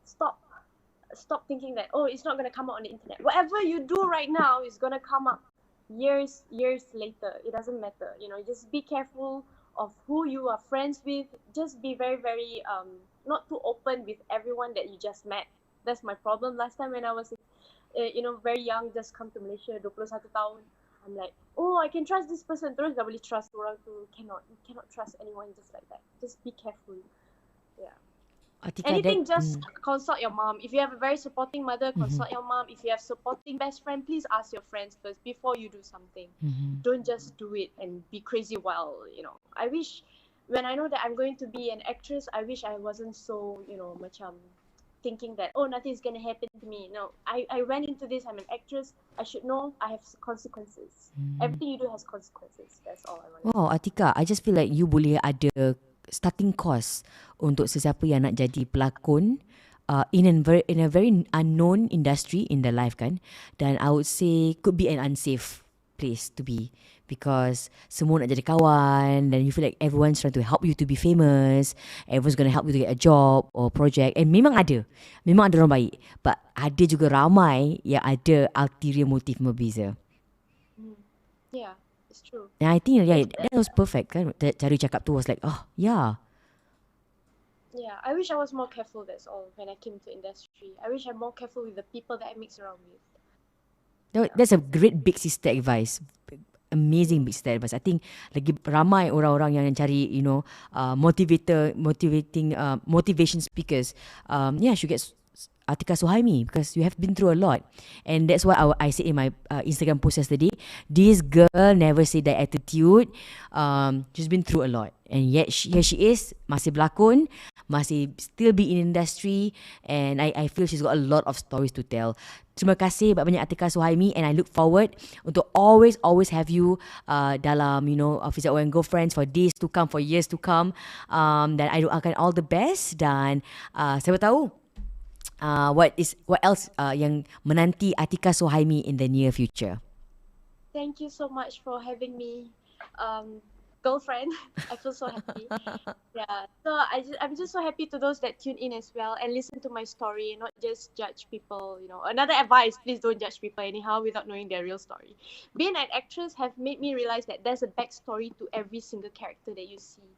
Stop thinking that, it's not going to come out on the internet. Whatever you do right now is going to come up years later. It doesn't matter. Just be careful of who you are friends with. Just be very, very not too open with everyone that you just met. That's my problem. Last time when I was very young, just come to Malaysia, 21 tahun, I'm like, I can trust this person. Terus dah boleh trust orang tu. You cannot trust anyone just like that. Just be careful. Yeah. Atikah, anything, just consult your mom. If you have a very supporting mother, consult your mom. If you have supporting best friend, please ask your friends first before you do something. Don't just do it and be crazy while, I wish, when I know that I'm going to be an actress, I wish I wasn't so, macam thinking that, nothing's going to happen to me. No, I went into this, I'm an actress, I should know I have consequences. Everything you do has consequences. That's all I want. Wow, Atikah, I just feel like you boleh ada starting cost untuk sesiapa yang nak jadi pelakon in a very unknown industry in their life kan. Dan I would say could be an unsafe place to be, because semua nak jadi kawan, dan you feel like everyone's trying to help you to be famous, everyone's going to help you to get a job or project. And memang ada orang baik, but ada juga ramai yang ada ulterior motive berbeza. Yeah, it's true. And I think that was perfect kan. Cara cakap tu was like, yeah. Yeah, I wish I was more careful, that's all, when I came to industry. I wish I'm more careful with the people that I mix around with. That's a great big sister advice. Amazing big sister advice. I think lagi ramai orang-orang yang cari, motivation speakers. Should get Atikah Suhaime, because you have been through a lot, and that's why I said in my Instagram post yesterday, this girl never say that attitude. She's been through a lot, and yet here she is, masih berlakon, masih still be in industry, and I feel she's got a lot of stories to tell. Terima kasih banyak Atikah Suhaime, and I look forward untuk always have you dalam Fiza O and Girlfriends for days to come, for years to come. Dan I doakan all the best, dan siapa tahu what else yang menanti Atikah Suhaime in the near future. Thank you so much for having me, girlfriend. I feel so happy. Yeah. So I'm just so happy to those that tune in as well and listen to my story, not just judge people. Another advice: please don't judge people anyhow without knowing their real story. Being an actress have made me realize that there's a backstory to every single character that you see.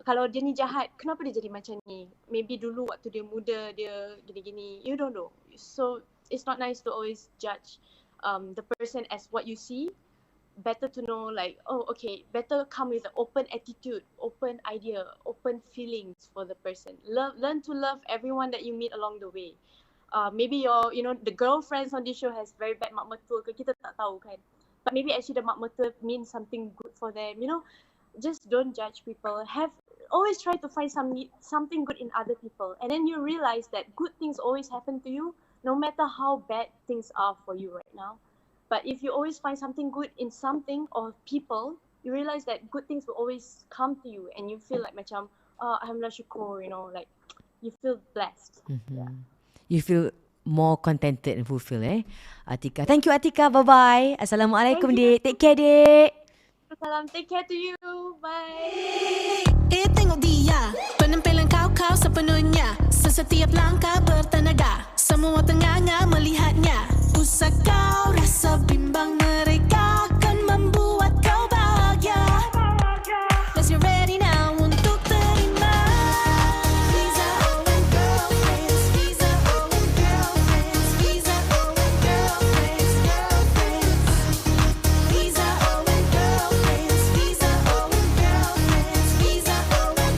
Kalau dia ni jahat, kenapa dia jadi macam ni? Maybe dulu waktu dia muda, dia gini-gini. You don't know. So it's not nice to always judge the person as what you see. Better to know better come with an open attitude, open idea, open feelings for the person. Learn to love everyone that you meet along the way. Maybe the girlfriends on this show has very bad mak mertua ke, kita tak tahu kan. But maybe actually the mak mertua means something good for them. Just don't judge people. Always try to find something good in other people, and then you realize that good things always happen to you, no matter how bad things are for you right now. But if you always find something good in something or people, you realize that good things will always come to you, and you feel like macam, alhamdulillah syukur, like you feel blessed. Yeah. You feel more contented and fulfilled, Atikah. Thank you, Atikah. Bye-bye. Assalamualaikum, Dek. Take care, Dek. Salam, take care to you. Bye. Tengok dia, penampilan kau sepenuhnya. Setiap langkah bertenaga, semua tenganga melihatnya. Usah kau rasa bimbang, mereka akan membuat kau bahagia. Let's get ready now untuk terima. Fiza O and Girlfriends, Fiza O and Girlfriends, Fiza O and Girlfriends, Fiza O and Girlfriends, Fiza O and Girlfriends, Fiza O and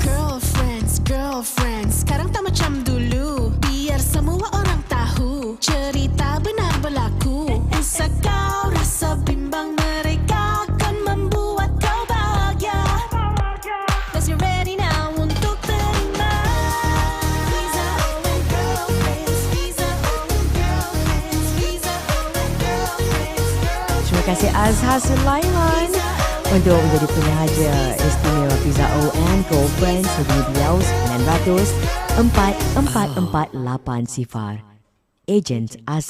Girlfriends. Girlfriends, sekarang tak macam dulu. Biar semua orang tahu cerita benar berlaku. Usah kau rasa bimbang, mereka akan membuat kau bahagia. Let's get ready now untuk terima. Fiza O and Girlfriends, Fiza O and Girlfriends, Fiza O and Girlfriends. Terima kasih Azhar Sulaiman untuk menjadi penaja istimewa Fiza O and Girlfriends. Hubungi beliau 900 4448 0. Agent Azhar.